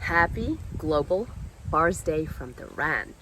Happy Global Bars Day from the Ranch.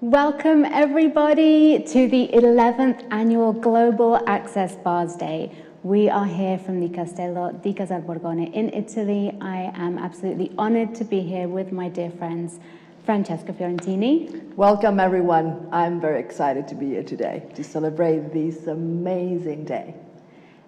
Welcome everybody to the 11th annual Global Access Bars Day. We are here from the Castello di Casal Borgone in Italy. I am absolutely honored to be here with my dear friends, Francesca Fiorentini. Welcome everyone. I'm very excited to be here today to celebrate this amazing day.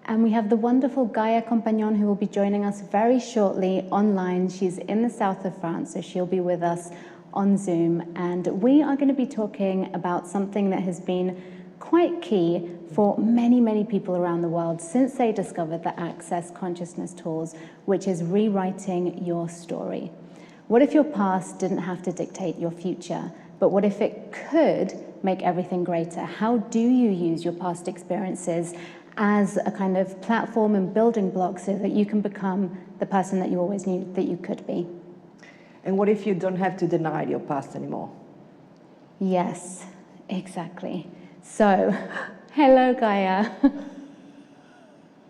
And we have the wonderful Gaia Compagnon who will be joining us very shortly online. She's in the south of France, so she'll be with us on Zoom, and we are going to be talking about something that has been quite key for many, many people around the world since they discovered the Access Consciousness tools, which is rewriting your story. What if your past didn't have to dictate your future, but what if it could make everything greater? How do you use your past experiences as a kind of platform and building block so that you can become the person that you always knew that you could be? And what if you don't have to deny your past anymore? Yes, exactly. So, hello, Gaia.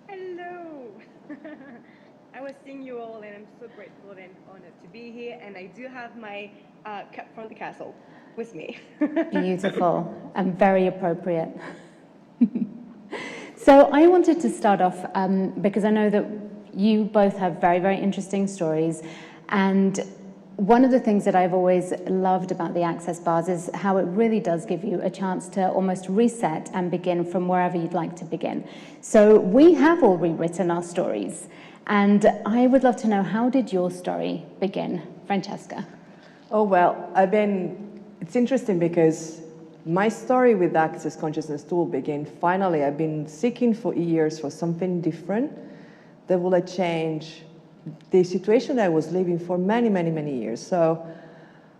Hello. I was seeing you all, and I'm so grateful and honored to be here. And I do have my cap from the castle with me. Beautiful and very appropriate. So I wanted to start off because I know that you both have very, very interesting stories, and one of the things that I've always loved about the Access Bars is how it really does give you a chance to almost reset and begin from wherever you'd like to begin. So we have all rewritten our stories, and I would love to know, how did your story begin, Francesca? Oh, well, it's interesting because my story with the Access Consciousness tool began finally. I've been seeking for years for something different that will change the situation I was living for many, many, many years. So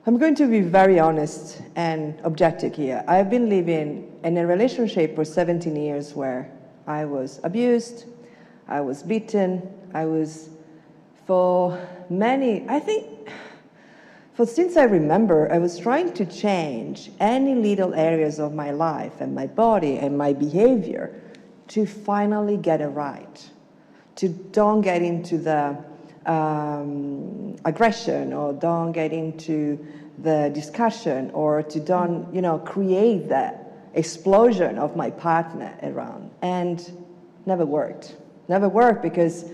I'm going to be very honest and objective here. I've been living in a relationship for 17 years where I was abused, I was beaten, since I remember, I was trying to change any little areas of my life and my body and my behavior to finally get it right, to don't get into the aggression, or don't get into the discussion, or to don't, create that explosion of my partner around, and never worked. never worked, because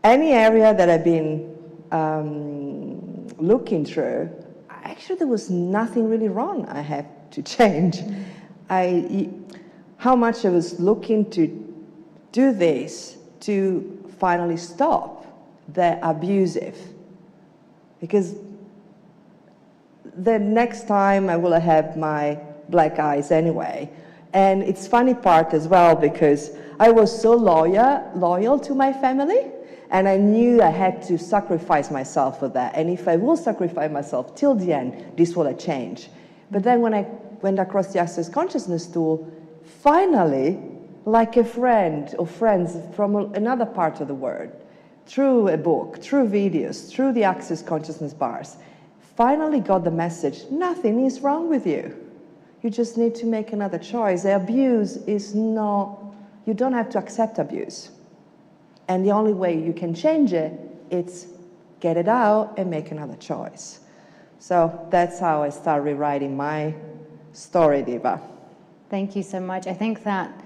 any area that I've been looking through, actually there was nothing really wrong I had to change. How much I was looking to do this to finally stop the abusive. Because the next time I will have my black eyes anyway. And it's funny part as well, because I was so loyal to my family, and I knew I had to sacrifice myself for that. And if I will sacrifice myself till the end, this will change. But then when I went across the Access Consciousness tool, finally, like a friend or friends from another part of the world, through a book, through videos, through the Access Consciousness bars, finally got the message, nothing is wrong with you. You just need to make another choice. The abuse is not, you don't have to accept abuse. And the only way you can change it, it's get it out and make another choice. So that's how I started rewriting my story, Diva. Thank you so much. I think that,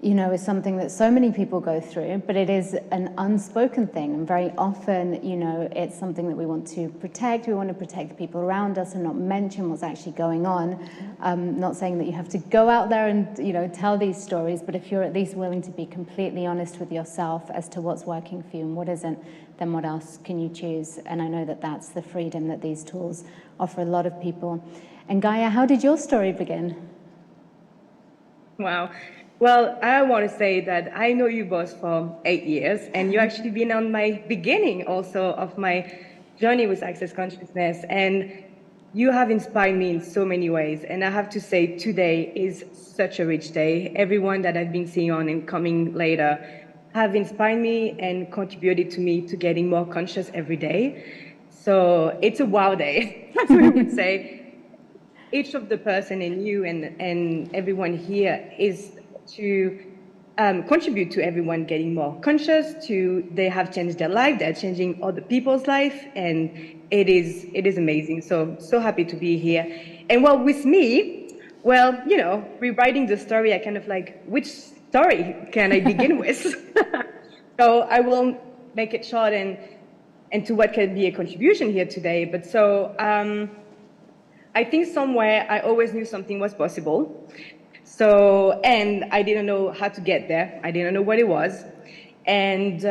is something that so many people go through, but it is an unspoken thing. And very often, it's something that we want to protect. We want to protect the people around us and not mention what's actually going on. Not saying that you have to go out there and, tell these stories, but if you're at least willing to be completely honest with yourself as to what's working for you and what isn't, then what else can you choose? And I know that that's the freedom that these tools offer a lot of people. And Gaia, how did your story begin? Wow. Well, I want to say that I know you both for 8 years, and you actually been on my beginning also of my journey with Access Consciousness, and you have inspired me in so many ways. And I have to say, today is such a rich day. Everyone that I've been seeing on and coming later have inspired me and contributed to me to getting more conscious every day. So it's a wow day, that's what I would say. Each of the person in you and everyone here is to contribute to everyone getting more conscious, they have changed their life, they're changing other people's life, and it is amazing. So happy to be here. And well, with me, rewriting the story, I kind of like, which story can I begin with? So I will make it short and to what can be a contribution here today. But I think somewhere I always knew something was possible. So, and I didn't know how to get there. I didn't know what it was. And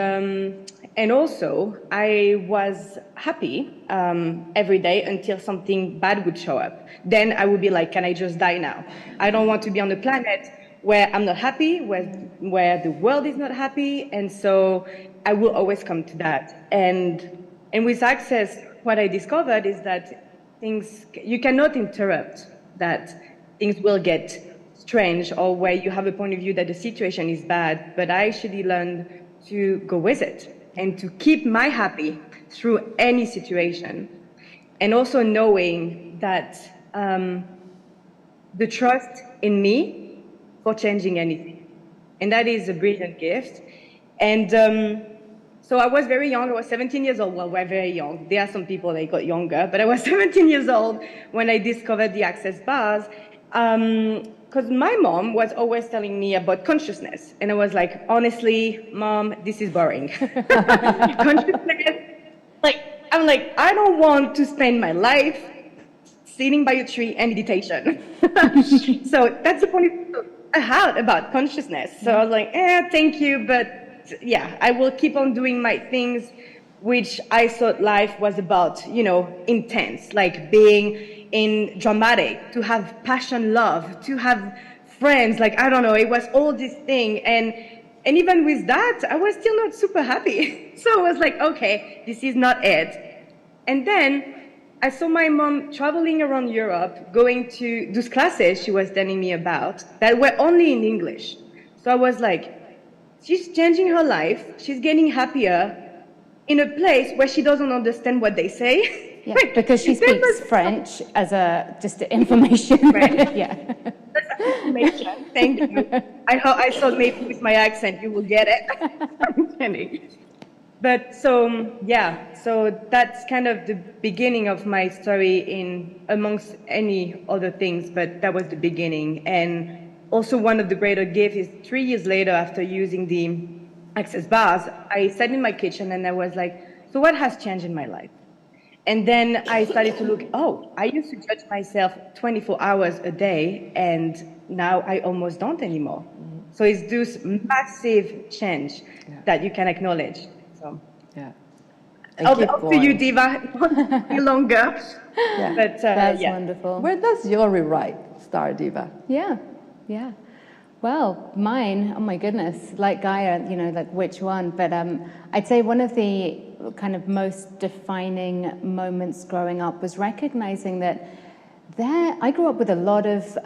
also I was happy every day until something bad would show up. Then I would be like, can I just die now? I don't want to be on a planet where I'm not happy, where the world is not happy. And so I will always come to that. And with Access, what I discovered is that you cannot interrupt that things will get strange or where you have a point of view that the situation is bad, but I actually learned to go with it and to keep my happy through any situation. And also knowing that the trust in me for changing anything. And that is a brilliant gift. And so I was very young. I was 17 years old. Well, we're very young. There are some people that got younger, but I was 17 years old when I discovered the Access bars. Because my mom was always telling me about consciousness. And I was like, honestly, Mom, this is boring. Consciousness, I'm like, I don't want to spend my life sitting by a tree and meditation. So that's the point I had about consciousness. So I was like, thank you, but yeah, I will keep on doing my things, which I thought life was about, intense, like being in dramatic, to have passion, love, to have friends, I don't know, it was all this thing. And even with that, I was still not super happy. So I was like, okay, this is not it. And then I saw my mom traveling around Europe, going to those classes she was telling me about that were only in English. So I was like, she's changing her life, she's getting happier in a place where she doesn't understand what they say. Yeah, because she speaks French as just information. French. Yeah. That's information. Thank you. I thought maybe with my accent you will get it. I'm kidding. But so that's kind of the beginning of my story amongst any other things, but that was the beginning. And also one of the greater gifts is 3 years later, after using the access bars, I sat in my kitchen and I was like, so what has changed in my life? And then I started to look, oh, I used to judge myself 24 hours a day, and now I almost don't anymore. So it's this massive change that you can acknowledge. So Yeah. up to you, Diva, not any longer. Yeah. But That's yeah. wonderful. Where does your rewrite start, Diva? Yeah, yeah. Well, mine, oh my goodness, like Gaia, you know, like which one? But I'd say one of the kind of most defining moments growing up was recognizing that I grew up with a lot of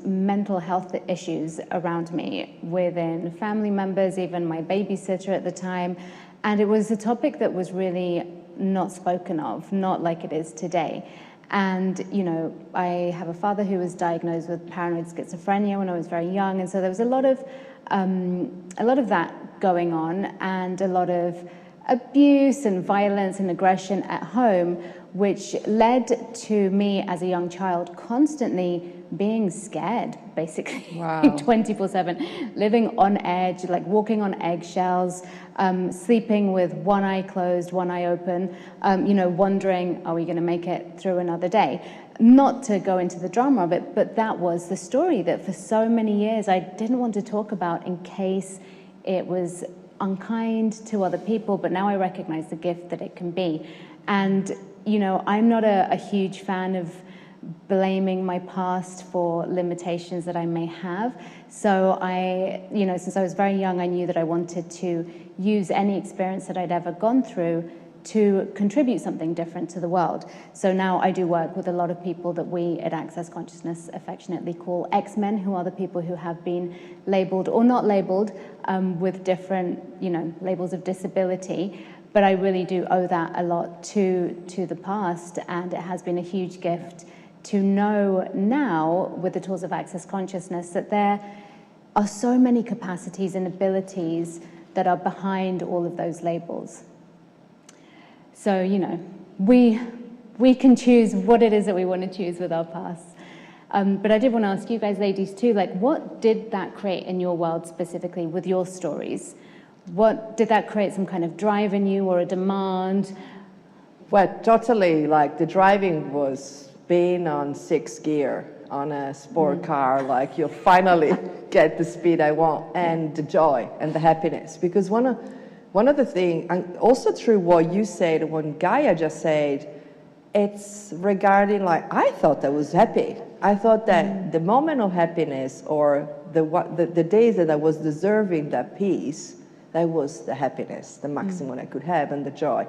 mental health issues around me, within family members, even my babysitter at the time. And it was a topic that was really not spoken of, not like it is today. And, you know, I have a father who was diagnosed with paranoid schizophrenia when I was very young. And so there was a lot of that going on, and a lot of abuse and violence and aggression at home, which led to me as a young child constantly being scared, basically. Wow. 24/7, living on edge, like walking on eggshells, sleeping with one eye closed, one eye open, you know, wondering, are we going to make it through another day? Not to go into the drama of it, but that was the story that for so many years I didn't want to talk about in case it was unkind to other people, but now I recognize the gift that it can be. And, you know, I'm not a huge fan of blaming my past for limitations that I may have. So you know, since I was very young, I knew that I wanted to use any experience that I'd ever gone through to contribute something different to the world. So now I do work with a lot of people that we at Access Consciousness affectionately call X-Men, who are the people who have been labeled or not labeled with different, you know, labels of disability. But I really do owe that a lot to the past, and it has been a huge gift to know now, with the tools of Access Consciousness, that there are so many capacities and abilities that are behind all of those labels. So, you know, we can choose what it is that we want to choose with our past. But I did want to ask you guys, ladies, too, like, what did that create in your world specifically with your stories? What did that create? Some kind of drive in you or a demand? Well, totally, like the driving was being on 6th gear on a sport car, like you'll finally get the speed I want, and the joy and the happiness. Because one of the things, and also through what you said, when Gaia just said, it's regarding, like, I thought I was happy. I thought that the moment of happiness, or the days that I was deserving that peace, that was the happiness, the maximum I could have, and the joy.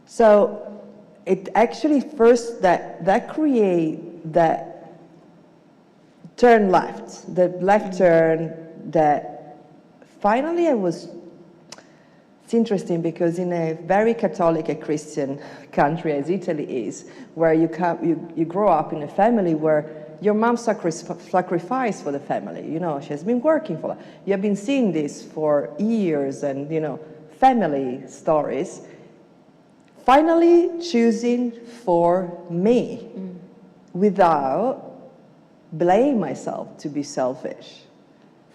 So it actually first, that create that turn left, the left turn, that finally it's interesting because in a very Catholic and Christian country as Italy is, where you grow up in a family where your mom sacrificed for the family, you know, she has been working for that. You have been seeing this for years, and, you know, family stories. Finally choosing for me without blame myself to be selfish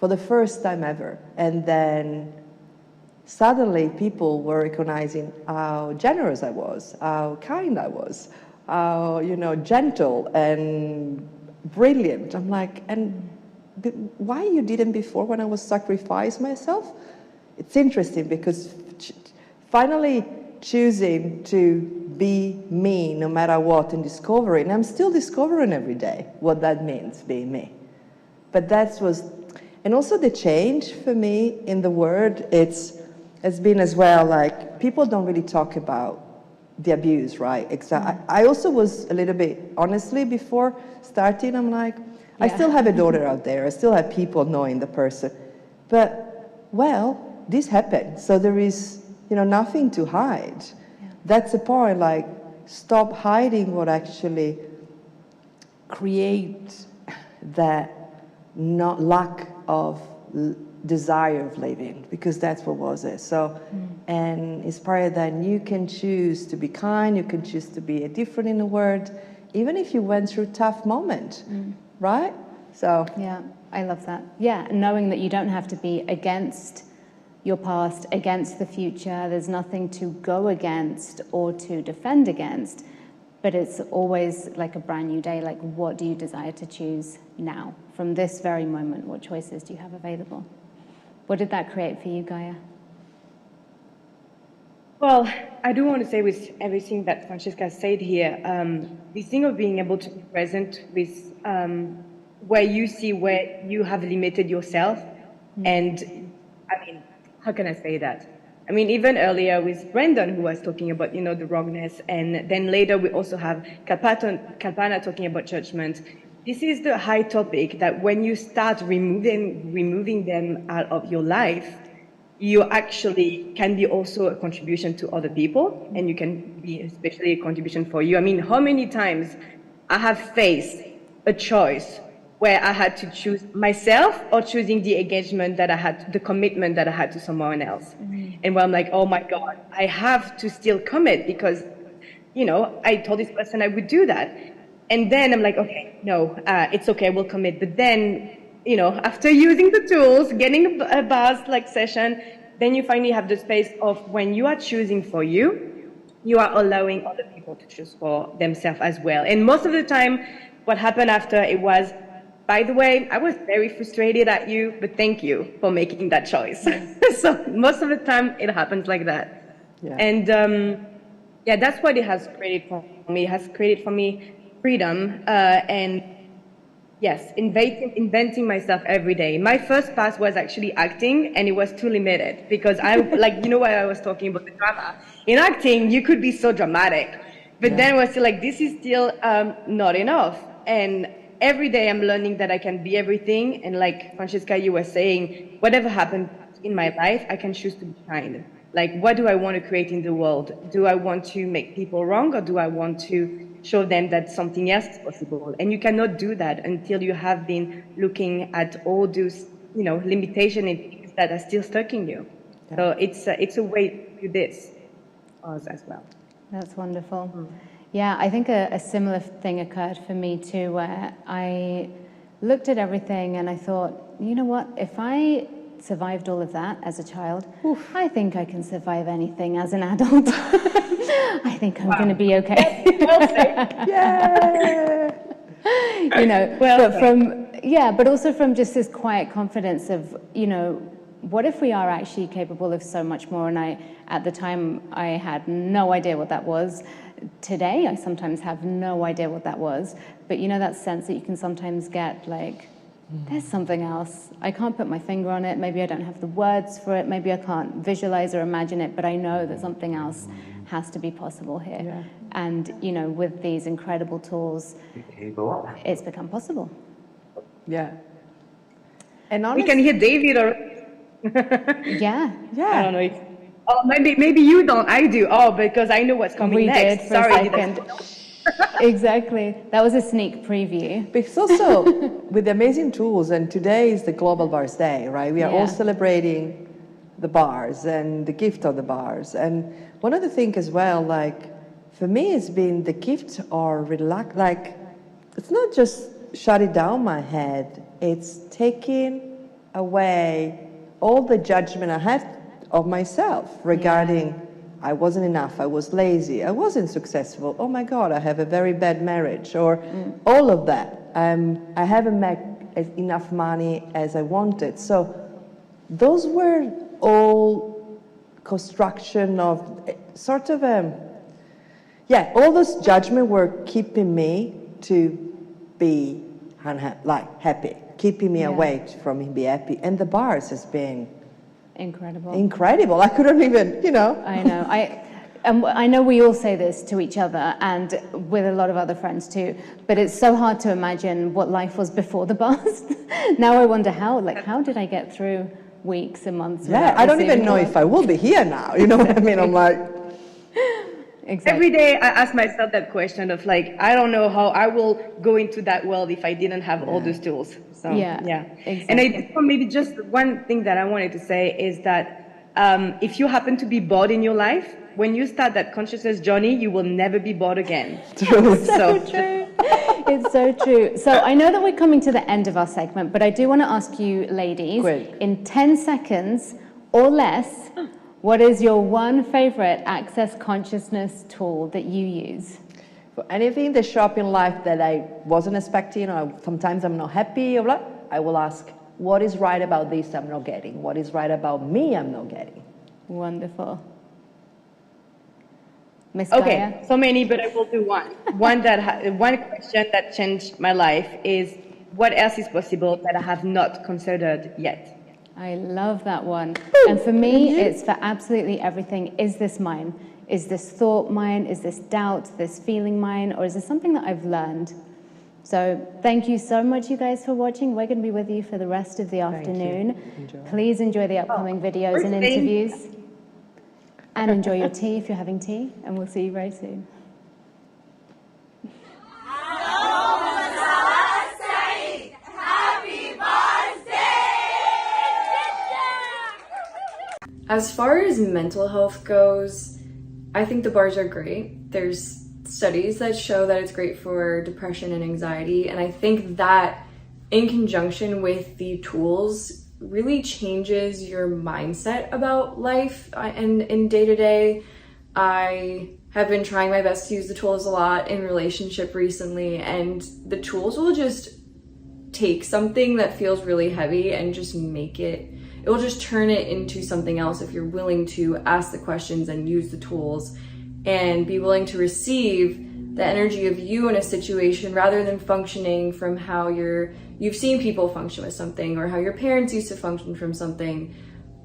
for the first time ever. And then suddenly people were recognizing how generous I was, how kind I was, how, you know, gentle and brilliant. I'm like, and why you didn't before when I was sacrificing myself? It's interesting because finally choosing to be me no matter what, and discovering, I'm still discovering every day what that means, being me. But and also the change for me in the word, has been as well, like, people don't really talk about the abuse, right? I also was a little bit, honestly, before starting, I'm like, I still have a daughter out there, I still have people knowing the person, but, well, this happened, so there is, you know, nothing to hide. That's the point, like, stop hiding what actually creates that lack of desire of living, because that's what was it. So, and inspire that you can choose to be kind, you can choose to be different in the world, even if you went through a tough moment, right? So, Yeah. I love that. Yeah, knowing that you don't have to be against your past, against the future. There's nothing to go against or to defend against, but it's always like a brand new day. Like, what do you desire to choose now? From this very moment, what choices do you have available? What did that create for you, Gaia? Well, I do want to say with everything that Francesca said here, this thing of being able to be present with where you see where you have limited yourself. And I mean, how can I say that? I mean, even earlier with Brendan, who was talking about, the wrongness, and then later we also have Kalpana talking about judgment. This is the high topic that when you start removing them out of your life, you actually can be also a contribution to other people, and you can be especially a contribution for you. I mean, how many times I have faced a choice where I had to choose myself or choosing the engagement that I had, the commitment that I had to someone else. And where I'm like, oh my God, I have to still commit because, I told this person I would do that. And then I'm like, okay, no, it's okay, we'll commit. But then, after using the tools, getting a buzz like session, then you finally have the space of when you are choosing for you, you are allowing other people to choose for themselves as well. And most of the time, what happened after it was, by the way, I was very frustrated at you, but thank you for making that choice. So most of the time, it happens like that. Yeah. And that's what it has created for me. It has created for me freedom and yes, inventing myself every day. My first path was actually acting, and it was too limited because I, why I was talking about the drama. In acting, you could be so dramatic, but then I was still like, this is still not enough. And every day I'm learning that I can be everything. And like Francesca, you were saying, whatever happened in my life, I can choose to be kind. Like, what do I want to create in the world? Do I want to make people wrong, or do I want to show them that something else is possible? And you cannot do that until you have been looking at all those, limitations and things that are still stuck in you. Yeah. So it's a way to do this as well. That's wonderful. Yeah, I think a similar thing occurred for me too, where I looked at everything and I thought, you know what, if I survived all of that as a child, I think I can survive anything as an adult. I think I'm going to be okay. Yeah. But also from just this quiet confidence of, what if we are actually capable of so much more? And at the time, I had no idea what that was. Today, I sometimes have no idea what that was. But that sense that you can sometimes get like, there's something else. I can't put my finger on it. Maybe I don't have the words for it. Maybe I can't visualize or imagine it, but I know that something else has to be possible here. Yeah. And, with these incredible tools, it's become possible. Yeah. And we can hear David or... Yeah. I don't know. Maybe you don't. I do. Because I know what's coming next. Did for a second. Exactly. That was a sneak preview. Because also, with the amazing tools, and today is the Global Bars Day, right? We are all celebrating the bars and the gift of the bars. And one of the things as well, for me, it's been the gift or relax. It's not just shutting down my head. It's taking away all the judgment I had of myself regarding I wasn't enough, I was lazy, I wasn't successful, oh my God, I have a very bad marriage, or all of that. I haven't made enough money as I wanted. So those were all construction of sort of all those judgments were keeping me to be happy, keeping me away from being happy. And the bars has been incredible. I couldn't even, I know. I know we all say this to each other and with a lot of other friends too, but it's so hard to imagine what life was before the bars. Now I wonder how did I get through weeks and months? Yeah, I don't even know if I will be here now. You know what I mean? I'm like... Exactly. Every day I ask myself that question of I don't know how I will go into that world if I didn't have all those tools. So, exactly. And maybe just one thing that I wanted to say is that if you happen to be bored in your life, when you start that consciousness journey, you will never be bored again. True. So true. It's so true. So I know that we're coming to the end of our segment, but I do want to ask you, ladies, Quick. in 10 seconds or less, what is your one favorite Access Consciousness tool that you use? For anything that show up in life that I wasn't expecting, or sometimes I'm not happy, or blah, I will ask, what is right about this I'm not getting? What is right about me I'm not getting? Wonderful. Miss Okay, Gaia? so many, but I will do one. One question that changed my life is, what else is possible that I have not considered yet? I love that one. And for me, it's for absolutely everything. Is this mine? Is this thought mine? Is this doubt, this feeling mine? Or is this something that I've learned? So thank you so much, you guys, for watching. We're going to be with you for the rest of the afternoon. Please enjoy the upcoming videos and interviews. And enjoy your tea if you're having tea. And we'll see you very soon. As far as mental health goes, I think the bars are great. There's studies that show that it's great for depression and anxiety, and I think that in conjunction with the tools really changes your mindset about life and in day-to-day. I have been trying my best to use the tools a lot in relationship recently, and the tools will just take something that feels really heavy and just it will just turn it into something else if you're willing to ask the questions and use the tools and be willing to receive the energy of you in a situation rather than functioning from how you've seen people function with something, or how your parents used to function from something,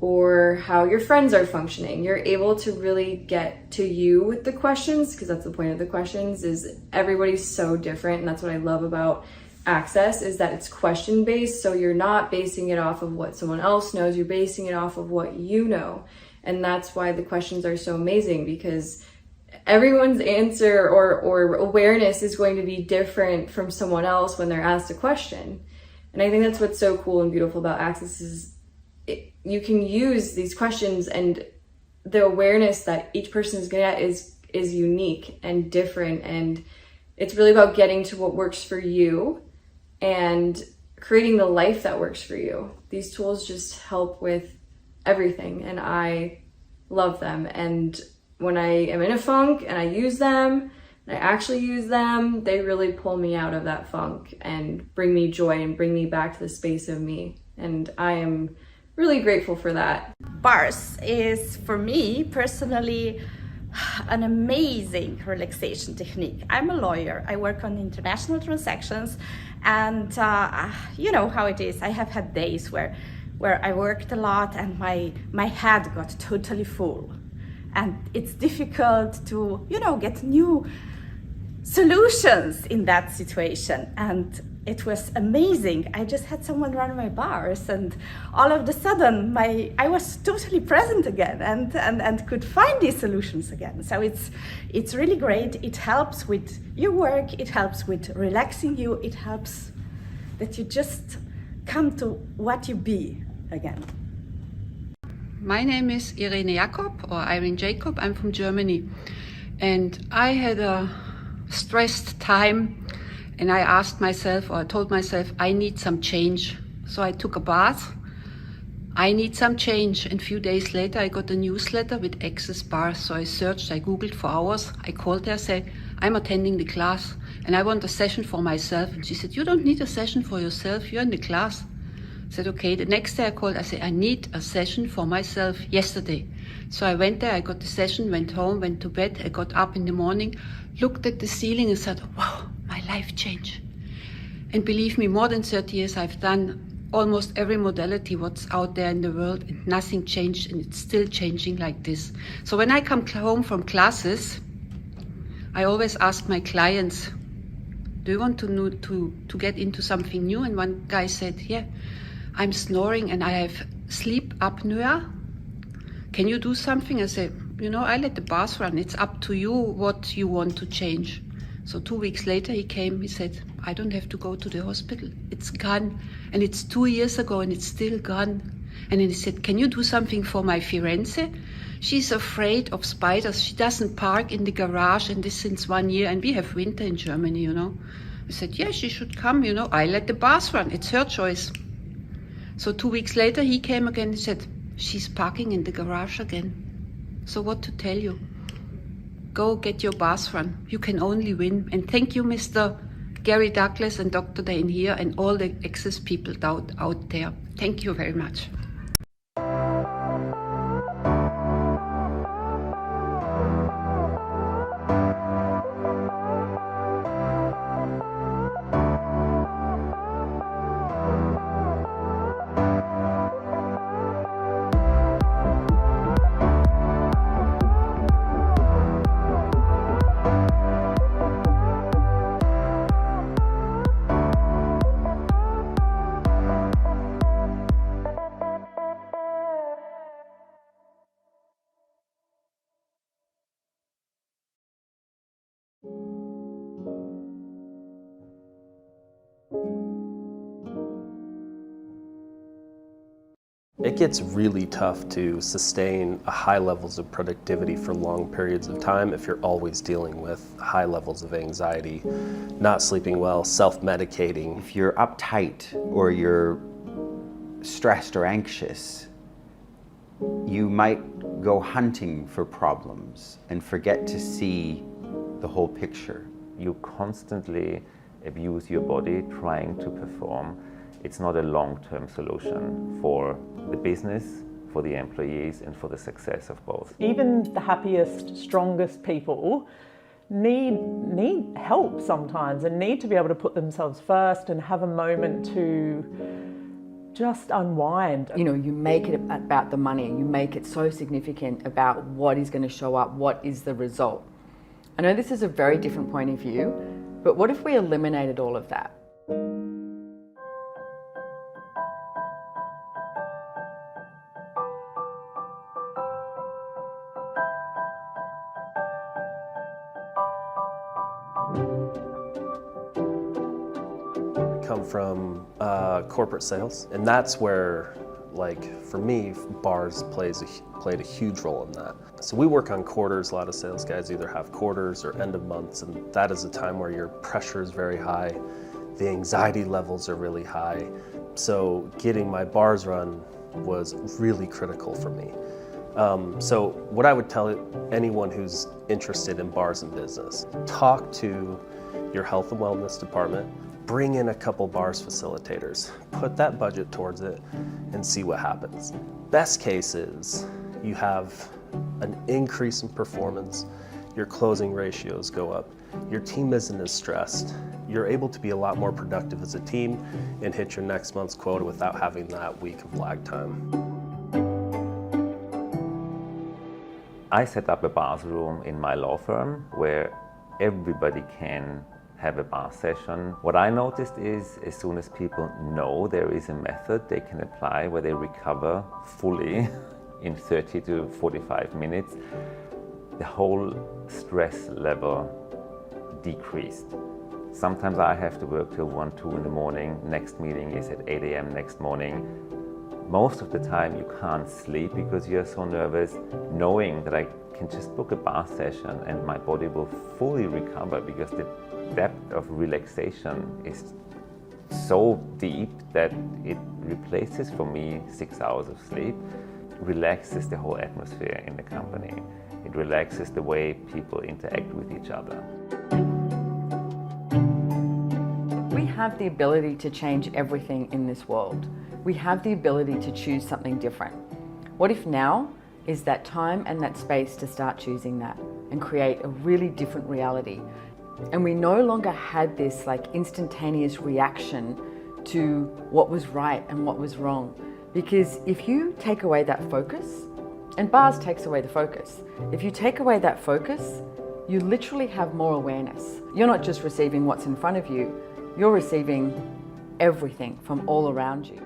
or how your friends are functioning. You're able to really get to you with the questions, because that's the point of the questions, is everybody's so different. And that's what I love about Access, is that it's question based. So you're not basing it off of what someone else knows, you're basing it off of what you know. And that's why the questions are so amazing, because everyone's answer or awareness is going to be different from someone else when they're asked a question. And I think that's what's so cool and beautiful about Access, is you can use these questions, and the awareness that each person is gonna get is unique and different. And it's really about getting to what works for you and creating the life that works for you. These tools just help with everything, and I love them. And when I am in a funk and I use them, and I actually use them, they really pull me out of that funk and bring me joy and bring me back to the space of me. And I am really grateful for that. Bars is, for me personally, an amazing relaxation technique. I'm a lawyer. I work on international transactions, and you know how it is. I have had days where I worked a lot and my head got totally full, and it's difficult to, you know, get new solutions in that situation. And it was amazing. I just had someone run my bars, and all of a sudden I was totally present again and could find these solutions again. So it's really great. It helps with your work, it helps with relaxing you, it helps that you just come to what you be again. My name is Irene Jakob, or Irene Jacob. I'm from Germany, and I had a stressed time. And I asked myself, or I told myself, I need some change. So I took a bath. I need some change. And a few days later, I got a newsletter with Access Bars. So I searched, I Googled for hours. I called her, said, I'm attending the class and I want a session for myself. And she said, you don't need a session for yourself. You're in the class. I said, okay. The next day I called, I said, I need a session for myself yesterday. So I went there, I got the session, went home, went to bed. I got up in the morning, looked at the ceiling and said, wow, my life changed. And believe me, more than 30 years I've done almost every modality what's out there in the world, and nothing changed, and it's still changing like this. So when I come home from classes, I always ask my clients, do you want to get into something new? And one guy said, yeah, I'm snoring and I have sleep apnea. Can you do something? I said, you know, I let the bars run. It's up to you what you want to change. So 2 weeks later he came, he said, I don't have to go to the hospital. It's gone. And it's 2 years ago and it's still gone. And then he said, can you do something for my Firenze? she's afraid of spiders. She doesn't park in the garage, and this since 1 year, and we have winter in Germany, you know. I said, yeah, she should come, you know. I let the bars run. It's her choice. So 2 weeks later, he came again and said, she's parking in the garage again. So what to tell you? Go get your bars run. You can only win. And thank you, Mr. Gary Douglas and Dr. Dain Heer and all the access people out there. Thank you very much. It gets really tough to sustain high levels of productivity for long periods of time if you're always dealing with high levels of anxiety, not sleeping well, self-medicating. If you're uptight or you're stressed or anxious, you might go hunting for problems and forget to see the whole picture. You constantly abuse your body trying to perform. It's not a long-term solution for the business, for the employees, and for the success of both. Even the happiest, strongest people need help sometimes and need to be able to put themselves first and have a moment to just unwind. You know, you make it about the money, you make it so significant about what is going to show up, what is the result. I know this is a very different point of view, but what if we eliminated all of that? Come from corporate sales, and that's where, like, for me, bars played a huge role in that. So we work on quarters. A lot of sales guys either have quarters or end of months, and that is a time where your pressure is very high, the anxiety levels are really high. So getting my bars run was really critical for me. So what I would tell anyone who's interested in bars and business, talk to your health and wellness department, bring in a couple bars facilitators, put that budget towards it, and see what happens. Best case is you have an increase in performance, your closing ratios go up, your team isn't as stressed, you're able to be a lot more productive as a team and hit your next month's quota without having that week of lag time. I set up a bars room in my law firm where everybody can have a bar session. What I noticed is as soon as people know there is a method they can apply where they recover fully in 30 to 45 minutes, the whole stress level decreased. Sometimes I have to work till 1, 2 in the morning. Next meeting is at 8 a.m. next morning. Most of the time you can't sleep because you're so nervous, knowing that I can just book a bar session and my body will fully recover because the depth of relaxation is so deep that it replaces for me 6 hours of sleep. It relaxes the whole atmosphere in the company. It relaxes the way people interact with each other. We have the ability to change everything in this world. We have the ability to choose something different. What if now is that time and that space to start choosing that and create a really different reality? And we no longer had this like instantaneous reaction to what was right and what was wrong. Because if you take away that focus, and bars takes away the focus, if you take away that focus, you literally have more awareness. You're not just receiving what's in front of you, you're receiving everything from all around you.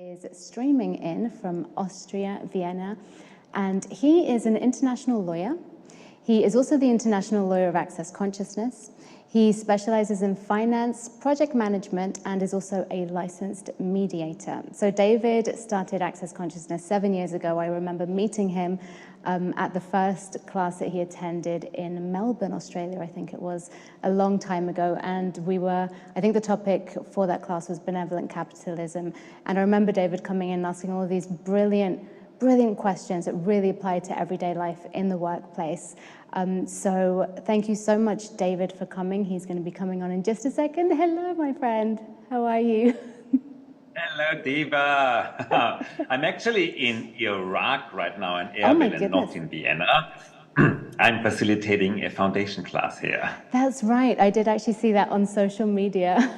is streaming in from Austria, Vienna, and he is an international lawyer. He is also the International Lawyer of Access Consciousness. He specializes in finance, project management, and is also a licensed mediator. So David started Access Consciousness 7 years ago. I remember meeting him at the first class that he attended in Melbourne, Australia, I think it was, a long time ago. And I think the topic for that class was benevolent capitalism. And I remember David coming in and asking all of these brilliant questions that really apply to everyday life in the workplace. So thank you so much, David, for coming. He's going to be coming on in just a second. Hello, my friend. How are you? Hello, Diva. I'm actually in Iraq right now, in Erbil, and not in Vienna. I'm facilitating a foundation class here. That's right. I did actually see that on social media.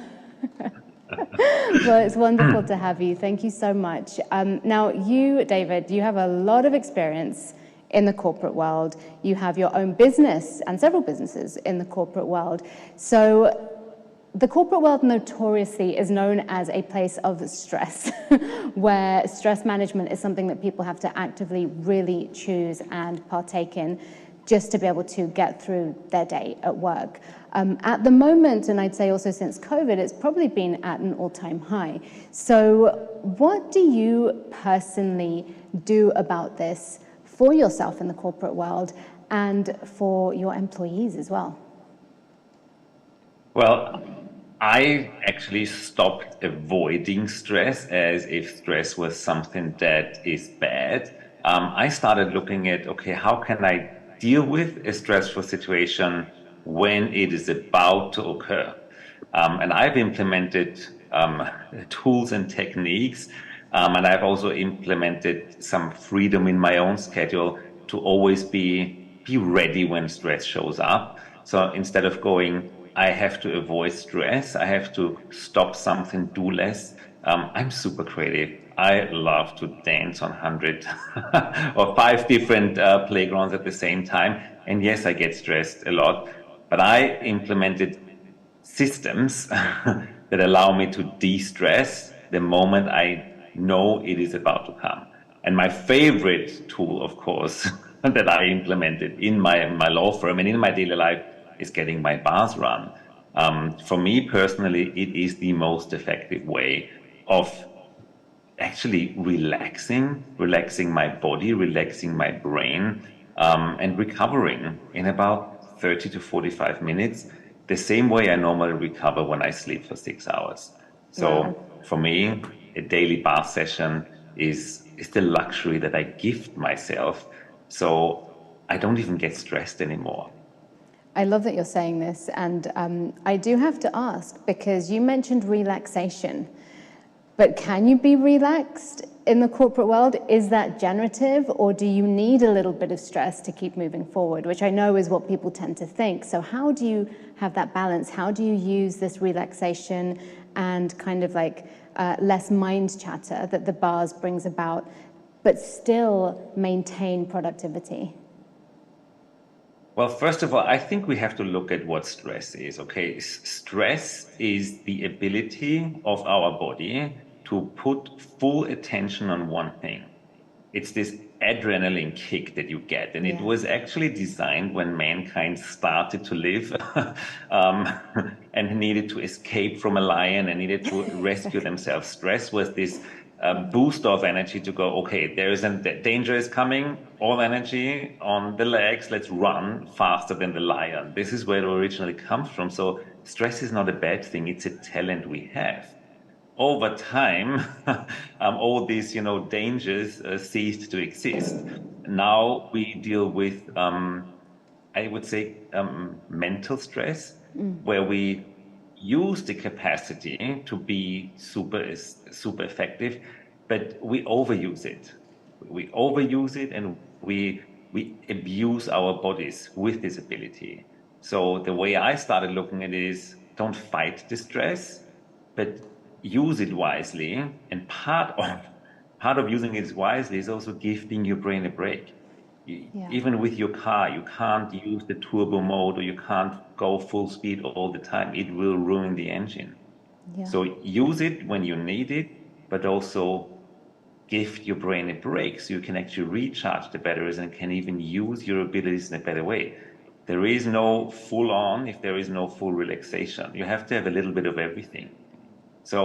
Well, it's wonderful to have you. Thank you so much. Now, you, David, you have a lot of experience in the corporate world. You have your own business and several businesses in the corporate world. So the corporate world notoriously is known as a place of stress, where stress management is something that people have to actively really choose and partake in just to be able to get through their day at work. At the moment, and I'd say also since COVID, it's probably been at an all-time high. So what do you personally do about this for yourself in the corporate world and for your employees as well? Well, I actually stopped avoiding stress as if stress was something that is bad. I started looking at, okay, how can I deal with a stressful situation when it is about to occur? And I've implemented tools and techniques, and I've also implemented some freedom in my own schedule to always be ready when stress shows up. So instead of going, I have to avoid stress, I have to stop something, do less. I'm super creative. I love to dance on 100 or 5 different playgrounds at the same time. And yes, I get stressed a lot, but I implemented systems that allow me to de-stress the moment I know it is about to come. And my favorite tool, of course, that I implemented in my law firm and in my daily life is getting my bars run. For me personally, it is the most effective way of actually relaxing my body, relaxing my brain, and recovering in about 30 to 45 minutes, the same way I normally recover when I sleep for 6 hours. So for me, a daily bath session is the luxury that I gift myself, so I don't even get stressed anymore. I love that you're saying this, and I do have to ask, because you mentioned relaxation, but can you be relaxed in the corporate world? Is that generative, or do you need a little bit of stress to keep moving forward, which I know is what people tend to think. So how do you have that balance? How do you use this relaxation and kind of like less mind chatter that the bars brings about, but still maintain productivity? Well, first of all, I think we have to look at what stress is, okay? Stress is the ability of our body to put full attention on one thing. It's this adrenaline kick that you get. And it was actually designed when mankind started to live and needed to escape from a lion and needed to rescue themselves. Stress was this boost of energy to go, okay, danger is coming, all energy on the legs, let's run faster than the lion. This is where it originally comes from. So stress is not a bad thing, it's a talent we have. Over time, all these, dangers ceased to exist. Now we deal with, I would say, mental stress, where we use the capacity to be super effective, but we overuse it. We overuse it, and we abuse our bodies with this ability. So the way I started looking at it is, don't fight the stress, but use it wisely. And part of using it wisely is also giving your brain a break. Even with your car, you can't use the turbo mode, or you can't go full speed all the time. It will ruin the engine. So use it when you need it, but also give your brain a break so you can actually recharge the batteries and can even use your abilities in a better way. There is no full on if there is no full relaxation. You have to have a little bit of everything. So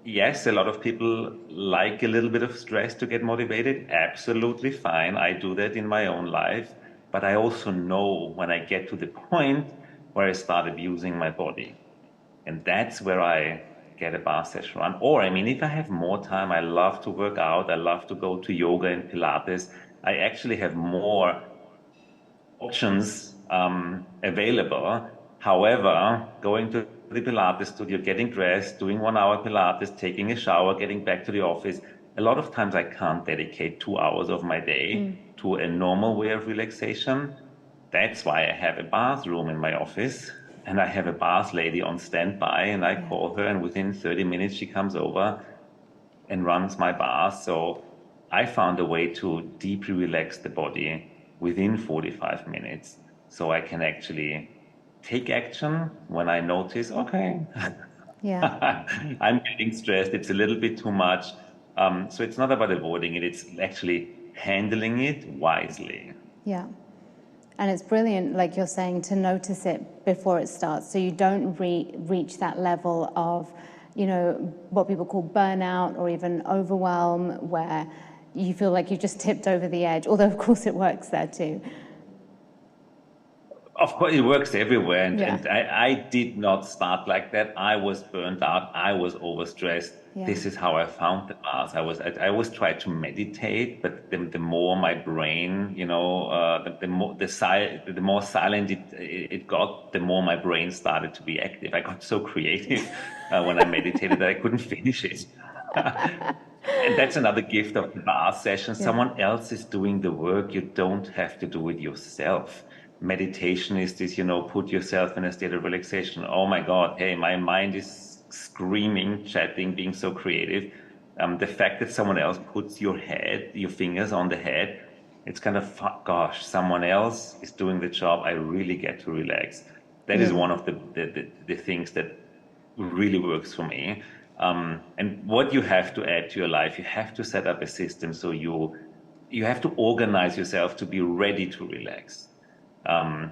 yes, a lot of people like a little bit of stress to get motivated. Absolutely fine. I do that in my own life. But I also know when I get to the point where I start abusing my body. And that's where I get a bar session run. Or, I mean, if I have more time, I love to work out. I love to go to yoga and Pilates. I actually have more options available. However, going to the Pilates studio, getting dressed, doing 1 hour Pilates, taking a shower, getting back to the office, a lot of times I can't dedicate 2 hours of my day to a normal way of relaxation. That's why I have a bathroom in my office and I have a bath lady on standby and I call her and within 30 minutes she comes over and runs my bath. So I found a way to deeply relax the body within 45 minutes so I can actually take action when I notice, okay, I'm getting stressed, it's a little bit too much. So it's not about avoiding it, it's actually handling it wisely. Yeah. And it's brilliant, like you're saying, to notice it before it starts so you don't reach that level of, you know, what people call burnout or even overwhelm, where you feel like you've just tipped over the edge, although of course it works there too. Of course, it works everywhere. And I did not start like that. I was burnt out. I was overstressed. Yeah. This is how I found the bars. I always tried to meditate, but the more my brain, you know, the more silent it got, the more my brain started to be active. I got so creative when I meditated that I couldn't finish it. And that's another gift of the bar session. Yeah. Someone else is doing the work. You don't have to do it yourself. Meditation is this, you know, put yourself in a state of relaxation. Oh my God, hey, my mind is screaming, chatting, being so creative. The fact that someone else puts your fingers on the head, it's kind of, gosh, someone else is doing the job. I really get to relax. That is one of the things that really works for me. And what you have to add to your life, you have to set up a system so you have to organize yourself to be ready to relax.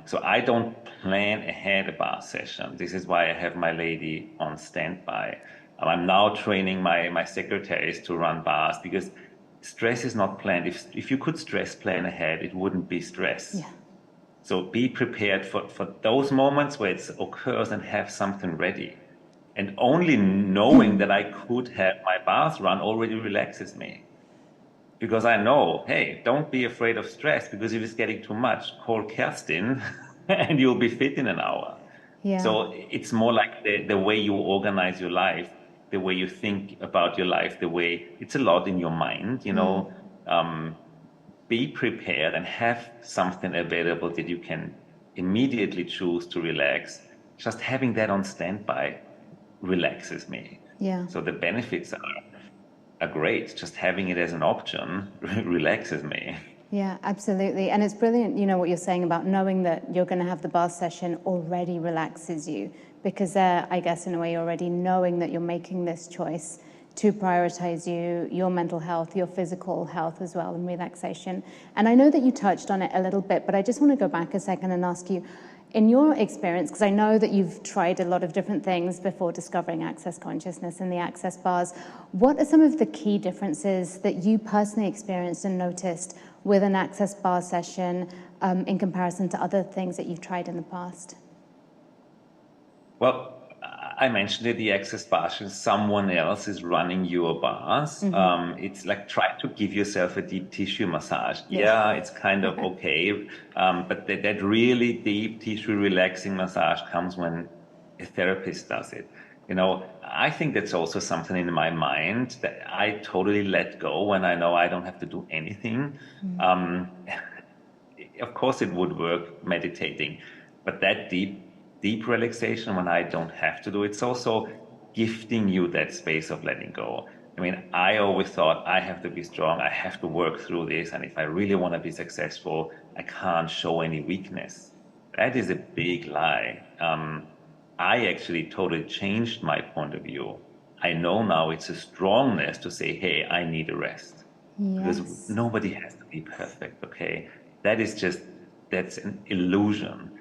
So I don't plan ahead a bar session. This is why I have my lady on standby. I'm now training my secretaries to run bars because stress is not planned. If you could stress plan ahead, it wouldn't be stress. Yeah. So be prepared for those moments where it occurs and have something ready. And only knowing that I could have my bars run already relaxes me. Because I know, hey, don't be afraid of stress, because if it's getting too much, call Kerstin and you'll be fit in an hour. Yeah. So it's more like the way you organize your life, the way you think about your life, the way it's a lot in your mind, you know. Be prepared and have something available that you can immediately choose to relax. Just having that on standby relaxes me. Yeah. So the benefits are great. Just having it as an option relaxes me. Yeah, absolutely. And it's brilliant, you know, what you're saying about knowing that you're going to have the bar session already relaxes you, because I guess in a way you're already knowing that you're making this choice to prioritize your mental health, your physical health as well, and relaxation. And I know that you touched on it a little bit, but I just want to go back a second and ask you, in your experience, because I know that you've tried a lot of different things before discovering Access Consciousness and the Access Bars, what are some of the key differences that you personally experienced and noticed with an Access Bar session in comparison to other things that you've tried in the past? Well, I mentioned it, the Access Bar session, someone else is running your bars. It's like try to give yourself a deep tissue massage. Yeah, it's kind of okay. But that really deep tissue relaxing massage comes when a therapist does it. You know, I think that's also something in my mind that I totally let go when I know I don't have to do anything. Of course it would work meditating, but that deep relaxation when I don't have to do it, it's also gifting you that space of letting go. I mean, I always thought I have to be strong, I have to work through this, and if I really want to be successful, I can't show any weakness. That is a big lie. I actually totally changed my point of view. I know now it's a strongness to say, hey, I need a rest. because Yes. nobody has to be perfect, okay? That's an illusion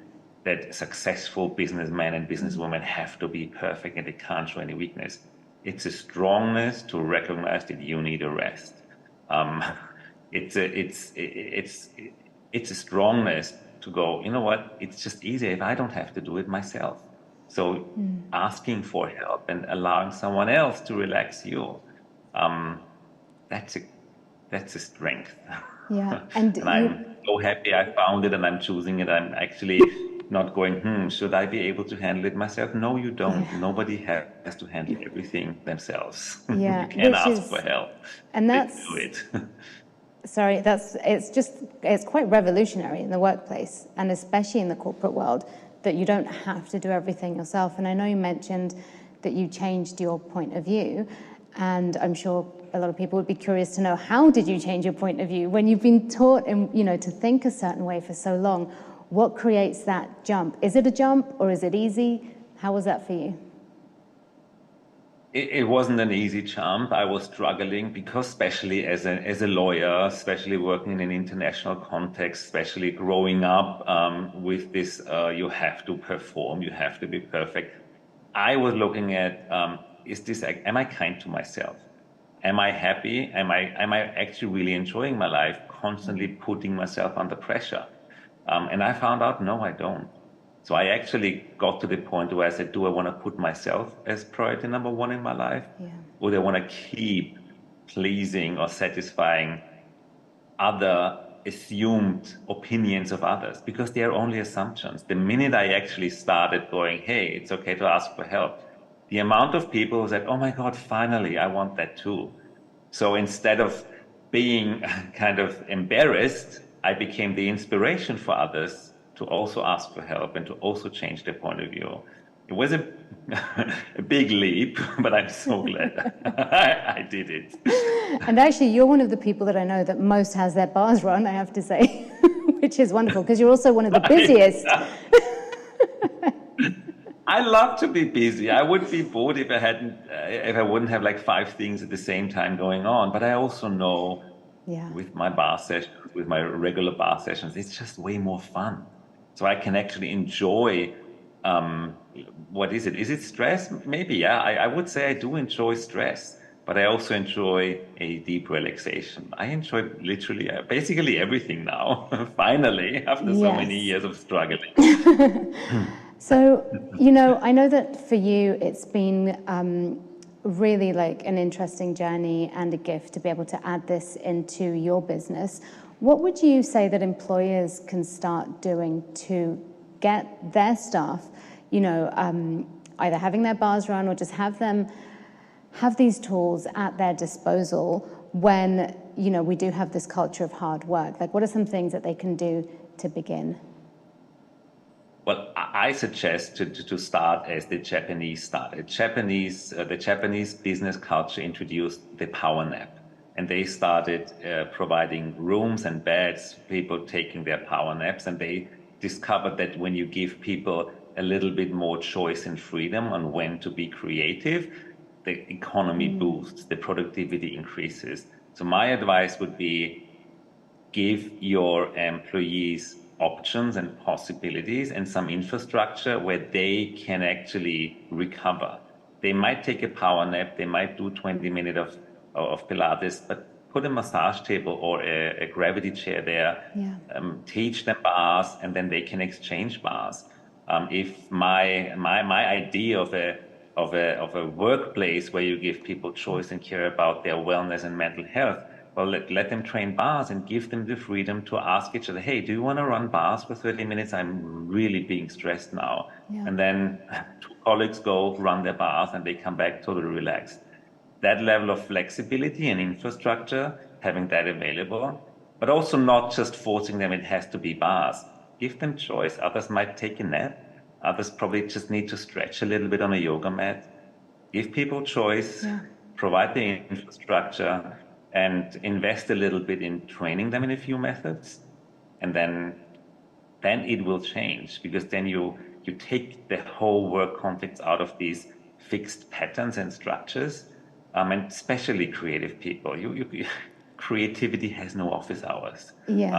that successful businessmen and businesswomen have to be perfect and they can't show any weakness. It's a strongness to recognize that you need a rest. It's a strongness to go, you know what, it's just easier if I don't have to do it myself. So asking for help and allowing someone else to relax you, that's a strength. Yeah. And And I'm so happy I found it and I'm choosing it. I'm actually not going, should I be able to handle it myself? No, you don't. Nobody has to handle everything themselves. Yeah, You can which ask for is, help. and They that's, do it. sorry, it's quite revolutionary in the workplace and especially in the corporate world that you don't have to do everything yourself. And I know you mentioned that you changed your point of view, and I'm sure a lot of people would be curious to know, how did you change your point of view when you've been taught, to think a certain way for so long? What creates that jump? Is it a jump or is it easy? How was that for you? It wasn't an easy jump. I was struggling because, especially as a lawyer, especially working in an international context, especially growing up with this, you have to perform, you have to be perfect. I was looking at, am I kind to myself? Am I happy? Am I actually really enjoying my life? Constantly putting myself under pressure, and I found out, no, I don't. So I actually got to the point where I said, do I want to put myself as priority number one in my life? Yeah. Or do I want to keep pleasing or satisfying other assumed opinions of others? Because they are only assumptions. The minute I actually started going, hey, it's okay to ask for help, the amount of people who said, oh my God, finally, I want that too. So instead of being kind of embarrassed, I became the inspiration for others to also ask for help and to also change their point of view. It was a big leap, but I'm so glad I did it. And actually, you're one of the people that I know that most has their bars run, I have to say, which is wonderful, because you're also one of the busiest. I love to be busy. I would be bored if I wouldn't have like 5 things at the same time going on. But I also know with my bar sessions, with my regular bar sessions, it's just way more fun. So I can actually enjoy, what is it? Is it stress? Maybe, yeah. I would say I do enjoy stress, but I also enjoy a deep relaxation. I enjoy literally, basically everything now, finally, after so many years of struggling. So, I know that for you, it's been really like an interesting journey and a gift to be able to add this into your business. What would you say that employers can start doing to get their staff, either having their bars run or just have these tools at their disposal when, we do have this culture of hard work? Like, what are some things that they can do to begin? Well, I suggest to start as the Japanese started. The Japanese business culture introduced the power nap, and they started providing rooms and beds, people taking their power naps, and they discovered that when you give people a little bit more choice and freedom on when to be creative, the economy boosts, the productivity increases. So my advice would be, give your employees options and possibilities and some infrastructure where they can actually recover. They might take a power nap, they might do 20 minutes of Pilates, but put a massage table or a gravity chair there, teach them bars, and then they can exchange bars. If my idea of a workplace where you give people choice and care about their wellness and mental health, well, let them train bars and give them the freedom to ask each other, hey, do you want to run bars for 30 minutes? I'm really being stressed now. And then 2 colleagues go run their bars and they come back totally relaxed. That level of flexibility and infrastructure, having that available, but also not just forcing them, it has to be bars. Give them choice. Others might take a nap. Others probably just need to stretch a little bit on a yoga mat. Give people choice, provide the infrastructure, and invest a little bit in training them in a few methods, and then it will change, because then you take the whole work context out of these fixed patterns and structures, and especially creative people. creativity has no office hours. Yes.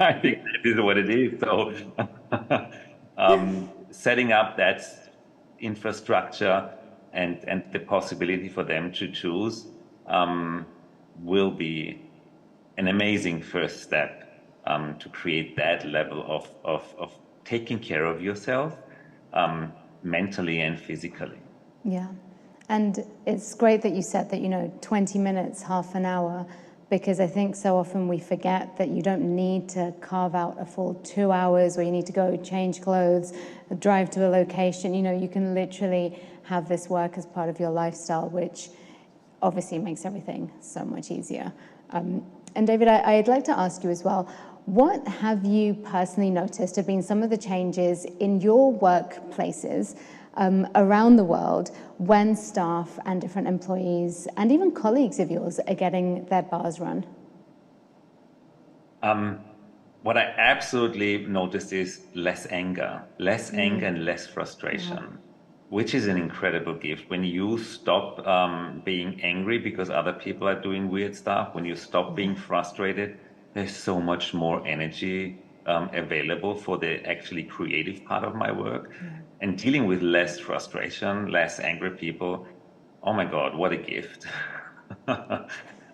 I think that is what it is. So setting up that infrastructure and the possibility for them to choose will be an amazing first step to create that level of taking care of yourself mentally and physically. Yeah. And it's great that you said that, 20 minutes, half an hour, because I think so often we forget that you don't need to carve out a full 2 hours where you need to go change clothes, drive to a location. You can literally have this work as part of your lifestyle, which obviously makes everything so much easier. And David, I'd like to ask you as well, what have you personally noticed have been some of the changes in your workplaces around the world when staff and different employees and even colleagues of yours are getting their bars run? What I absolutely noticed is less anger and less frustration, which is an incredible gift. When you stop being angry because other people are doing weird stuff, when you stop being frustrated, there's so much more energy available for the actually creative part of my work. And dealing with less frustration, less angry people, oh my God, what a gift.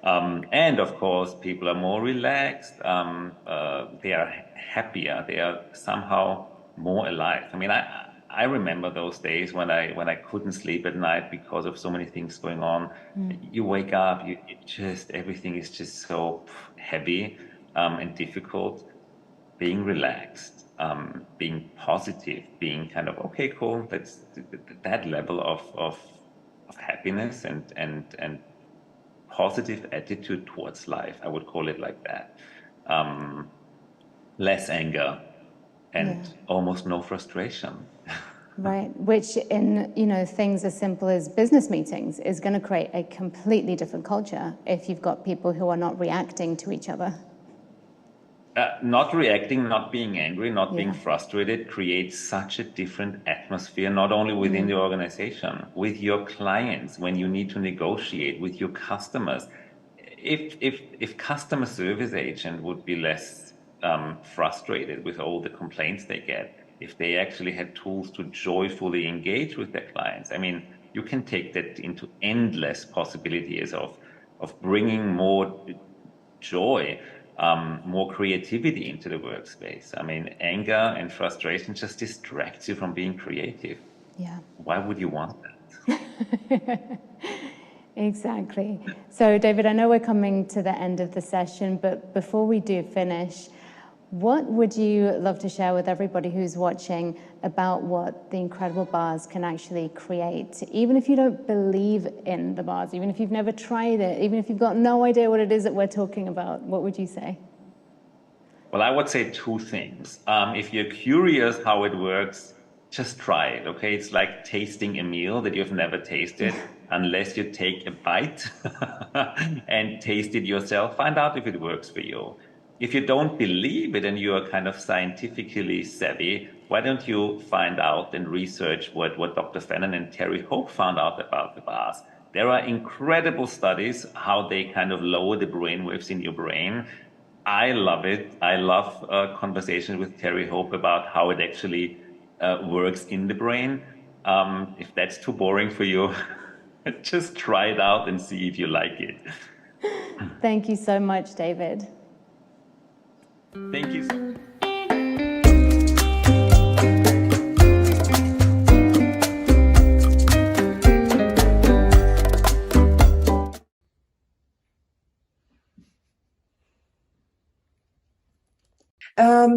And of course, people are more relaxed. They are happier. They are somehow more alive. I mean, I remember those days when I couldn't sleep at night because of so many things going on. You wake up, everything is just so heavy and difficult. Being relaxed, being positive, being kind of okay, cool. That's that level of happiness and positive attitude towards life. I would call it like that. Less anger and almost no frustration. Right, which in things as simple as business meetings is going to create a completely different culture if you've got people who are not reacting to each other. Not reacting, not being angry, not being frustrated creates such a different atmosphere, not only within the organization, with your clients, when you need to negotiate with your customers. If customer service agent would be less frustrated with all the complaints they get, if they actually had tools to joyfully engage with their clients, I mean, you can take that into endless possibilities of bringing more joy, more creativity into the workspace. I mean, anger and frustration just distracts you from being creative. Yeah. Why would you want that? Exactly. So, David, I know we're coming to the end of the session, but before we do finish, what would you love to share with everybody who's watching about what the incredible bars can actually create? Even if you don't believe in the bars, even if you've never tried it, even if you've got no idea what it is that we're talking about, what would you say? Well, I would say two things. If you're curious how it works, just try it, okay? It's like tasting a meal that you've never tasted. Unless you take a bite and taste it yourself, find out if it works for you. If you don't believe it and you are kind of scientifically savvy, why don't you find out and research what Dr. Fennon and Terry Hope found out about the bars? There are incredible studies how they kind of lower the brainwaves in your brain. I love it. I love conversations with Terry Hope about how it actually works in the brain. If that's too boring for you, just try it out and see if you like it. Thank you so much, David. Thank you.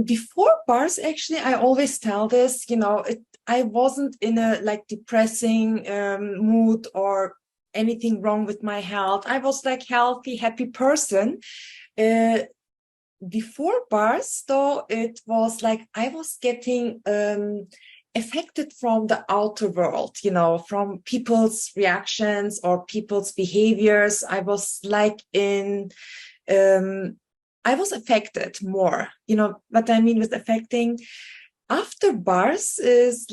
Before bars, actually, I always tell this, I wasn't in a depressing mood or anything wrong with my health. I was healthy, happy person. Before bars, though, it was I was getting affected from the outer world, from people's reactions or people's behaviors. I was I was affected more, what I mean with affecting. After bars is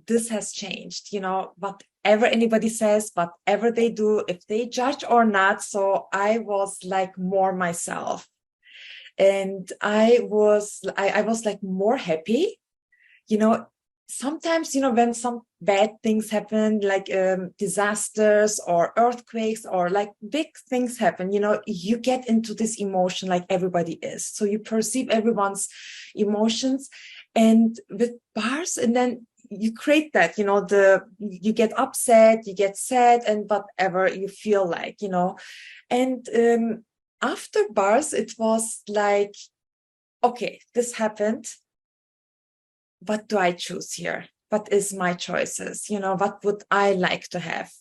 this has changed, but whatever anybody says, whatever they do, if they judge or not. So I was like more myself. And I was like more happy, sometimes, when some bad things happen, like disasters or earthquakes or like big things happen, you get into this emotion like everybody is. So you perceive everyone's emotions, and with bars, and then you create that, you get upset, you get sad, and whatever you feel like, and after bars, it was like, okay, this happened. What do I choose here? What is my choices? What would I like to have?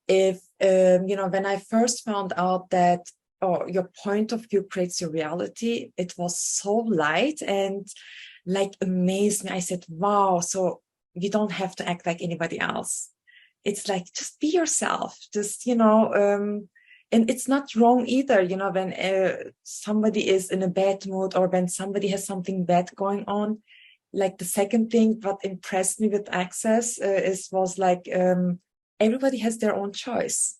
If, when I first found out that, your point of view creates your reality, it was so light and like amazed me. I said, wow, so you don't have to act like anybody else. It's like, just be yourself, just, and it's not wrong either, when somebody is in a bad mood or when somebody has something bad going on. Like the second thing, what impressed me with Access was like, everybody has their own choice.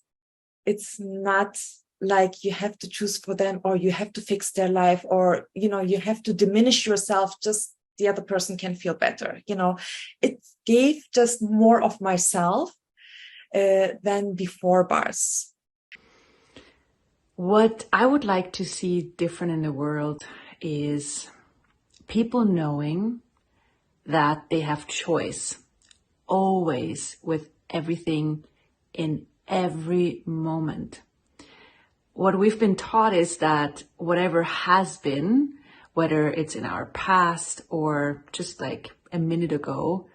It's not like you have to choose for them or you have to fix their life or, you have to diminish yourself just the other person can feel better. It gave just more of myself than before bars. What I would like to see different in the world is people knowing that they have choice always with everything in every moment. What we've been taught is that whatever has been, whether it's in our past or just like a minute ago,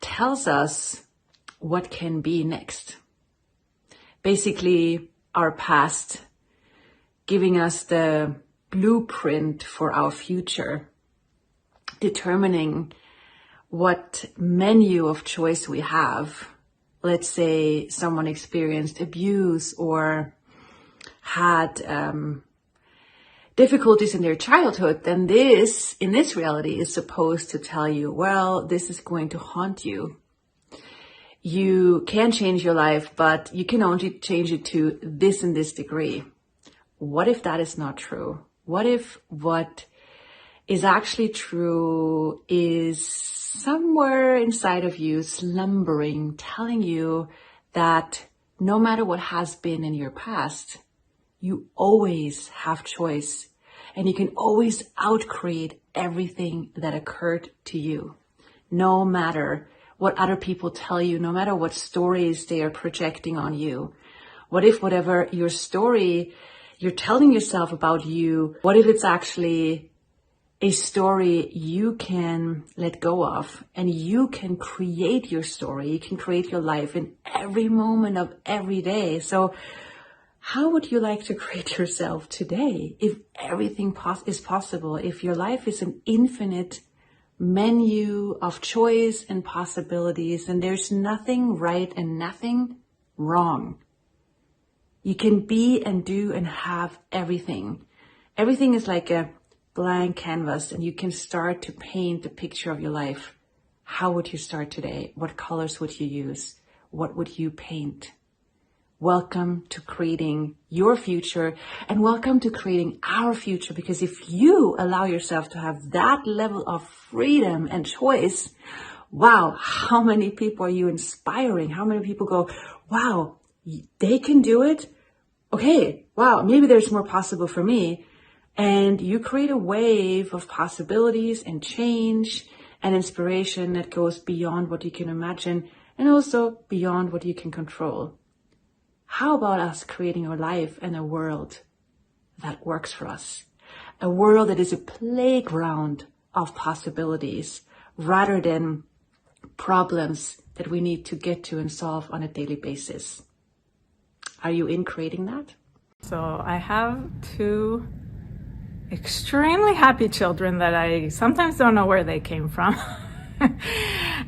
tells us what can be next. Basically, our past giving us the blueprint for our future, determining what menu of choice we have. Let's say someone experienced abuse or had difficulties in their childhood, then this, in this reality, is supposed to tell you, well, this is going to haunt you. You can change your life, but you can only change it to this and this degree. What if that is not true? What if what is actually true is somewhere inside of you, slumbering, telling you that no matter what has been in your past, you always have choice and you can always outcreate everything that occurred to you. No matter what other people tell you, no matter what stories they are projecting on you. What if whatever your story you're telling yourself about you, what if it's actually a story you can let go of and you can create your story, you can create your life in every moment of every day. So how would you like to create yourself today if everything is possible, if your life is an infinite menu of choice and possibilities and there's nothing right and nothing wrong? You can be and do and have everything. Everything is like a blank canvas and you can start to paint the picture of your life. How would you start today? What colors would you use? What would you paint? Welcome to creating your future and welcome to creating our future, because if you allow yourself to have that level of freedom and choice, wow, how many people are you inspiring? How many people go, wow, they can do it? Okay, wow, maybe there's more possible for me. And you create a wave of possibilities and change and inspiration that goes beyond what you can imagine and also beyond what you can control. How about us creating a life and a world that works for us? A world that is a playground of possibilities rather than problems that we need to get to and solve on a daily basis. Are you in creating that? So I have two extremely happy children that I sometimes don't know where they came from.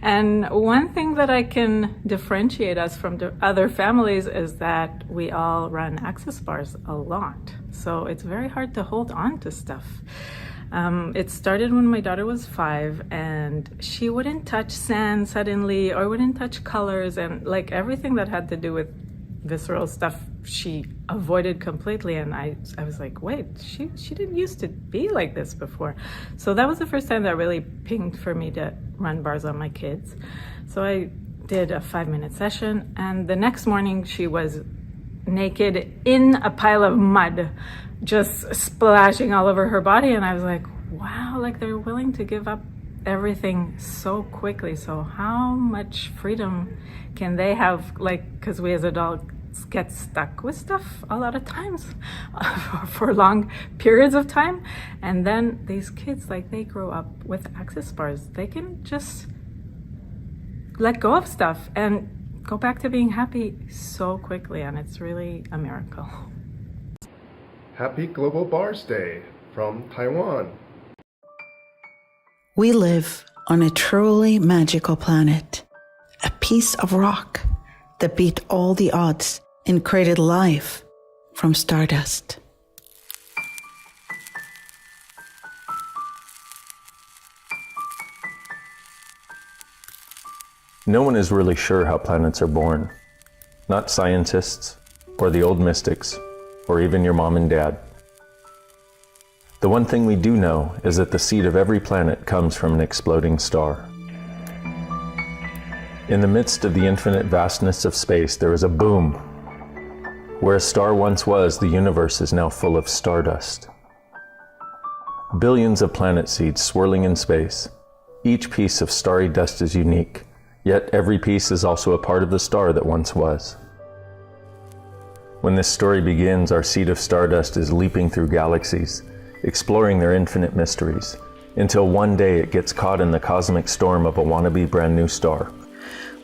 And one thing that I can differentiate us from the other families is that we all run access bars a lot. So it's very hard to hold on to stuff. It started when my daughter was 5, and she wouldn't touch sand suddenly, or wouldn't touch colors, and like everything that had to do with visceral stuff she avoided completely. And I was like, wait, she didn't used to be like this before. So that was the first time that really pinged for me to run bars on my kids. So I did a 5-minute session, and the next morning she was naked in a pile of mud, just splashing all over her body. And I was like, wow, like they're willing to give up everything so quickly. So how much freedom can they have? Like, because we as adults get stuck with stuff a lot of times for long periods of time. And then these kids, like, they grow up with access bars. They can just let go of stuff and go back to being happy so quickly. And it's really a miracle. Happy Global Bars Day from Taiwan. We live on a truly magical planet, a piece of rock that beat all the odds and created life from stardust. No one is really sure how planets are born. Not scientists, or the old mystics, or even your mom and dad. The one thing we do know is that the seed of every planet comes from an exploding star. In the midst of the infinite vastness of space, there is a boom. Where a star once was, the universe is now full of stardust. Billions of planet seeds swirling in space. Each piece of starry dust is unique, yet every piece is also a part of the star that once was. When this story begins, our seed of stardust is leaping through galaxies, exploring their infinite mysteries, until one day it gets caught in the cosmic storm of a wannabe brand new star.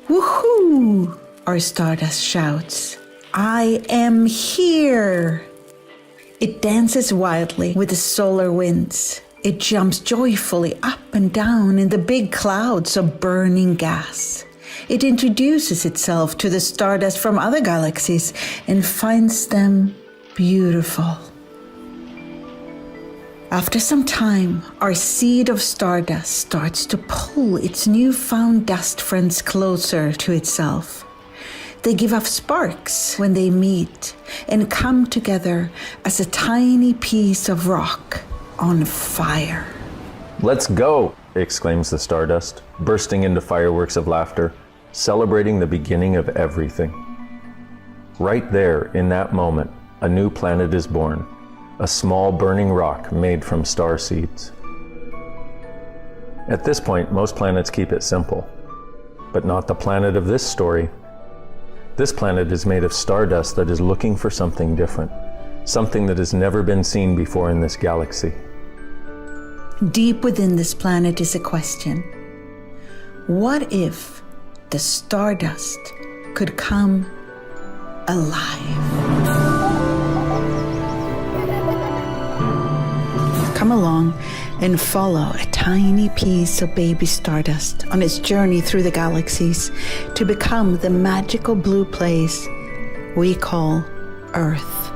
Woohoo! Our stardust shouts, I am here! It dances wildly with the solar winds. It jumps joyfully up and down in the big clouds of burning gas. It introduces itself to the stardust from other galaxies and finds them beautiful. After some time, our seed of stardust starts to pull its newfound dust friends closer to itself. They give off sparks when they meet and come together as a tiny piece of rock on fire. Let's go, exclaims the stardust, bursting into fireworks of laughter, celebrating the beginning of everything. Right there, in that moment, a new planet is born, a small burning rock made from star seeds. At this point, most planets keep it simple, but not the planet of this story. This planet is made of stardust that is looking for something different, something that has never been seen before in this galaxy. Deep within this planet is a question. What if the stardust could come alive? Come along and follow a tiny piece of baby stardust on its journey through the galaxies to become the magical blue place we call Earth.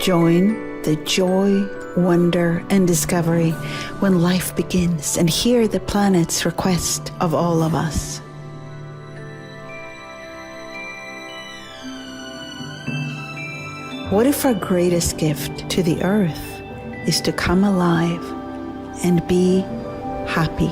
Join the joy, wonder, and discovery when life begins, and hear the planet's request of all of us. What if our greatest gift to the Earth is to come alive and be happy?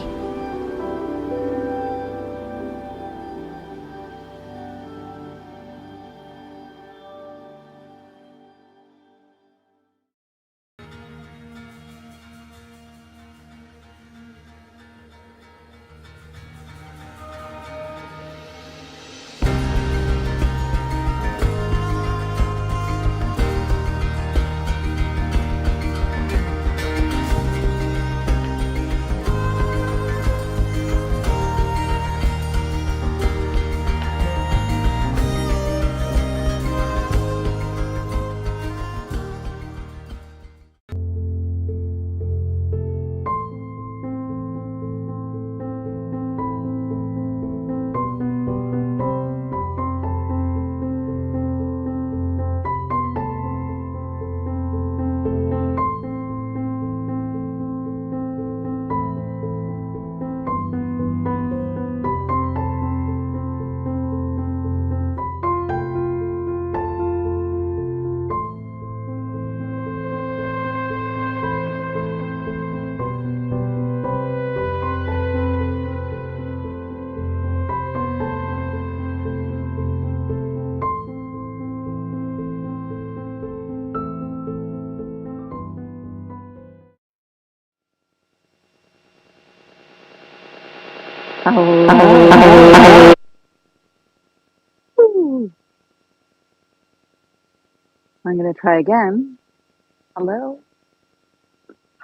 Hello. Ooh. I'm going to try again. Hello.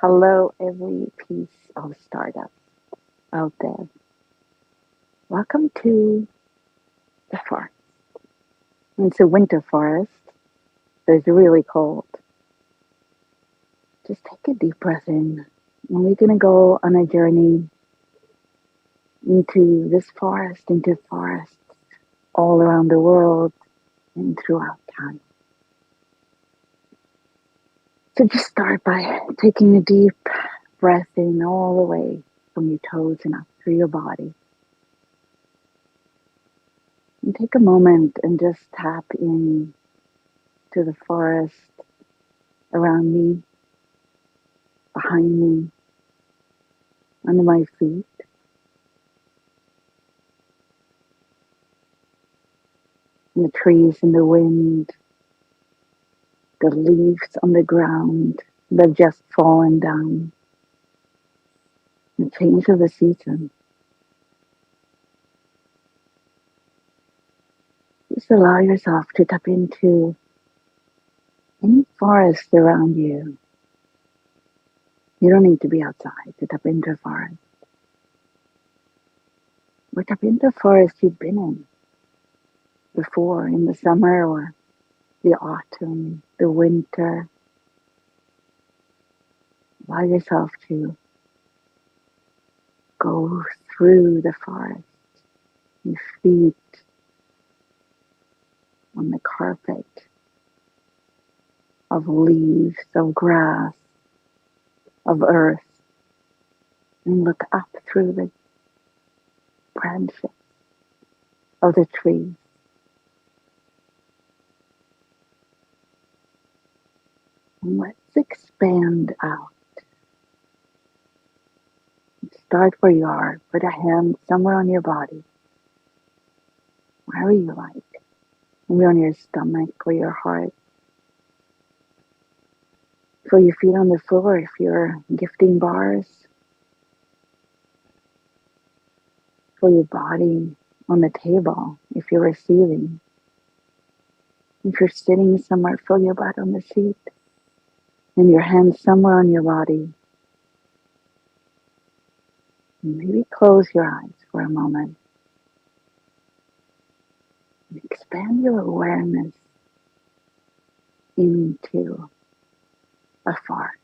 Hello, every piece of stardust out there. Welcome to the forest. It's a winter forest, so it's really cold. Just take a deep breath in, and we're going to go on a journey into this forest, into forests all around the world and throughout time. So just start by taking a deep breath in all the way from your toes and up through your body. And take a moment and just tap in to the forest around me, behind me, under my feet. And the trees in the wind, the leaves on the ground that have just fallen down. The change of the season. Just allow yourself to tap into any forest around you. You don't need to be outside to tap into a forest. Or tap into a forest you've been in before, in the summer or the autumn, the winter. Allow yourself to go through the forest, your feet on the carpet of leaves, of grass, of earth, and look up through the branches of the trees. And let's expand out. Start where you are. Put a hand somewhere on your body, wherever you like. Maybe on your stomach or your heart. Feel your feet on the floor if you're gifting bars. Feel your body on the table if you're receiving. If you're sitting somewhere, feel your butt on the seat. And your hands somewhere on your body. And maybe close your eyes for a moment. And expand your awareness into a forest.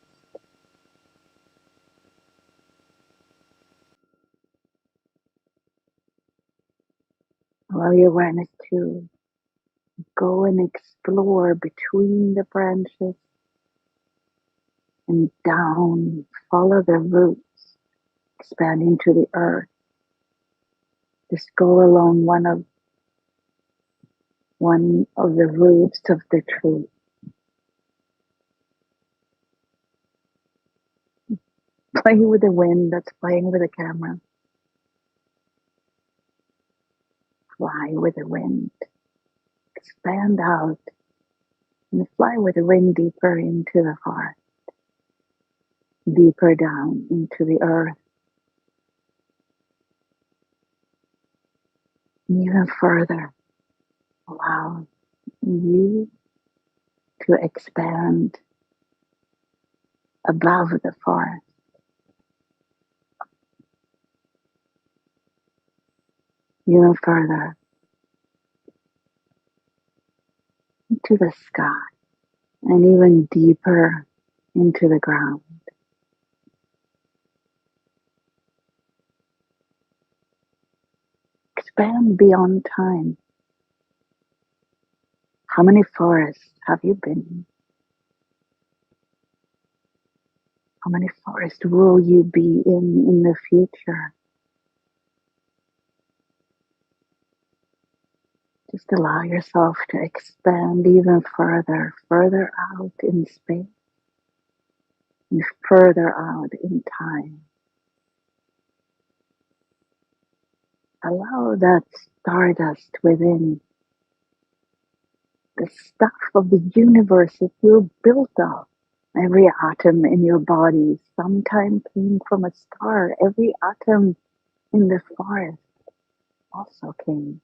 Allow your awareness to go and explore between the branches and down. Follow the roots, expand into the earth. Just go along one of the roots of the tree. Play with the wind that's playing with the camera. Fly with the wind. Expand out and fly with the wind deeper into the forest. Deeper down into the earth. And even further. Allow you to expand above the forest. Even further into the sky and even deeper into the ground. Expand beyond time. How many forests have you been in? How many forests will you be in the future? Just allow yourself to expand even further, further out in space and further out in time. Allow that stardust within, the stuff of the universe that you're built of. Every atom in your body sometime came from a star. Every atom in the forest also came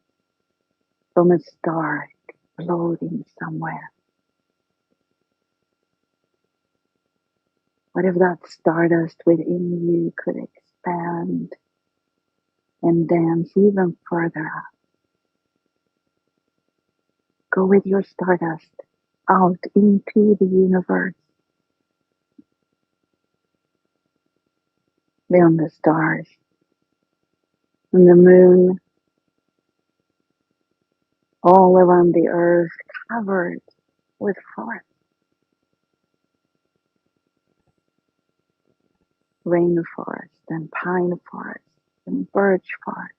from a star floating somewhere. What if that stardust within you could expand and dance even further up? Go with your stardust out into the universe, beyond the stars and the moon, all around the earth, covered with forest, rainforest and pine forest and birch forest.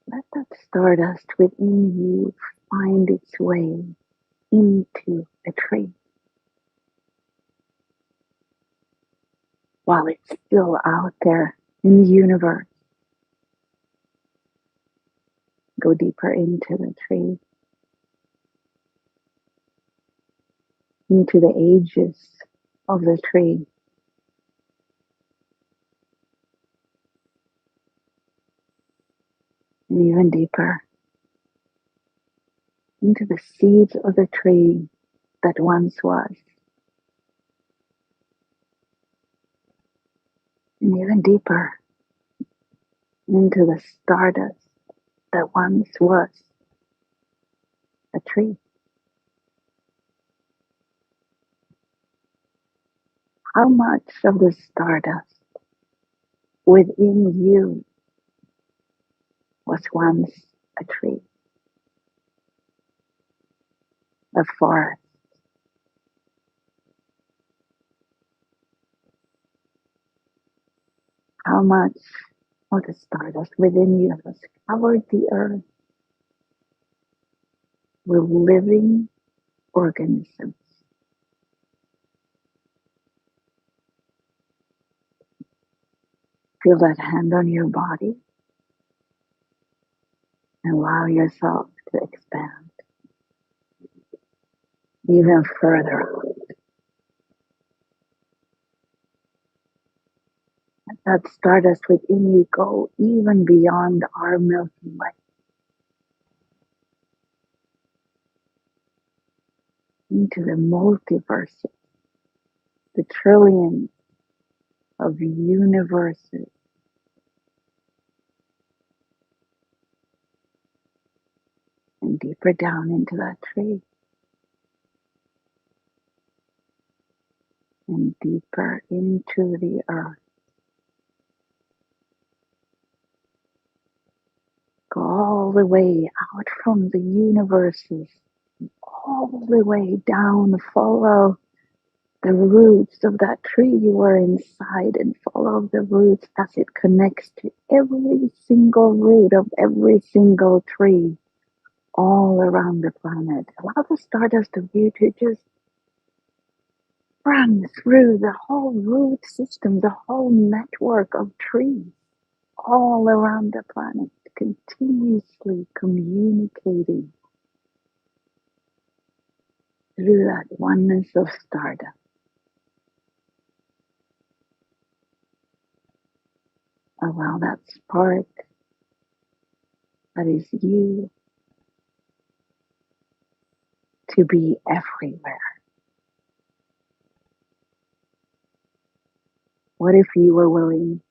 Let that stardust within you find its way into a tree while it's still out there in the universe. Go deeper into the tree, into the ages of the tree. And even deeper into the seeds of the tree that once was. And even deeper into the stardust that once was a tree. How much of the stardust within you was once a tree, a forest? How much of the stardust within you has covered the earth with living organisms? Feel that hand on your body and allow yourself to expand even further out. Let that stardust within you go even beyond our Milky Way, into the multiverses, the trillions of universes, and deeper down into that tree, and deeper into the earth. Go all the way out from the universes, all the way down, follow the roots of that tree you are inside, and follow the roots as it connects to every single root of every single tree all around the planet. Allow the stardust of you to just run through the whole root system, the whole network of trees all around the planet, continuously communicating through that oneness of stardust. Allow that spark that is you to be everywhere. What if you were willing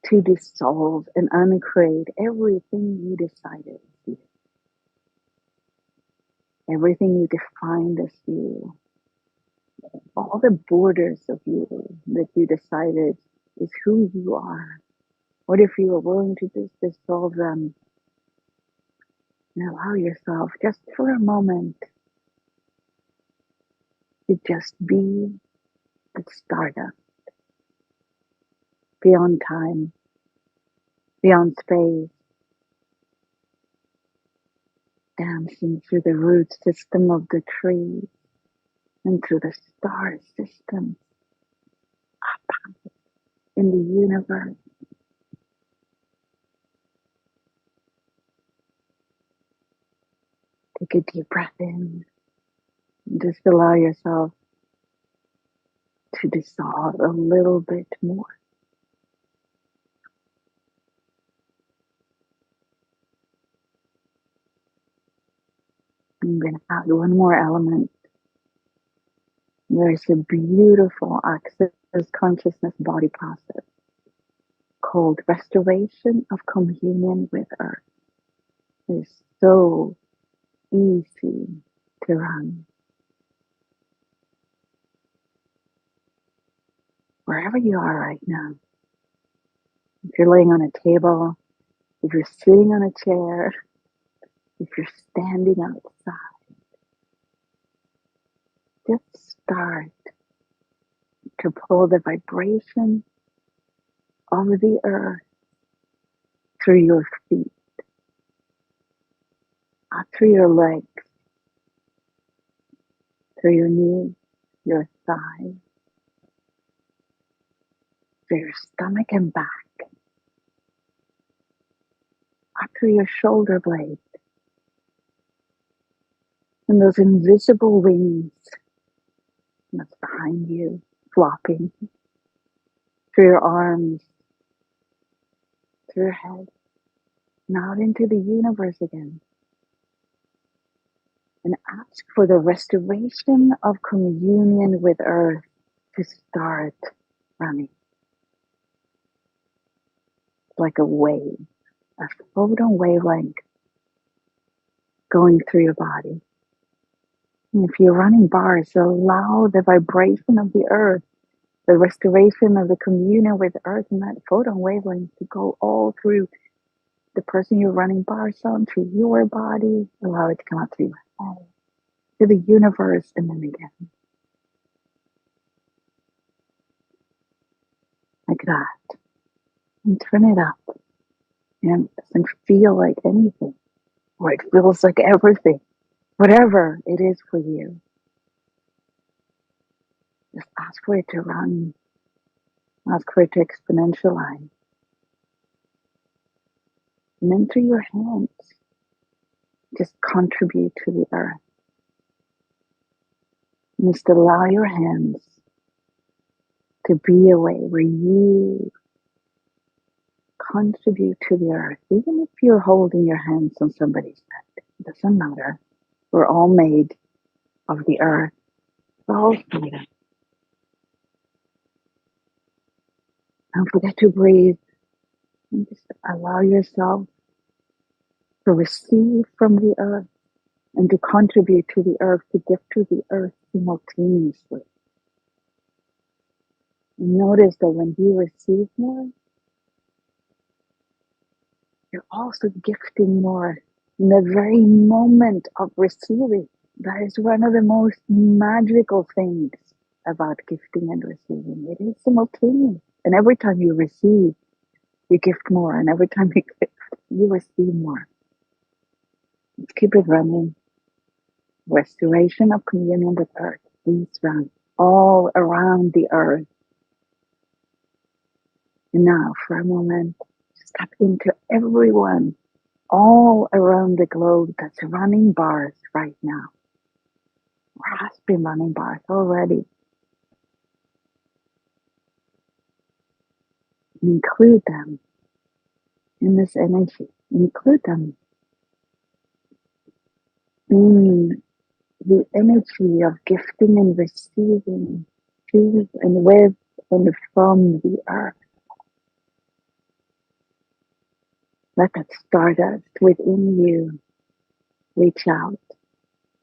to dissolve and uncreate everything you decided is you, everything you defined as you, all the borders of you that you decided is who you are? What if you were willing to just dissolve them and allow yourself just for a moment to just be the stardust, beyond time, beyond space, dancing through the root system of the tree and through the star system up in the universe. Take a deep breath in Just allow yourself to dissolve a little bit more. I'm going to add one more element. There's a beautiful access consciousness body process called restoration of communion with Earth. It's so easy to run. Wherever you are right now, if you're laying on a table, if you're sitting on a chair, if you're standing outside, just start to pull the vibration of the earth through your feet, out through your legs, through your knees, your thighs, through your stomach and back, out through your shoulder blades, and those invisible wings that's behind you, flopping through your arms, through your head, and out into the universe again. And ask for the restoration of communion with Earth to start running. Like a wave, a photon wavelength going through your body. And if you're running bars, allow the vibration of the earth, the restoration of the communion with Earth and that photon wavelength to go all through the person you're running bars on, through your body. Allow it to come out through your head, to the universe, and then again. Like that. And turn it up. And it doesn't feel like anything. Or it feels like everything. Whatever it is for you. Just ask for it to run. Ask for it to exponentialize. And then through your hands, just contribute to the earth. And just allow your hands to be a way where you contribute to the earth. Even if you're holding your hands on somebody's head, it doesn't matter. We're all made of the earth. We're all made of. Don't forget to breathe. And just allow yourself to receive from the earth and to contribute to the earth, to give to the earth simultaneously. Notice that when you receive more, you're also gifting more in the very moment of receiving. That is one of the most magical things about gifting and receiving. It is simultaneous. And every time you receive, you gift more. And every time you gift, you receive more. Let's keep it running. Restoration of communion with Earth. Please run all around the earth. And now, for a moment, step into everyone all around the globe that's running bars right now, or has been running bars already. Include them in this energy. Include them in the energy of gifting and receiving to and with and from the earth. Let that stardust within you reach out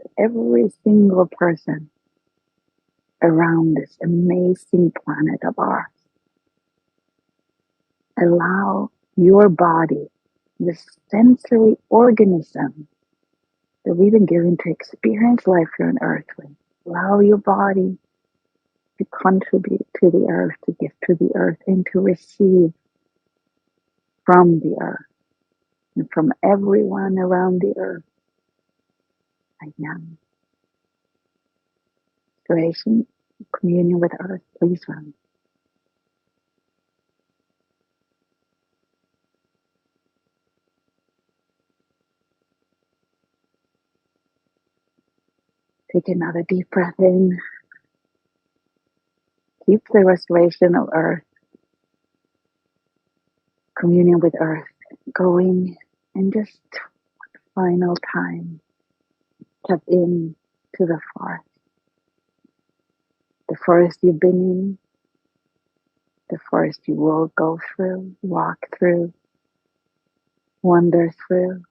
to every single person around this amazing planet of ours. Allow your body, the sensory organism that we've been given to experience life here on earth with, allow your body to contribute to the earth, to give to the earth, and to receive from the earth and from everyone around the earth right now. Restoration, communion with earth, please run. Take another deep breath in. Keep the restoration of Earth, communion with Earth going, and just final time, tap in to the forest you've been in, the forest you will go through, walk through, wander through,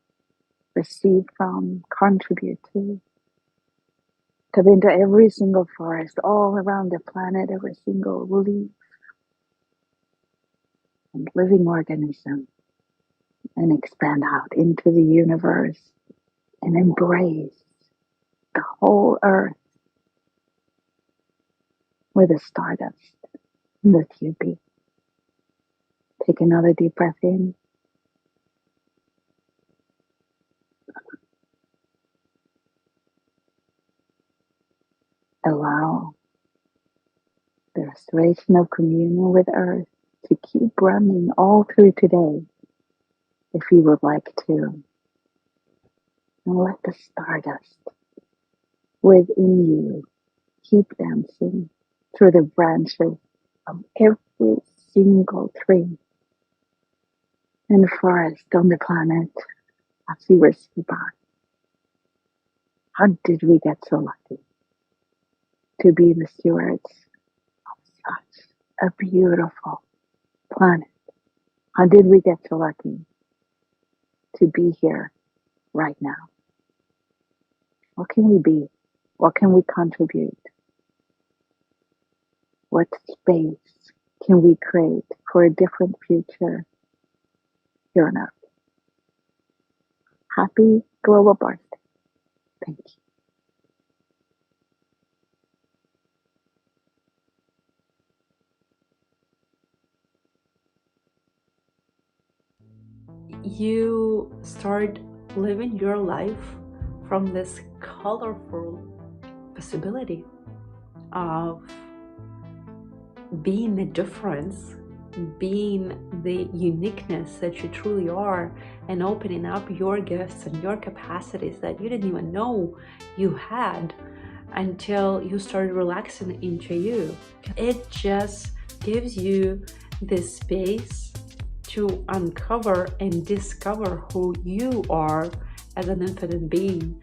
receive from, contribute to. Tap into every single forest all around the planet, every single leaf and living organism, and expand out into the universe and embrace the whole Earth with the stardust that you be. Take another deep breath in. Allow the restoration of communion with Earth to keep running all through today, if you would like to. And let the stardust within you keep dancing through the branches of every single tree and forest on the planet as you receive back. How did we get so lucky to be the stewards of such a beautiful planet? How did we get so lucky to be here right now? What can we be? What can we contribute? What space can we create for a different future here on Earth? Happy Global Birthday. Thank you. You start living your life from this colorful possibility of being the difference, being the uniqueness that you truly are, and opening up your gifts and your capacities that you didn't even know you had until you started relaxing into you. It just gives you this space to uncover and discover who you are as an infinite being.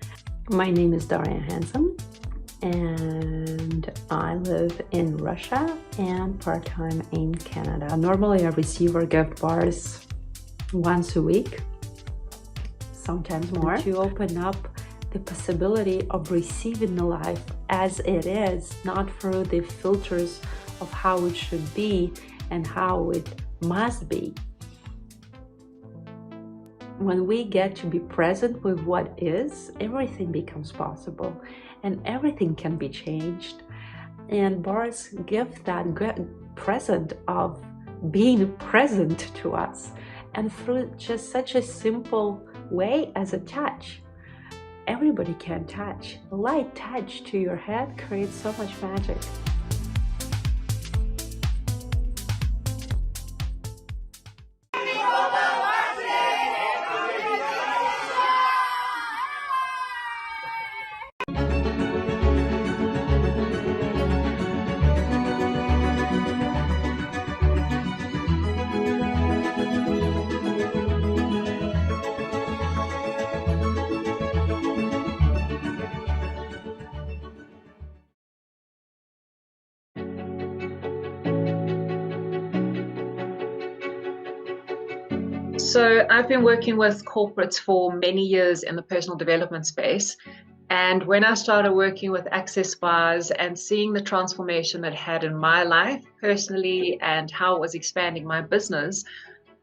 My name is Dain Heer, and I live in Russia and part-time in Canada. Normally I receive or gift bars once a week, sometimes more, to open up the possibility of receiving the life as it is, not through the filters of how it should be and how it must be. When we get to be present with what is, everything becomes possible and everything can be changed. And bars give that present of being present to us, and through just such a simple way as a touch. Everybody can touch. A light touch to your head creates so much magic. So I've been working with corporates for many years in the personal development space. And when I started working with Access Bars and seeing the transformation that it had in my life personally and how it was expanding my business,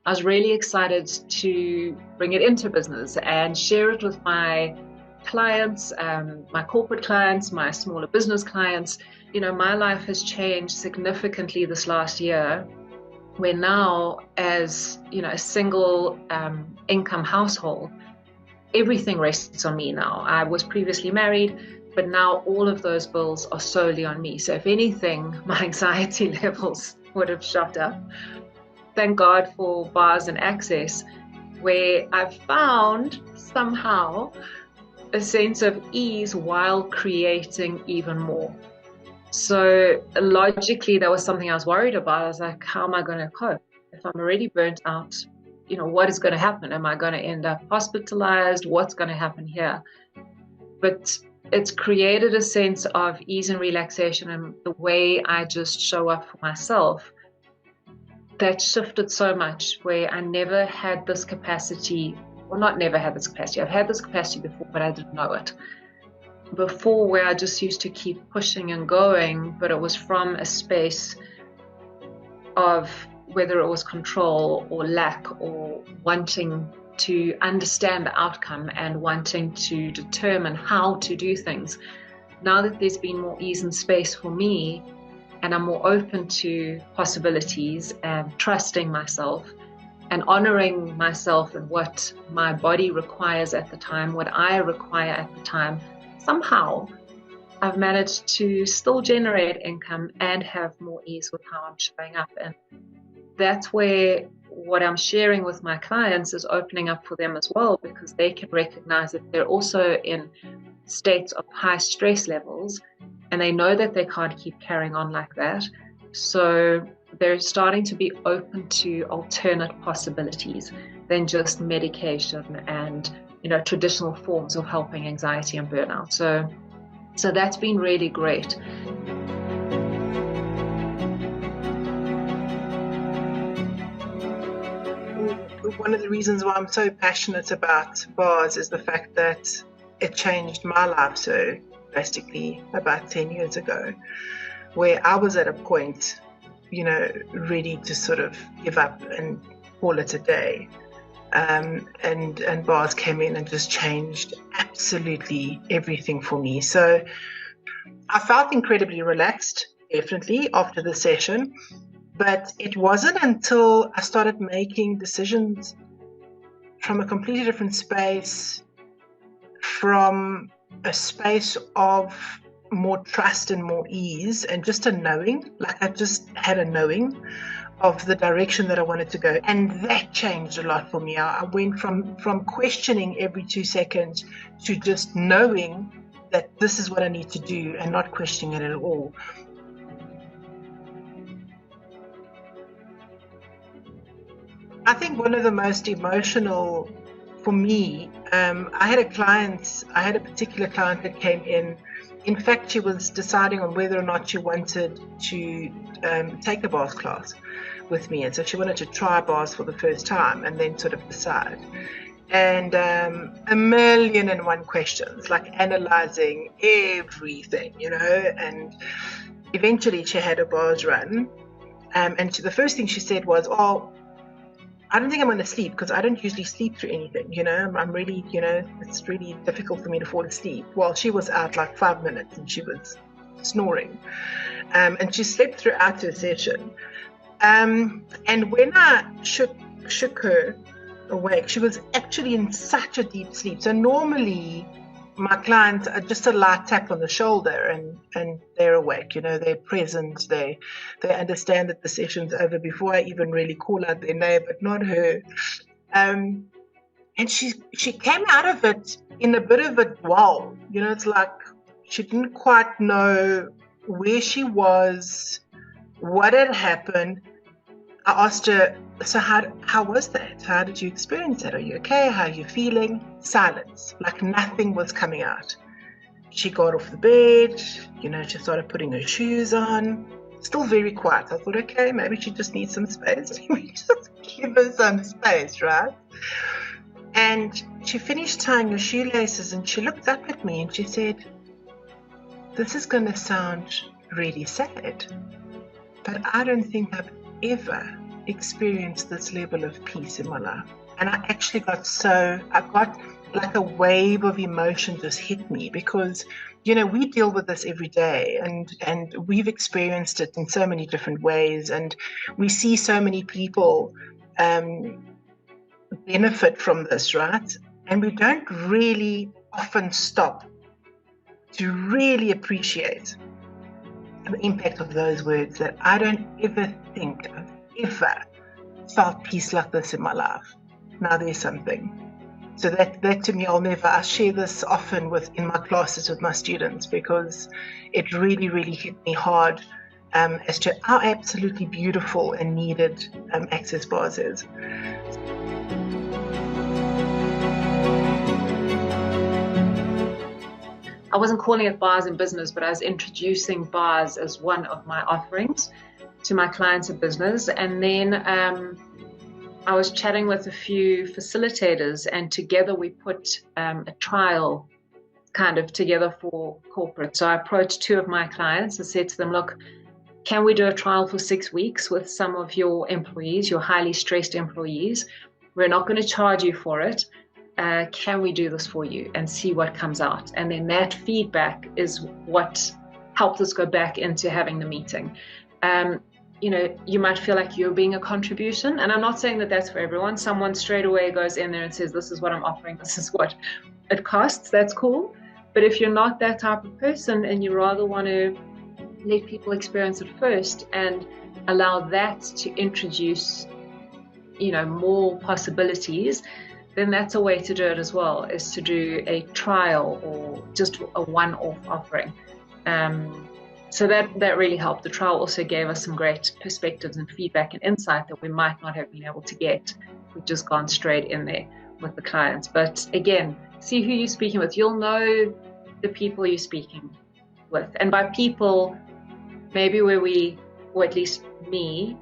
I was really excited to bring it into business and share it with my clients, my corporate clients, my smaller business clients. You know, my life has changed significantly this last year, where now, as you know, a single income household, everything rests on me now. I was previously married, but now all of those bills are solely on me. So if anything, my anxiety levels would have shot up. Thank God for Bars and Access, where I've found somehow a sense of ease while creating even more. So logically, that was something I was worried about. I was like, how am I going to cope? If I'm already burnt out, what is going to happen? Am I going to end up hospitalized? What's going to happen here? But it's created a sense of ease and relaxation, and the way I just show up for myself, that shifted so much, where I never had this capacity, well, not never had this capacity. I've had this capacity before, but I didn't know it. Before, where I just used to keep pushing and going, but it was from a space of whether it was control or lack or wanting to understand the outcome and wanting to determine how to do things. Now that there's been more ease and space for me, and I'm more open to possibilities and trusting myself and honoring myself and what my body requires at the time, what I require at the time, somehow I've managed to still generate income and have more ease with how I'm showing up. And that's where what I'm sharing with my clients is opening up for them as well, because they can recognize that they're also in states of high stress levels, and they know that they can't keep carrying on like that. So they're starting to be open to alternate possibilities than just medication and traditional forms of helping anxiety and burnout. So that's been really great. One of the reasons why I'm so passionate about bars is the fact that it changed my life so drastically about 10 years ago, where I was at a point, ready to sort of give up and call it a day. And bars came in and just changed absolutely everything for me. So I felt incredibly relaxed, definitely, after the session. But it wasn't until I started making decisions from a completely different space, from a space of more trust and more ease and just a knowing, like I just had a knowing of the direction that I wanted to go. And that changed a lot for me. I went from questioning every 2 seconds to just knowing that this is what I need to do and not questioning it at all. I think one of the most emotional for me, I had a particular client that came in. In fact, she was deciding on whether or not she wanted to take a bars class with me. And so she wanted to try bars for the first time and then sort of decide. And 1,000,001 questions, like analyzing everything, and eventually she had a bars run. And the first thing she said was, "Oh, I don't think I'm going to sleep because I don't usually sleep through anything, I'm really, it's really difficult for me to fall asleep." Well, she was out like 5 minutes and she was snoring. And she slept throughout her session. And when I shook her awake, she was actually in such a deep sleep. So normally my clients are just a light tap on the shoulder and they're awake, they're present, they understand that the session's over before I even really call out their name, but not her. And she came out of it in a bit of a dwell. It's like she didn't quite know where she was, what had happened. I asked her, "So how was that? How did you experience it? Are you okay? How are you feeling?" Silence, like nothing was coming out. She got off the bed, she started putting her shoes on, still very quiet. I thought, okay, maybe she just needs some space. Just give her some space, right? And she finished tying her shoelaces and she looked up at me and she said, "This is going to sound really sad, but I don't think I've ever experienced this level of peace in my life." And I actually got like a wave of emotion just hit me because, we deal with this every day and we've experienced it in so many different ways. And we see so many people benefit from this, right? And we don't really often stop to really appreciate the impact of those words, that I don't ever think I've ever felt peace like this in my life. Now there's something. So that to me, I share this often in my classes with my students, because it really, really hit me hard as to how absolutely beautiful and needed access bars is. I wasn't calling it bars in business, but I was introducing bars as one of my offerings to my clients in business. And then I was chatting with a few facilitators, and together we put a trial kind of together for corporate. So I approached 2 of my clients and said to them, look, can we do a trial for 6 weeks with some of your employees, your highly stressed employees? We're not going to charge you for it. Can we do this for you and see what comes out? And then that feedback is what helped us go back into having the meeting. You might feel like you're being a contribution, and I'm not saying that that's for everyone. Someone straight away goes in there and says, this is what I'm offering, this is what it costs. That's cool. But if you're not that type of person and you rather want to let people experience it first and allow that to introduce, more possibilities, then that's a way to do it as well, is to do a trial or just a one-off offering. So that really helped. The trial also gave us some great perspectives and feedback and insight that we might not have been able to get if we'd just gone straight in there with the clients. But again, see who you're speaking with. You'll know the people you're speaking with. And by people, maybe or at least me,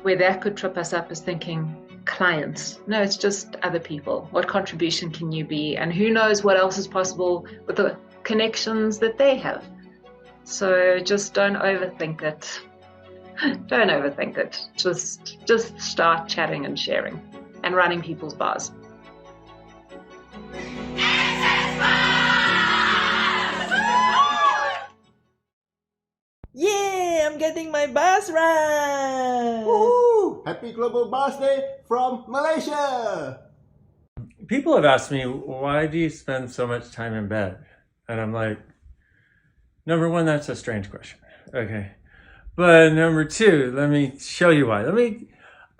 where that could trip us up is thinking clients. No, it's just other people. What contribution can you be? And who knows what else is possible with the connections that they have. So just don't overthink it. Don't overthink it. Just start chatting and sharing and running people's bars. Yeah, I'm getting my bus ride! Woohoo! Happy Global Bars Day from Malaysia! People have asked me, why do you spend so much time in bed? And I'm like, number one, that's a strange question. Okay. But number two, let me show you why.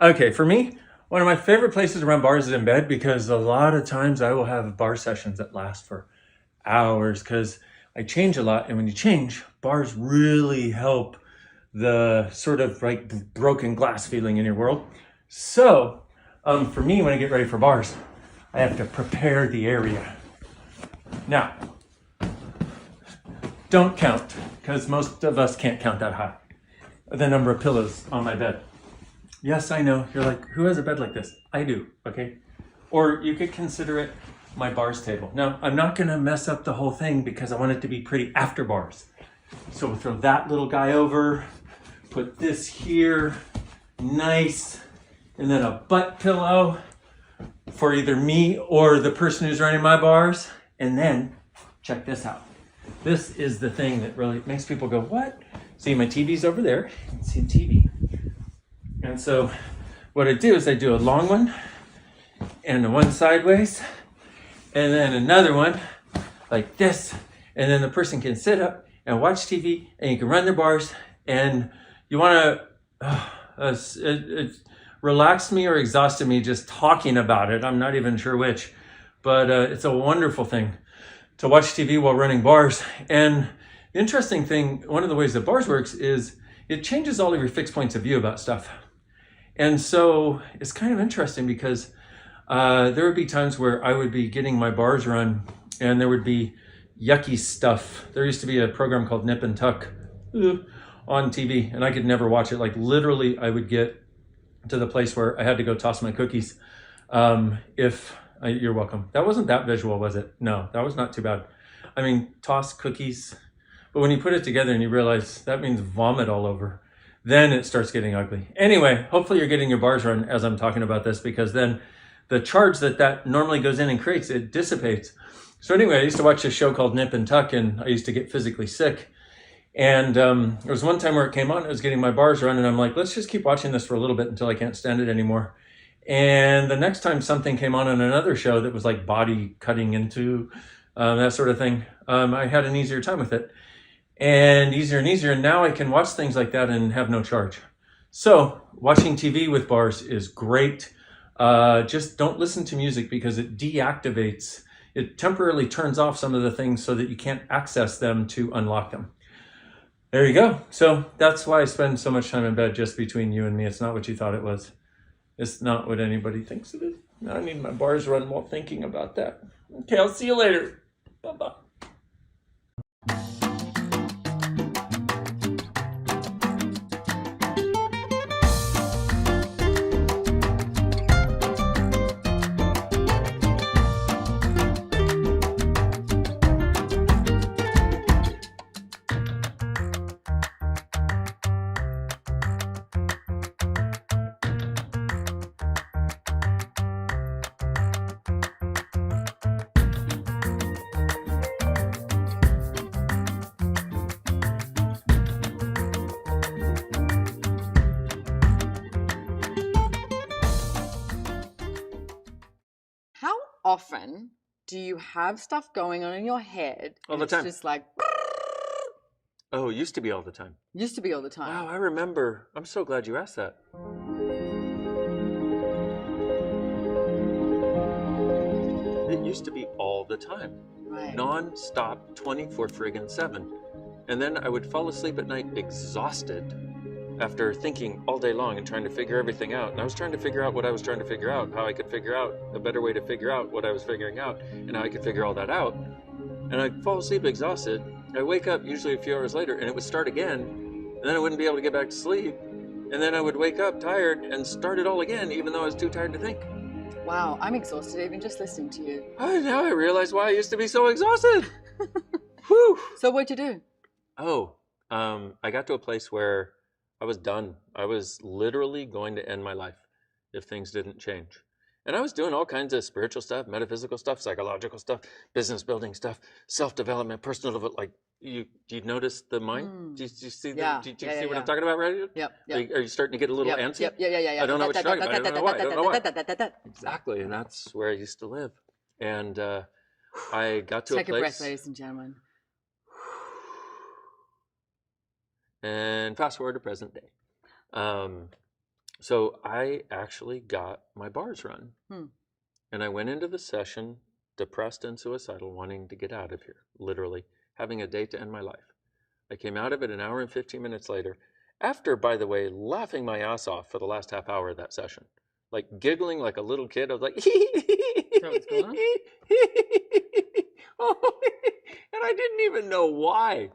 Okay, for me, one of my favorite places around bars is in bed, because a lot of times I will have bar sessions that last for hours because I change a lot. And when you change, bars really help the sort of like broken glass feeling in your world. So for me, when I get ready for bars, I have to prepare the area. Now, don't count, because most of us can't count that high, the number of pillows on my bed. Yes, I know, you're like, who has a bed like this? I do, okay? Or you could consider it my bars table. Now, I'm not gonna mess up the whole thing because I want it to be pretty after bars. So we'll throw that little guy over, put this here, nice, and then a butt pillow for either me or the person who's running my bars. And then, check this out. This is the thing that really makes people go, what? See, my TV's over there. You can see the TV. And so what I do is I do a long one and one sideways, and then another one like this. And then the person can sit up and watch TV, and you can run their bars. And you want to, it relaxed me or exhausted me just talking about it. I'm not even sure which, but it's a wonderful thing to watch TV while running bars. And the interesting thing, one of the ways that bars works is it changes all of your fixed points of view about stuff. And so it's kind of interesting because there would be times where I would be getting my bars run and there would be yucky stuff. There used to be a program called Nip and Tuck on TV, and I could never watch it. Like literally I would get to the place where I had to go toss my cookies. You're welcome. That wasn't that visual, was it? No, that was not too bad. I mean, toss cookies. But when you put it together and you realize that means vomit all over, then it starts getting ugly. Anyway, hopefully you're getting your bars run as I'm talking about this, because then the charge that normally goes in and creates, it dissipates. So anyway, I used to watch a show called Nip and Tuck, and I used to get physically sick. And there was one time where it came on, I was getting my bars run, and I'm like, let's just keep watching this for a little bit until I can't stand it anymore. And the next time something came on another show that was like body cutting into that sort of thing, I had an easier time with it. And easier, and now I can watch things like that and have no charge. So watching TV with bars is great. just don't listen to music because it deactivates, it temporarily turns off some of the things so that you can't access them to unlock them. There you go. So that's why I spend so much time in bed, just between you and me. It's not what you thought it was. It's not what anybody thinks it is. Now I need my bars run while thinking about that. Okay, I'll see you later. Bye-bye. How often do you have stuff going on in your head? All and the it's time. Just like Oh, it used to be all the time. used to be all the time. Wow, I remember. I'm so glad you asked that. It used to be all the time. Right. Non-stop, 24 friggin' 7. And then I would fall asleep at night exhausted after thinking all day long and trying to figure everything out. And I was trying to figure out what I was trying to figure out, how I could figure out a better way to figure out what I was figuring out, and how I could figure all that out. And I'd fall asleep exhausted. I'd wake up usually a few hours later and it would start again. And then I wouldn't be able to get back to sleep. And then I would wake up tired and start it all again, even though I was too tired to think. Wow, I'm exhausted even just listening to you. Oh, now I realize why I used to be so exhausted. Whew. So what'd you do? Oh, I got to a place where I was done. I was literally going to end my life if things didn't change. And I was doing all kinds of spiritual stuff, metaphysical stuff, psychological stuff, business building stuff, self-development, personal development. Like, do you notice the mind? Do you see, Yeah. do you see what I'm talking about, right? Yep. Are you starting to get a little antsy? Yep. Yeah. I don't know what you're talking about. I don't know why. I don't know why. Exactly, and that's where I used to live. And I got to Take a place. a breath, ladies and gentlemen. And fast forward to present day. So I actually got my bars run. And I went into the session depressed and suicidal, wanting to get out of here, literally having a date to end my life. I came out of it an hour and 15 minutes later, after, by the way, laughing my ass off for the last half hour of that session. Like giggling like a little kid. I was like, what's going on? And I didn't even know why.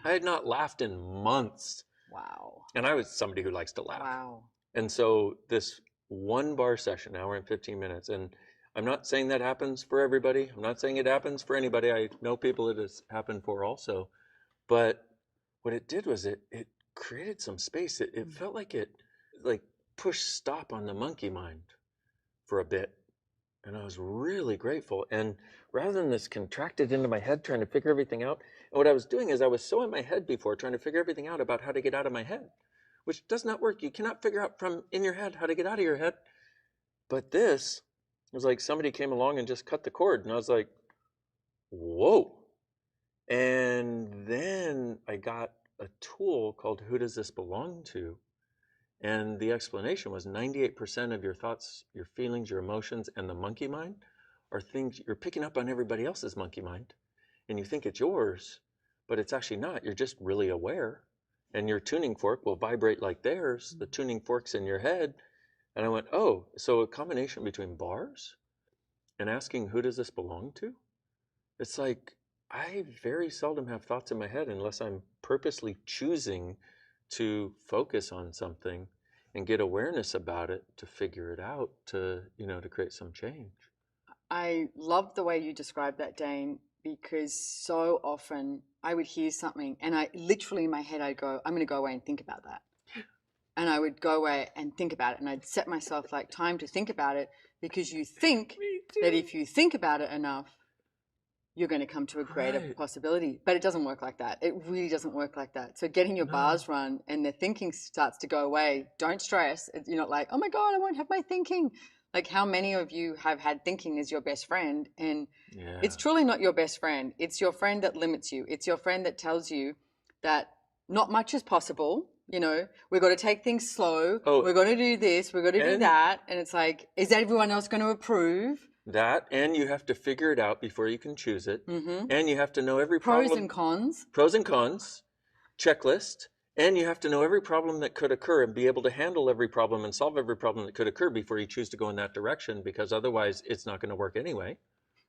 I had not laughed in months. Wow. And I was somebody who likes to laugh. Wow. And so this one bar session, hour and 15 minutes, and I'm not saying that happens for everybody. I'm not saying it happens for anybody. I know people it has happened for also. But what it did was it created some space. It felt like it pushed stop on the monkey mind for a bit. And I was really grateful. And rather than this contracted into my head trying to figure everything out, and what I was doing is I was so in my head before trying to figure everything out about how to get out of my head, which does not work. You cannot figure out from in your head how to get out of your head. But this was like somebody came along and just cut the cord. And I was like, whoa. And then I got a tool called Who Does This Belong To? And the explanation was 98% of your thoughts, your feelings, your emotions, and the monkey mind are things you're picking up on everybody else's monkey mind. And you think it's yours, but it's actually not. You're just really aware. And your tuning fork will vibrate like theirs. The tuning fork's in your head. And I went, oh, so a combination between bars and asking who does this belong to? It's like I very seldom have thoughts in my head unless I'm purposely choosing to focus on something and get awareness about it to figure it out, to create some change. I love the way you described that, Dain, because so often I would hear something and I literally in my head I'd go, I'm going to go away and think about that. And I would go away and think about it, and I'd set myself like time to think about it, because you think that if you think about it enough, you're going to come to a greater possibility. But it doesn't work like that. It really doesn't work like that. So getting your bars run and the thinking starts to go away, don't stress. You're not like, oh my God, I won't have my thinking. Like, how many of you have had thinking as your best friend? And it's truly not your best friend. It's your friend that limits you. It's your friend that tells you that not much is possible You know, we've got to take things slow. Oh, we're going to do this. We're going to do that. And it's like, is everyone else going to approve? That, and you have to figure it out before you can choose it. Mm-hmm. And you have to know every problem. Pros and cons. Pros and cons, checklist. And you have to know every problem that could occur and be able to handle every problem and solve every problem that could occur before you choose to go in that direction, because otherwise it's not going to work anyway.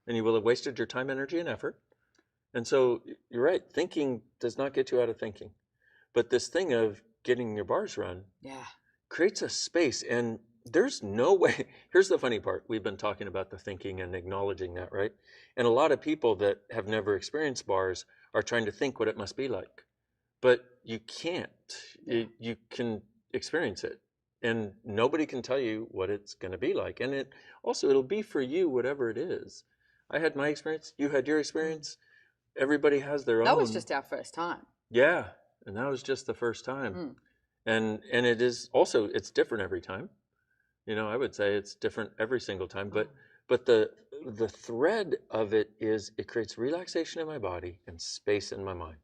And you will have wasted your time, energy, and effort. And so you're right, thinking does not get you out of thinking. But this thing of getting your bars run creates a space, and there's no way. Here's the funny part. We've been talking about the thinking and acknowledging that, right? And a lot of people that have never experienced bars are trying to think what it must be like. But you can't. You can experience it. And nobody can tell you what it's going to be like. And it'll be for you, whatever it is. I had my experience. You had your experience. Everybody has their own. That was just our first time. Yeah. And that was just the first time. And it is also, it's different every time. You know, I would say it's different every single time. But the thread of it is it creates relaxation in my body and space in my mind.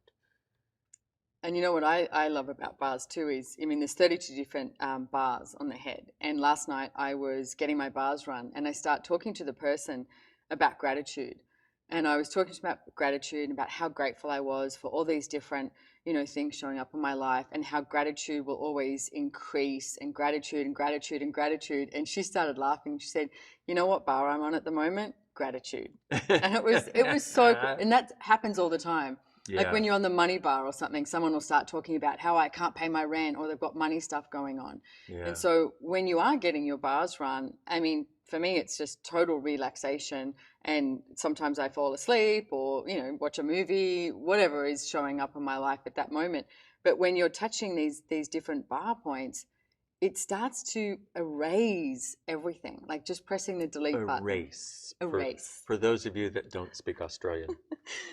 And you know what I love about bars too is, I mean, there's 32 different bars on the head. And last night I was getting my bars run and I start talking to the person about gratitude. And I was talking about gratitude and about how grateful I was for all these different, you know, things showing up in my life, and how gratitude will always increase, and gratitude and gratitude and gratitude. And she started laughing. She said, you know what bar I'm on at the moment? Gratitude. And it was so cool. And that happens all the time. Like when you're on the money bar or something, someone will start talking about how I can't pay my rent, or they've got money stuff going on. And so when you are getting your bars run, I mean, for me, it's just total relaxation. And sometimes I fall asleep or, you know, watch a movie, whatever is showing up in my life at that moment. But when you're touching these different bar points, it starts to erase everything, like just pressing the delete button. Erase. Erase. For those of you that don't speak Australian,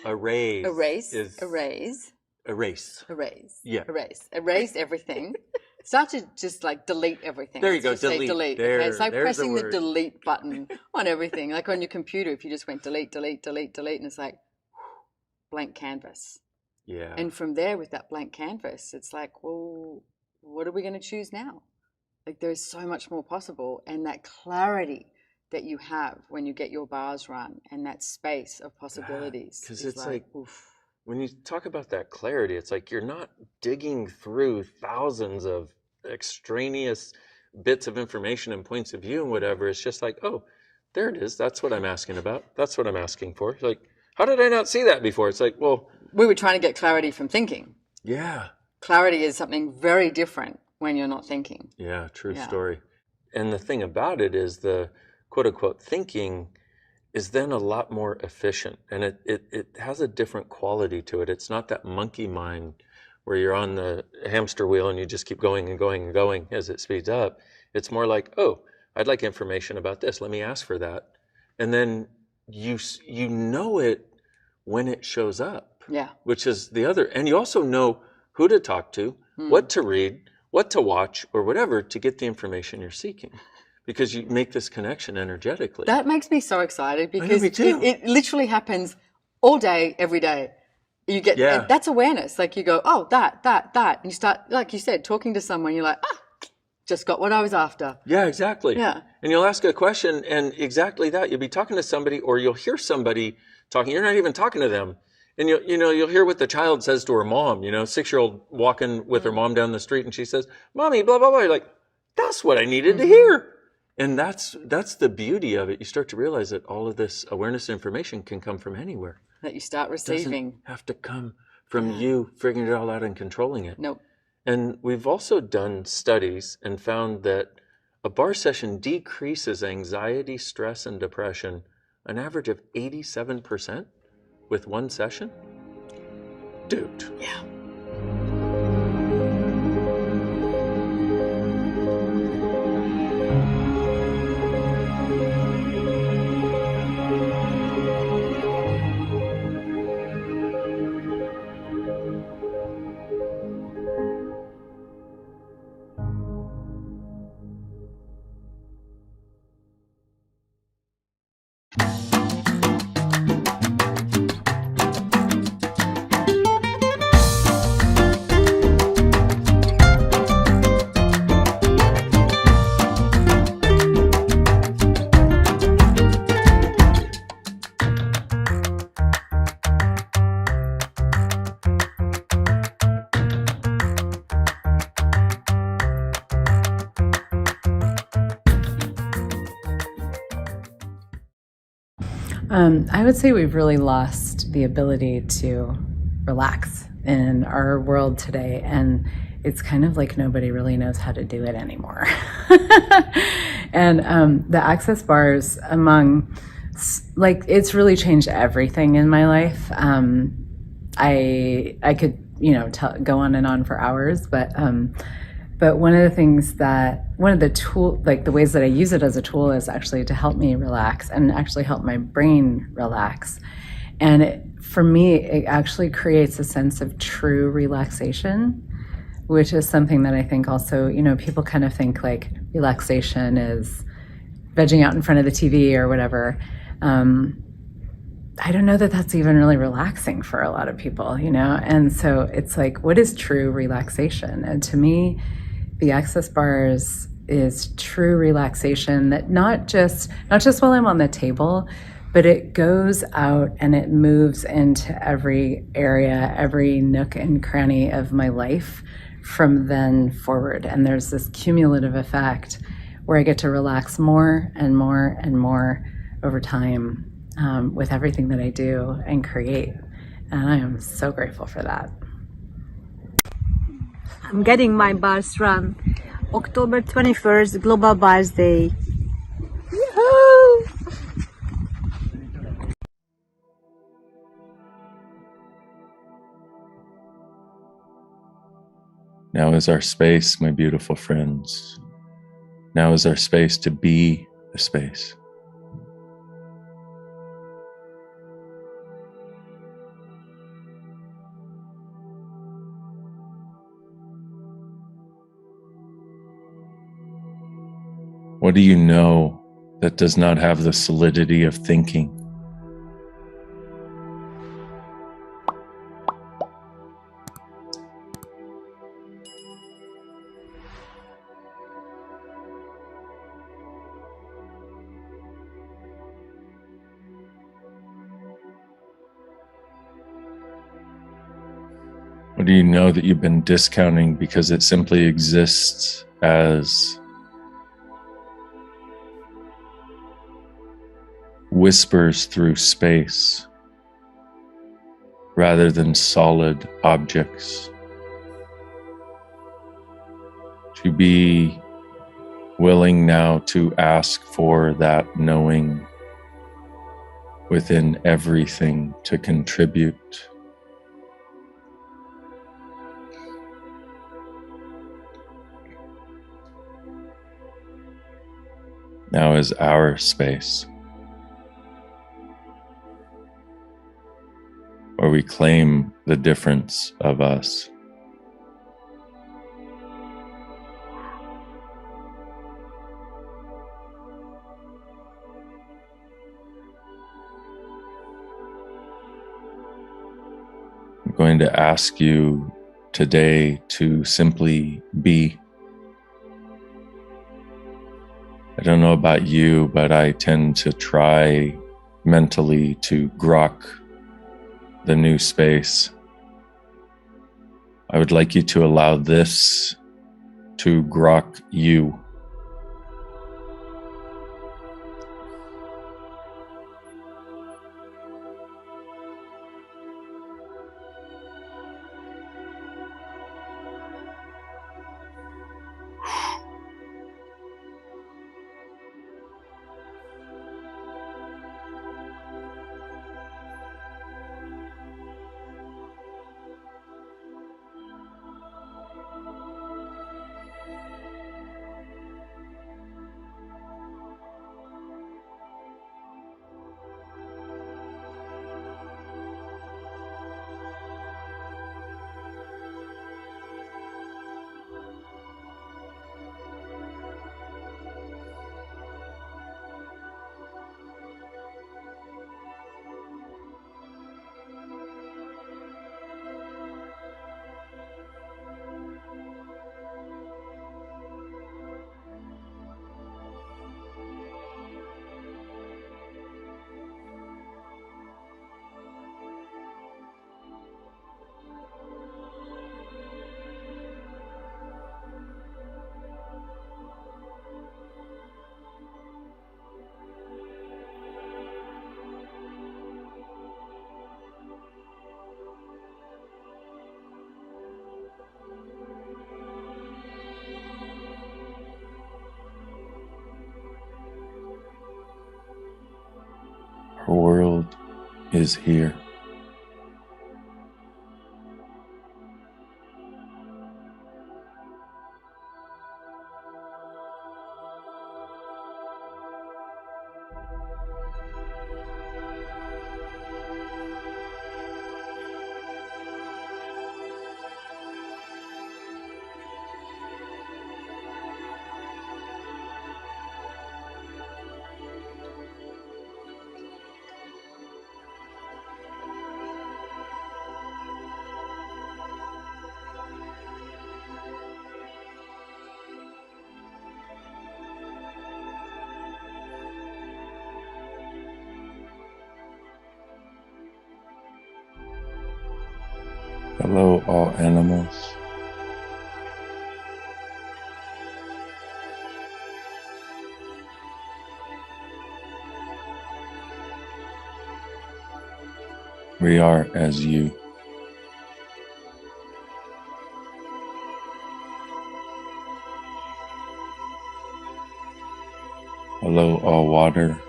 erase. Erase. Is erase. Erase. Erase. Yeah. Erase. Erase everything. Start to just like delete everything. There you Let's go. just say Delete. delete. There, Okay? It's like there's pressing the the word. delete button on everything. Like on your computer, if you just went delete, delete, delete, delete, and it's like blank canvas. Yeah. And from there, with that blank canvas, it's like, well, what are we going to choose now? Like there's so much more possible, and that clarity that you have when you get your bars run, and that space of possibilities. Because is it's like oof. when you talk about that clarity, it's like you're not digging through thousands of extraneous bits of information and points of view and whatever. It's just like, oh, there it is. That's what I'm asking about. That's what I'm asking for. It's like, how did I not see that before? It's like, well, we were trying to get clarity from thinking. Yeah. Clarity is something very different when you're not thinking. Yeah, true Yeah. story. And the thing about it is the quote unquote thinking is then a lot more efficient, and it has a different quality to it. It's not that monkey mind where you're on the hamster wheel and you just keep going and going and going as it speeds up. It's more like, oh, I'd like information about this. Let me ask for that. And then you know it when it shows up. Yeah. Which is the other. And you also know who to talk to, what to read, what to watch, or whatever to get the information you're seeking. Because you make this connection energetically. That makes me so excited, I know, because me too. it literally happens all day, every day. You get, and that's awareness. Like you go, oh, that. And you start, like you said, talking to someone, you're like, just got what I was after. Yeah, exactly. Yeah. And you'll ask a question and exactly that. You'll be talking to somebody, or you'll hear somebody talking. You're not even talking to them. And you'll hear what the child says to her mom, 6-year-old walking with her mom down the street, and she says, Mommy, blah, blah, blah. You're like, that's what I needed to hear. And that's the beauty of it. You start to realize that all of this awareness information can come from anywhere. That you start receiving. It doesn't have to come from you figuring it all out and controlling it. Nope. And we've also done studies and found that a bar session decreases anxiety, stress, and depression an average of 87% with one session. Dude. Yeah. I would say we've really lost the ability to relax in our world today, and it's kind of like nobody really knows how to do it anymore. And the access bars it's really changed everything in my life. I could, go on and on for hours, but one of the things the ways that I use it as a tool is actually to help me relax and actually help my brain relax. And for me, it actually creates a sense of true relaxation, which is something that I think also, people kind of think like relaxation is vegging out in front of the TV or whatever. I don't know that that's even really relaxing for a lot of people, And so it's like, what is true relaxation? And to me, the access bars is true relaxation that not just while I'm on the table, but it goes out and it moves into every area, every nook and cranny of my life from then forward. And there's this cumulative effect where I get to relax more and more and more over time with everything that I do and create. And I am so grateful for that. I'm getting my bars from October 21st, Global Bars Day. Yoo-hoo! Now is our space, my beautiful friends. Now is our space to be the space. What do you know that does not have the solidity of thinking? What do you know that you've been discounting because it simply exists as whispers through space rather than solid objects? To be willing now to ask for that knowing within everything to contribute. Now is our space, where we claim the difference of us. I'm going to ask you today to simply be. I don't know about you, but I tend to try mentally to grok the new space. I would like you to allow this to grok you. world is here. Hello, all animals. We are as you. Hello, all water.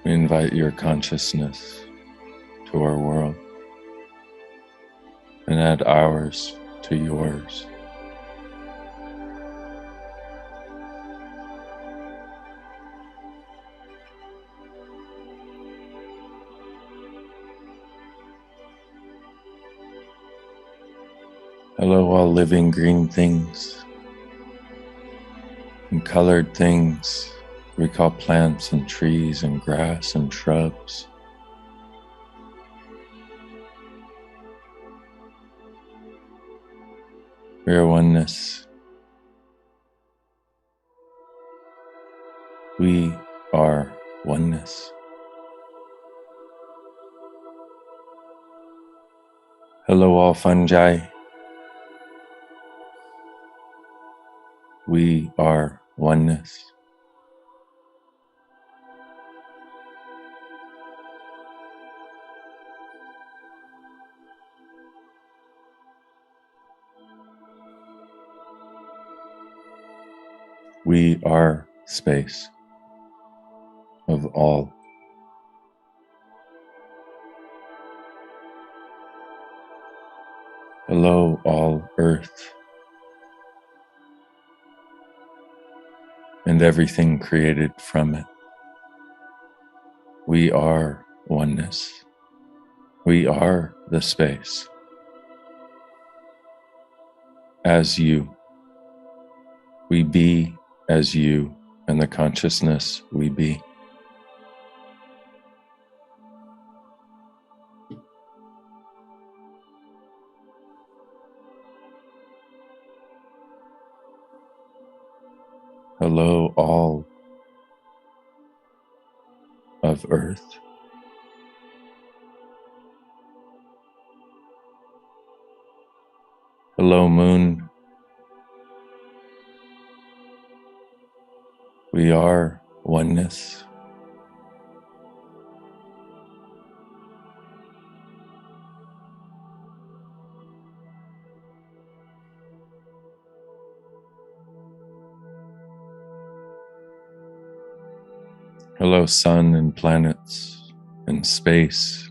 We invite your consciousness to our world and add ours to yours. Hello, all living green things and colored things we call plants and trees and grass and shrubs. We are oneness. We are oneness. Hello, all fungi. We are oneness. We are space of all. Hello, all earth and everything created from it. We are oneness. We are the space. As you, we be as you and the consciousness we be. Hello, all of earth. Hello, moon. We are oneness. Hello, sun and planets and space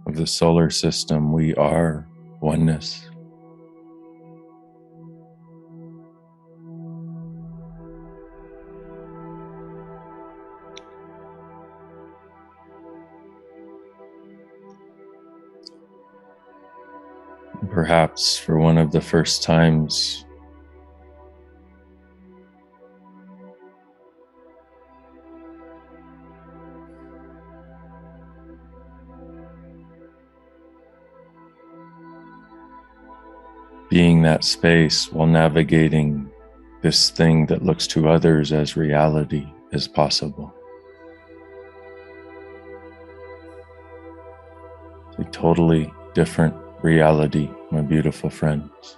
of the solar system. We are oneness. Perhaps for one of the first times, being that space while navigating this thing that looks to others as reality is possible. A totally different reality, my beautiful friends.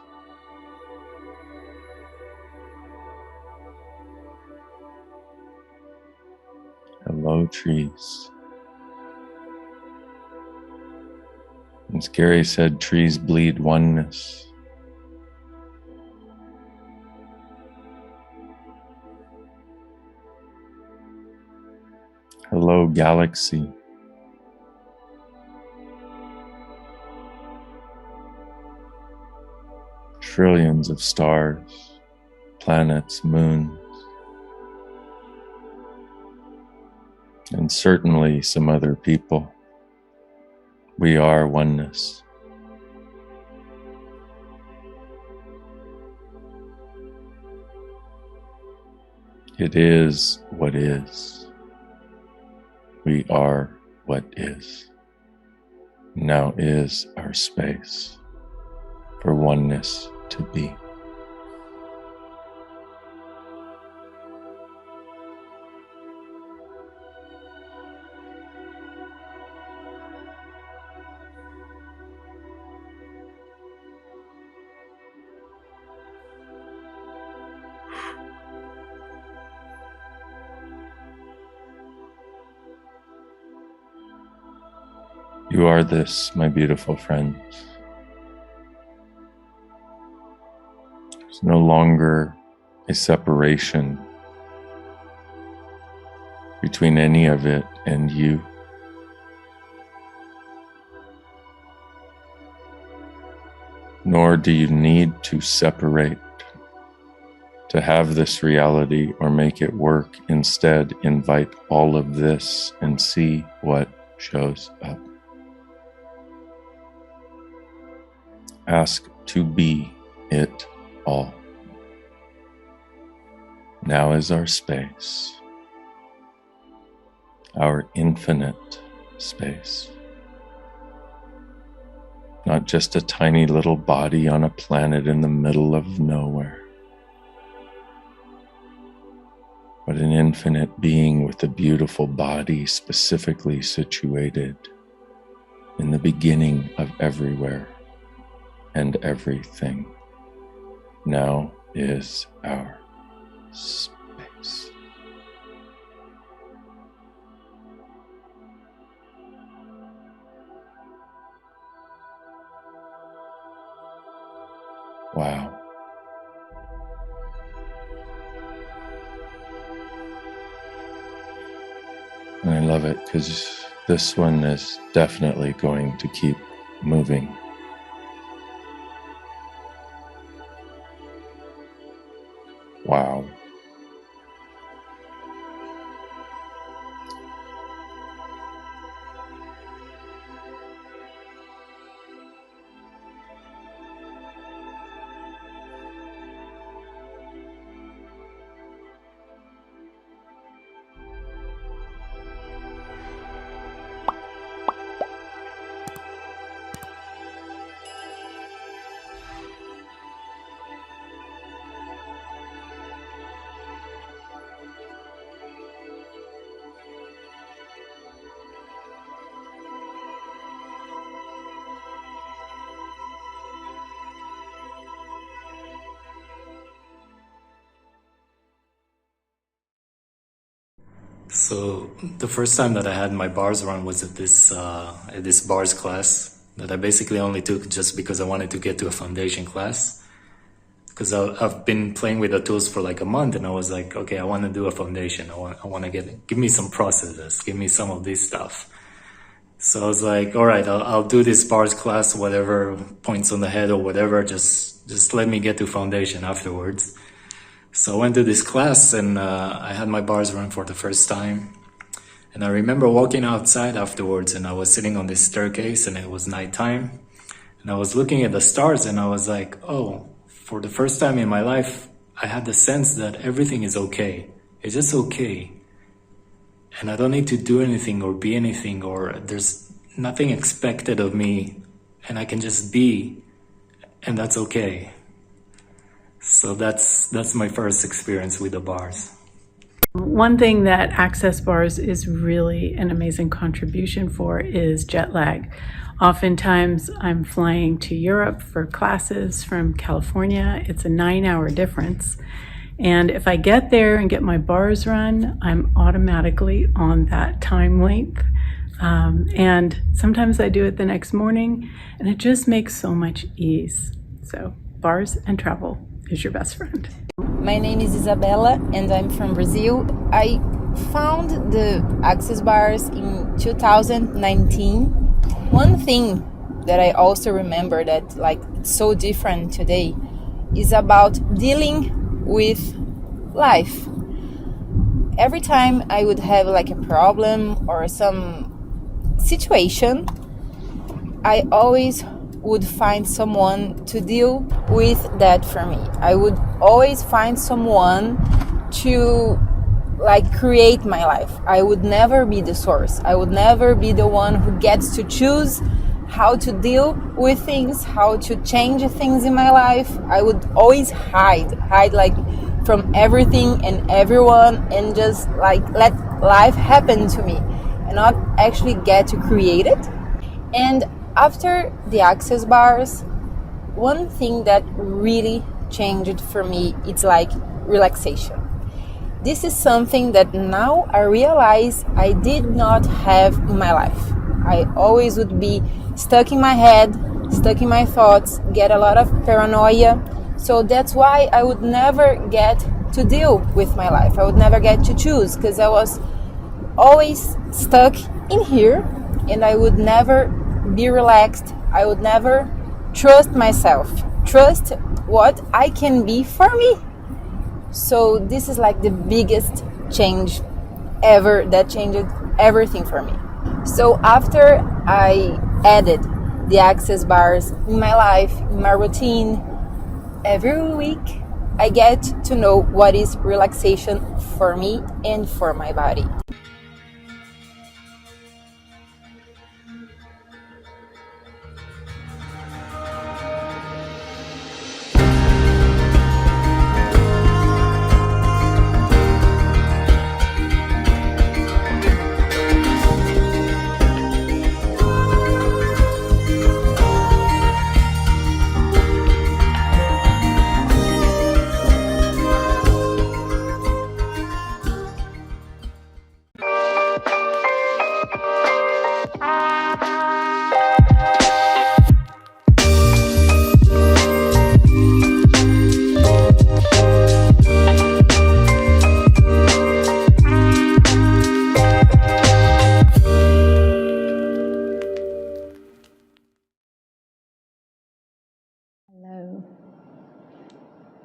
Hello, trees. As Gary said, trees bleed oneness. Hello, galaxy. Trillions of stars, planets, moons, and certainly some other people. We are oneness. It is what is. We are what is. Now is our space for oneness to be. You are this, my beautiful friends. There's no longer a separation between any of it and you. Nor do you need to separate to have this reality or make it work. Instead, invite all of this and see what shows up. Ask to be it all. Now is our space, our infinite space. Not just a tiny little body on a planet in the middle of nowhere, but an infinite being with a beautiful body specifically situated in the beginning of everywhere and everything. Now is our space. Wow. And I love it because this one is definitely going to keep moving. Wow. So the first time that I had my bars run was at this bars class that I basically only took just because I wanted to get to a foundation class. Because I've been playing with the tools for like a month, and I was like, okay, I want to do a foundation. I want to give me some processes, give me some of this stuff. So I was like, all right, I'll do this bars class, whatever points on the head or whatever, just let me get to foundation afterwards. So I went to this class and I had my bars run for the first time. And I remember walking outside afterwards, and I was sitting on this staircase and it was nighttime. And I was looking at the stars and I was like, oh, for the first time in my life, I had the sense that everything is okay. It's just okay. And I don't need to do anything or be anything, or there's nothing expected of me, and I can just be, and that's okay. So that's my first experience with the bars. One thing that Access Bars is really an amazing contribution for is jet lag. Oftentimes I'm flying to Europe for classes from California. It's a 9-hour difference. And if I get there and get my bars run, I'm automatically on that time length. And sometimes I do it the next morning, and it just makes so much ease. So bars and travel is your best friend. My name is Isabella and I'm from Brazil. I found the access bars in 2019, one thing that I also remember that like it's so different today is about dealing with life. Every time I would have like a problem or some situation, I always would find someone to deal with that for me. I would always find someone to like create my life. I would never be the source. I would never be the one who gets to choose how to deal with things, how to change things in my life. I would always hide like from everything and everyone and just like let life happen to me and not actually get to create it. And after the access bars, one thing that really changed for me, it's like relaxation. This is something that now I realize I did not have in my life. I always would be stuck in my head, stuck in my thoughts, get a lot of paranoia. So that's why I would never get to deal with my life. I would never get to choose because I was always stuck in here and I would never be relaxed. I would never trust myself, trust what I can be for me. So this is like the biggest change ever that changed everything for me. So after I added the access bars in my life, in my routine, every week I get to know what is relaxation for me and for my body.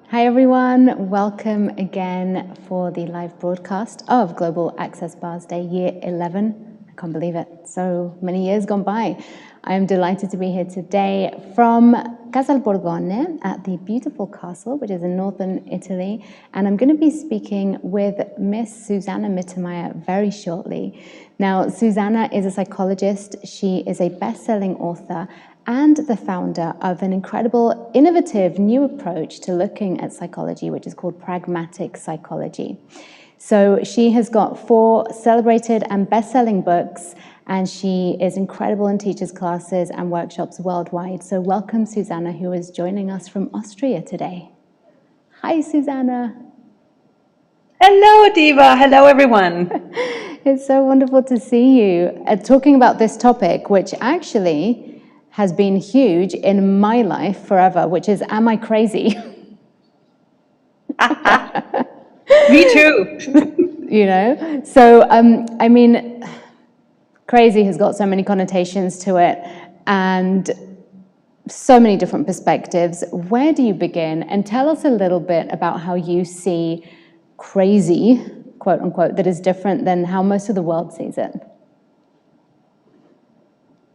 Hi everyone, welcome again for the live broadcast of Global Access Bars Day Year 11. I can't believe it, so many years gone by. I am delighted to be here today from Casal Borgone at the beautiful castle, which is in northern Italy, and I'm going to be speaking with Miss Susanna Mittermeier very shortly. Now, Susanna is a psychologist, she is a best-selling author, and the founder of an incredible, innovative new approach to looking at psychology, which is called pragmatic psychology. So she has got 4 celebrated and best-selling books, and she is incredible and teaches classes and workshops worldwide. So welcome, Susanna, who is joining us from Austria today. Hi, Susanna. Hello, Diva. Hello, everyone. It's so wonderful to see you. Talking about this topic, which actually has been huge in my life forever, which is, am I crazy? Me too. You know? So, I mean, crazy has got so many connotations to it and so many different perspectives. Where do you begin? And tell us a little bit about how you see crazy, quote unquote, that is different than how most of the world sees it.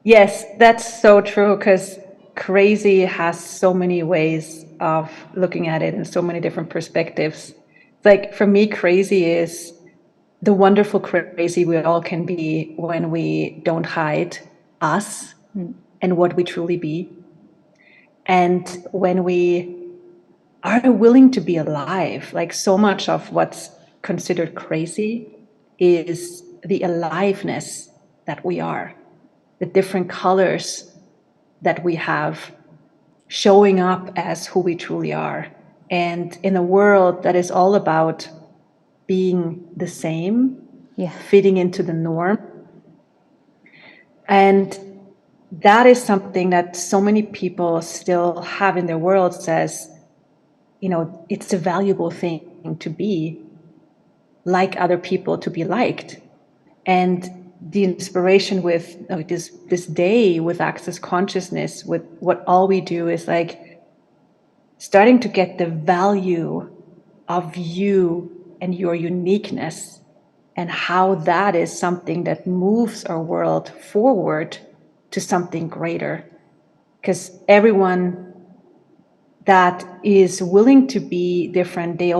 Yes, that's so true, because crazy has so many ways of looking at it and so many different perspectives. Like for me, crazy is the wonderful crazy we all can be when we don't hide us and what we truly be. And when we are willing to be alive, like so much of what's considered crazy is the aliveness that we are, the different colors that we have showing up as who we truly are. And in a world that is all about being the same, fitting into the norm. And that is something that so many people still have in their world, says, you know, it's a valuable thing to be like other people to be liked. And the inspiration with this day with Access Consciousness, with what all we do is like starting to get the value of you and your uniqueness, and how that is something that moves our world forward to something greater. Because everyone that is willing to be different, they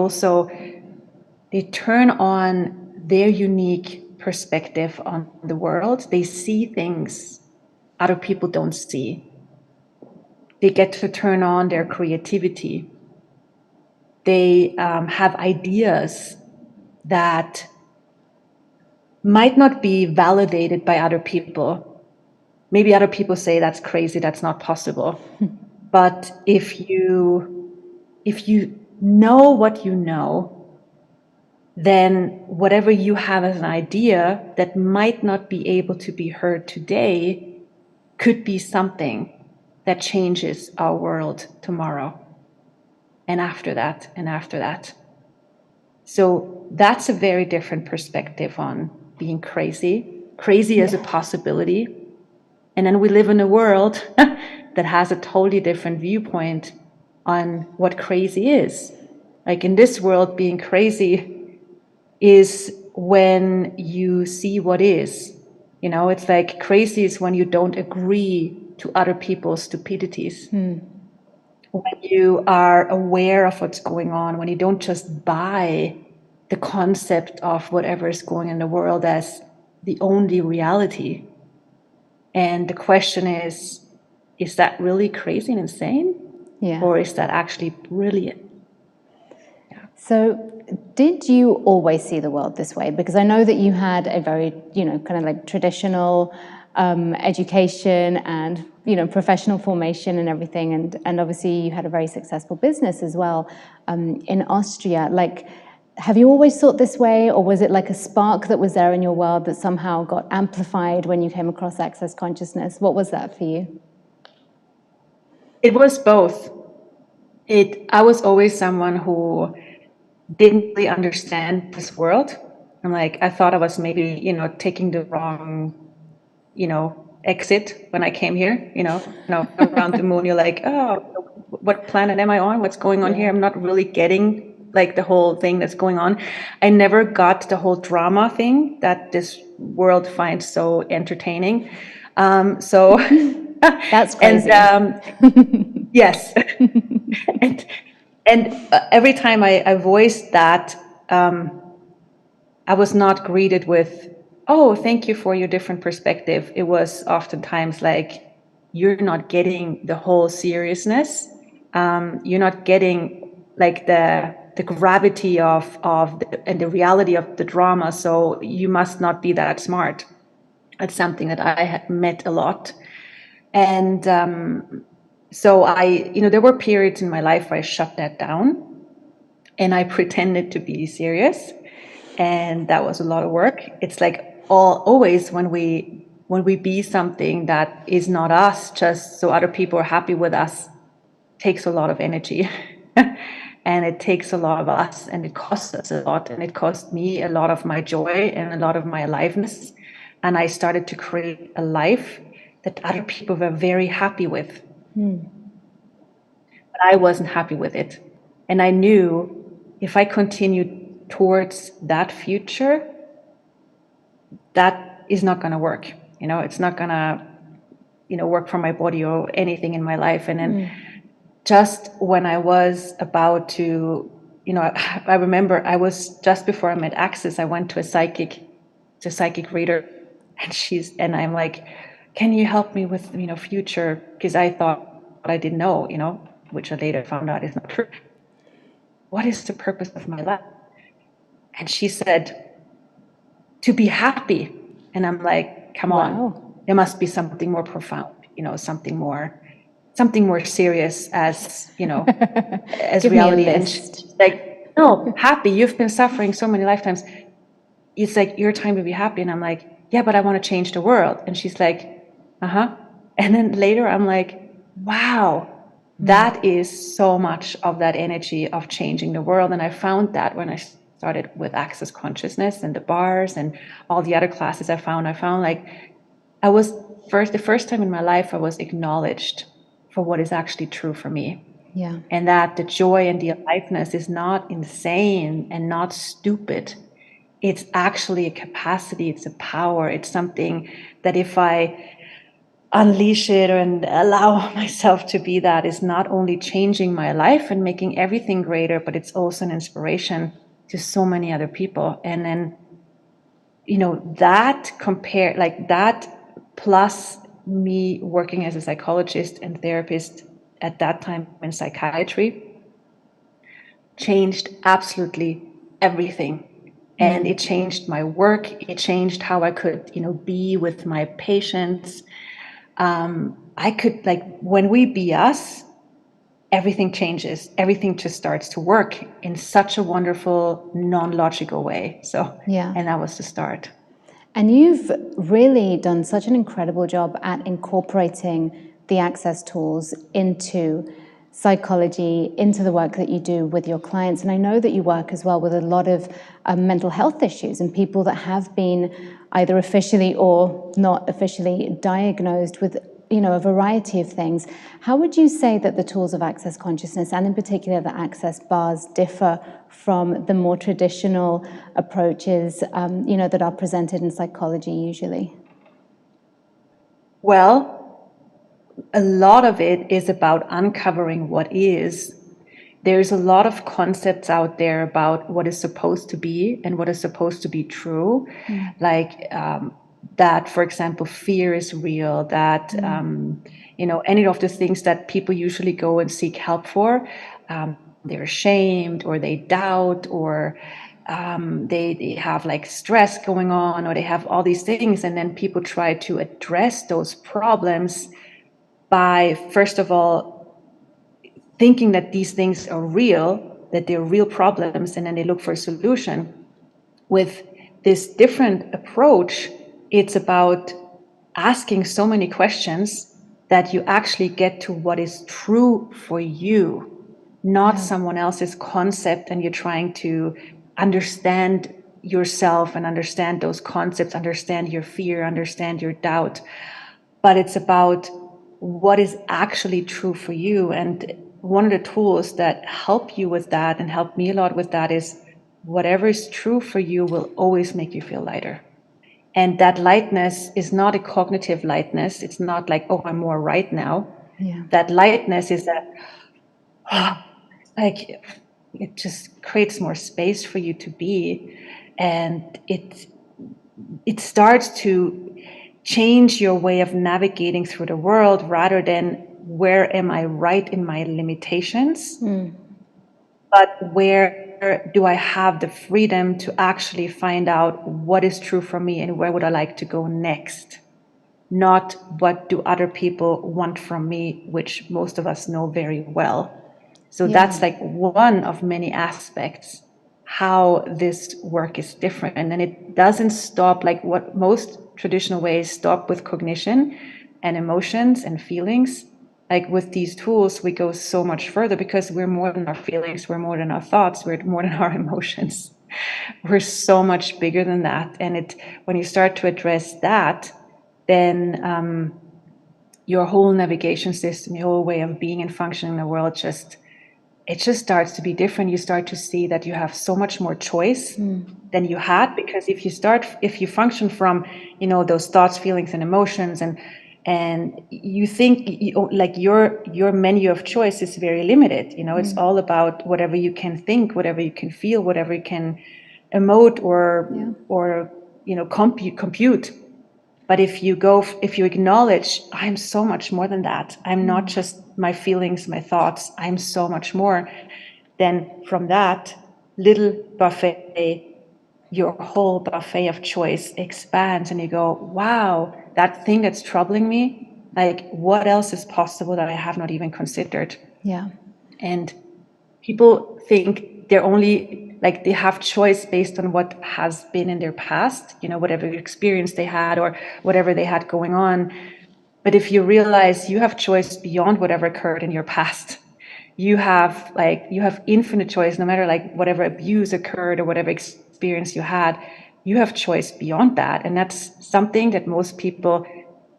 turn on their unique perspective on the world. They see things other people don't see. They get to turn on their creativity. They have ideas that might not be validated by other people. Maybe other people say that's crazy, that's not possible. But if you know what you know, then whatever you have as an idea that might not be able to be heard today could be something that changes our world tomorrow. And after that, and after that. So that's a very different perspective on being crazy. Crazy as a possibility. And then we live in a world that has a totally different viewpoint on what crazy is. Like in this world, being crazy is when you see what is. You know, it's like crazy is when you don't agree to other people's stupidities. When you are aware of what's going on, when you don't just buy the concept of whatever is going in the world as the only reality. And the question is that really crazy and insane? Yeah. Or is that actually brilliant? So did you always see the world this way? Because I know that you had a very, kind of like traditional education and, professional formation and everything. And obviously you had a very successful business as well in Austria. Like, have you always thought this way, or was it like a spark that was there in your world that somehow got amplified when you came across Access Consciousness? What was that for you? It was both. I was always someone who didn't really understand this world. I thought I was maybe, taking the wrong, exit when I came here, around the moon. You're like, oh, what planet am I on? What's going on here? I'm not really getting like the whole thing that's going on. I never got the whole drama thing that this world finds so entertaining. So that's crazy. And yes. And every time I voiced that, I was not greeted with, oh, thank you for your different perspective. It was oftentimes like, you're not getting the whole seriousness. You're not getting like the gravity and the reality of the drama. So you must not be that smart. That's something that I had met a lot. And so there were periods in my life where I shut that down and I pretended to be serious. And that was a lot of work. It's like always when we be something that is not us, just so other people are happy with us, takes a lot of energy. And it takes a lot of us, and it costs us a lot. And it cost me a lot of my joy and a lot of my aliveness. And I started to create a life that other people were very happy with. But I wasn't happy with it. And I knew if I continued towards that future, that is not going to work. It's not going to, work for my body or anything in my life. And then just when I was about to, I remember I was just before I met Access, I went to a psychic reader, and I'm like, can you help me with, future? Because I thought I didn't know, which I later found out is not true. What is the purpose of my life? And she said, to be happy. And I'm like, come on, there must be something more profound, something more serious as, as Give reality. Me a And list. she's like, no, happy. You've been suffering so many lifetimes. It's like your time to be happy. And I'm like, yeah, but I want to change the world. And she's like, uh-huh. And then later I'm like, wow, that is so much of that energy of changing the world. And I found that when I started with Access Consciousness and the bars and all the other classes I found like I was the first time in my life I was acknowledged for what is actually true for me. Yeah. And that the joy and the aliveness is not insane and not stupid. It's actually a capacity, it's a power, it's something that if I unleash it and allow myself to be that, is not only changing my life and making everything greater, but it's also an inspiration to so many other people. And then, that plus me working as a psychologist and therapist at that time in psychiatry changed absolutely everything. And it changed my work. It changed how I could, be with my patients. I could, when we be us, everything changes. Everything just starts to work in such a wonderful, non-logical way. So, Yeah. And that was the start. And you've really done such an incredible job at incorporating the Access tools into psychology, into the work that you do with your clients. And I know that you work as well with a lot of mental health issues and people that have been either officially or not officially diagnosed with a variety of things. How would you say that the tools of Access Consciousness, and in particular the Access bars, differ from the more traditional approaches, that are presented in psychology usually? Well, a lot of it is about uncovering what is. There's a lot of concepts out there about what is supposed to be and what is supposed to be true. That, for example, fear is real, that, any of the things that people usually go and seek help for, they're ashamed or they doubt or they have stress going on or they have all these things. And then people try to address those problems by, first of all, thinking that these things are real, that they're real problems, and then they look for a solution. With this different approach, it's about asking so many questions that you actually get to what is true for you, not someone else's concept, and you're trying to understand yourself and understand those concepts, understand your fear, understand your doubt. But it's about what is actually true for you. And one of the tools that help you with that and help me a lot with that is whatever is true for you will always make you feel lighter. And that lightness is not a cognitive lightness. It's not like, oh, I'm more right now. Yeah. That lightness is that, it just creates more space for you to be. And it starts to change your way of navigating through the world rather than where am I right in my limitations, but where do I have the freedom to actually find out what is true for me and where would I like to go next? Not what do other people want from me, which most of us know very well. So that's one of many aspects how this work is different. And it doesn't stop like what most traditional ways stop with cognition and emotions and feelings. Like with these tools, we go so much further because we're more than our feelings, we're more than our thoughts, we're more than our emotions. We're so much bigger than that. And when you start to address that, then your whole navigation system, your whole way of being and functioning in the world it just starts to be different. You start to see that you have so much more choice than you had, because if you function from, those thoughts, feelings, and emotions, and you think like your menu of choice is very limited. It's all about whatever you can think, whatever you can feel, whatever you can emote or compute. But if you acknowledge, I'm so much more than that. I'm not just my feelings, my thoughts. I'm so much more. Then from that little buffet, your whole buffet of choice expands and you go, wow, that thing that's troubling me, like what else is possible that I have not even considered? Yeah. And people think they're only like they have choice based on what has been in their past, whatever experience they had or whatever they had going on. But if you realize you have choice beyond whatever occurred in your past, you have infinite choice, no matter like whatever abuse occurred or whatever experience you had, you have choice beyond that. And that's something that most people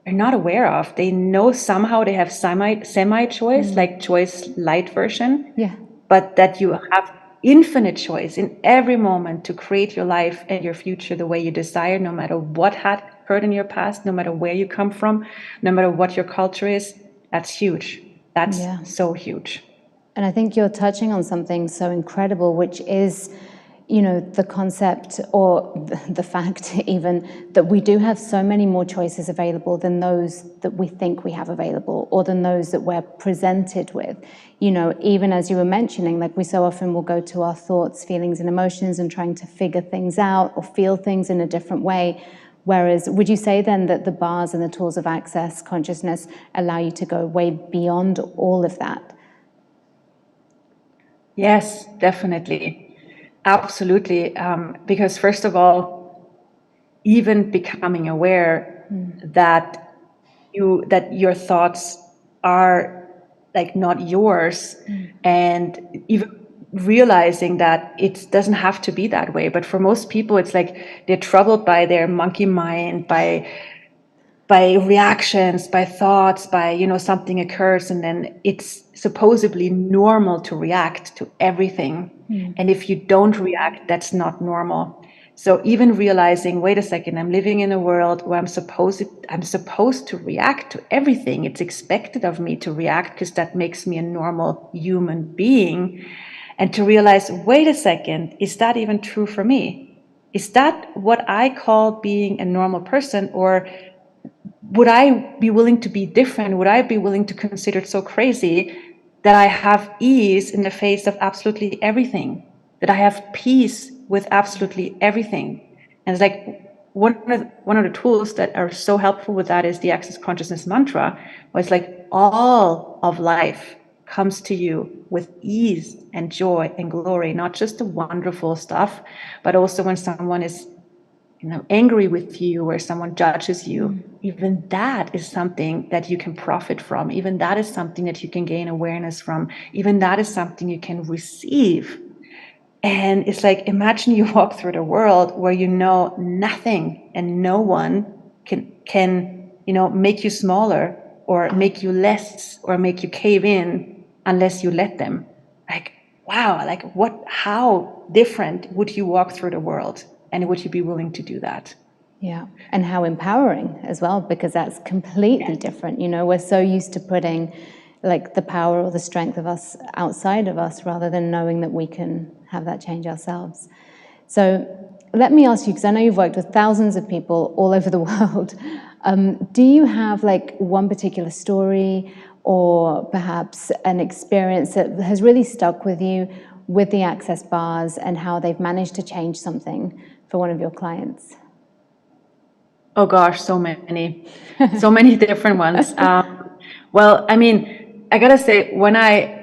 are not aware of. They know somehow they have semi choice, like choice light version, Yeah. but that you have infinite choice in every moment to create your life and your future the way you desire, no matter what had occurred in your past, no matter where you come from, no matter what your culture is. That's huge. That's so huge. And I think you're touching on something so incredible, which is, the concept or the fact even that we do have so many more choices available than those that we think we have available or than those that we're presented with. Even as you were mentioning, like we so often will go to our thoughts, feelings and emotions and trying to figure things out or feel things in a different way. Whereas, would you say then that the bars and the tools of access consciousness allow you to go way beyond all of that? Yes, definitely. Absolutely. Because first of all, even becoming aware that your thoughts are like not yours, and even realizing that it doesn't have to be that way. But for most people, it's like they're troubled by their monkey mind, by reactions, by thoughts, by, something occurs, and then it's supposedly normal to react to everything. And if you don't react, that's not normal. So even realizing, wait a second, I'm living in a world where I'm supposed to react to everything. It's expected of me to react because that makes me a normal human being. And to realize, wait a second, is that even true for me? Is that what I call being a normal person? Or would I be willing to be different? Would I be willing to consider it so crazy that I have ease in the face of absolutely everything? That I have peace with absolutely everything? And it's like one of the tools that are so helpful with that is the Access Consciousness mantra, where it's like all of life comes to you with ease and joy and glory, not just the wonderful stuff, but also when someone is angry with you or someone judges you, even that is something that you can profit from. Even that is something that you can gain awareness from. Even that is something you can receive. And it's like, imagine you walk through the world where you know nothing and no one can make you smaller or make you less or make you cave in unless you let them. Like, wow, like how different would you walk through the world? And would you be willing to do that? Yeah, and how empowering as well, because that's completely different. We're so used to putting like the power or the strength of us outside of us rather than knowing that we can have that change ourselves. So let me ask you, because I know you've worked with thousands of people all over the world. Do you have like one particular story or perhaps an experience that has really stuck with you with the access bars and how they've managed to change something for one of your clients? Oh gosh, so many different ones. Well, I mean, I gotta say, when I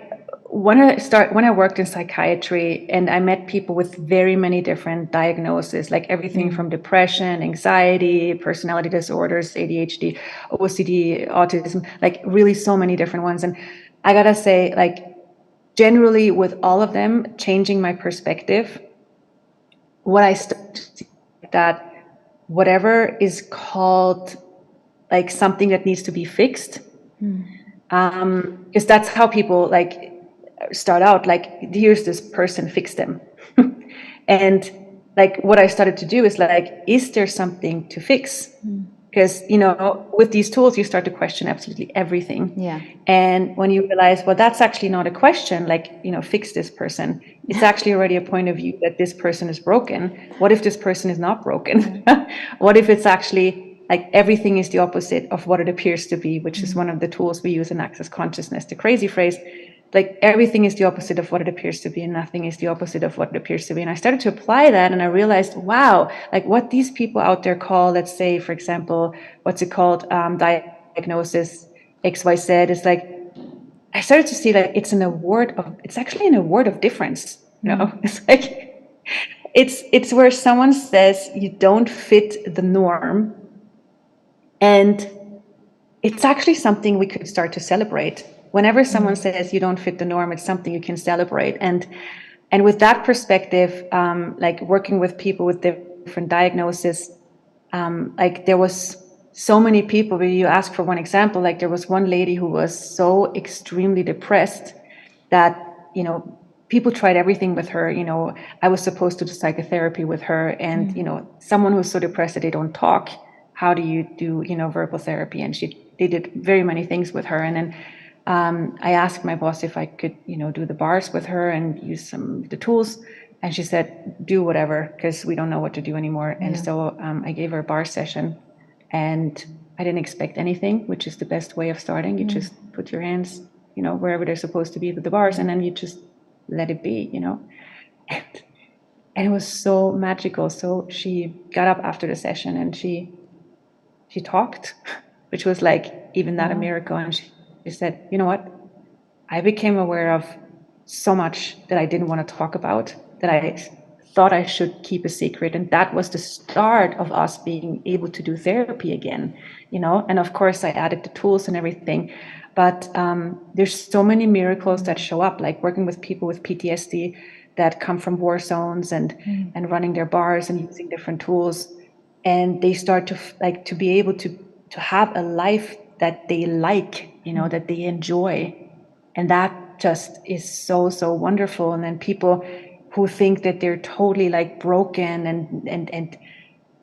worked in psychiatry and I met people with very many different diagnoses, like everything from depression, anxiety, personality disorders, ADHD, OCD, autism, like really so many different ones. And I gotta say, like, generally with all of them, changing my perspective, what I started to see that whatever is called like something that needs to be fixed, because that's how people like start out, like, here's this person, fix them. And like what I started to do is like, is there something to fix? Because with these tools you start to question absolutely everything. Yeah. And when you realize, well, that's actually not a question, like, fix this person. It's actually already a point of view that this person is broken. What if this person is not broken? What if it's actually like everything is the opposite of what it appears to be, which is one of the tools we use in Access Consciousness, the crazy phrase, like everything is the opposite of what it appears to be and nothing is the opposite of what it appears to be. And I started to apply that and I realized, wow, like what these people out there call, let's say, for example, what's it called? Diagnosis XYZ is like, I started to see that it's actually an award of difference. It's like, it's where someone says you don't fit the norm. And it's actually something we could start to celebrate. whenever someone says you don't fit the norm, it's something you can celebrate. And with that perspective, like working with people with different diagnoses, like there was so many people, where you ask for one example, like there was one lady who was so extremely depressed that, you know, people tried everything with her. You know, I was supposed to do psychotherapy with her, and, you know, someone who's so depressed that they don't talk, how do you do, you know, verbal therapy? And they did very many things with her. And then I asked my boss if I could, you know, do the bars with her and use some of the tools. And she said, do whatever, because we don't know what to do anymore. And so I gave her a bar session, and I didn't expect anything, which is the best way of starting. You just put your hands, you know, wherever they're supposed to be with the bars, and then you just let it be, you know. And it was so magical. So she got up after the session and she talked, which was like even that a miracle. And she said, you know what? I became aware of so much that I didn't want to talk about, that I thought I should keep a secret. And that was the start of us being able to do therapy again, you know. And of course, I added the tools and everything. But there's so many miracles that show up, like working with people with PTSD that come from war zones and running their bars and using different tools. And they start to like to be able to have a life that they like, you know, that they enjoy. And that just is so, so wonderful. And then people who think that they're totally like broken and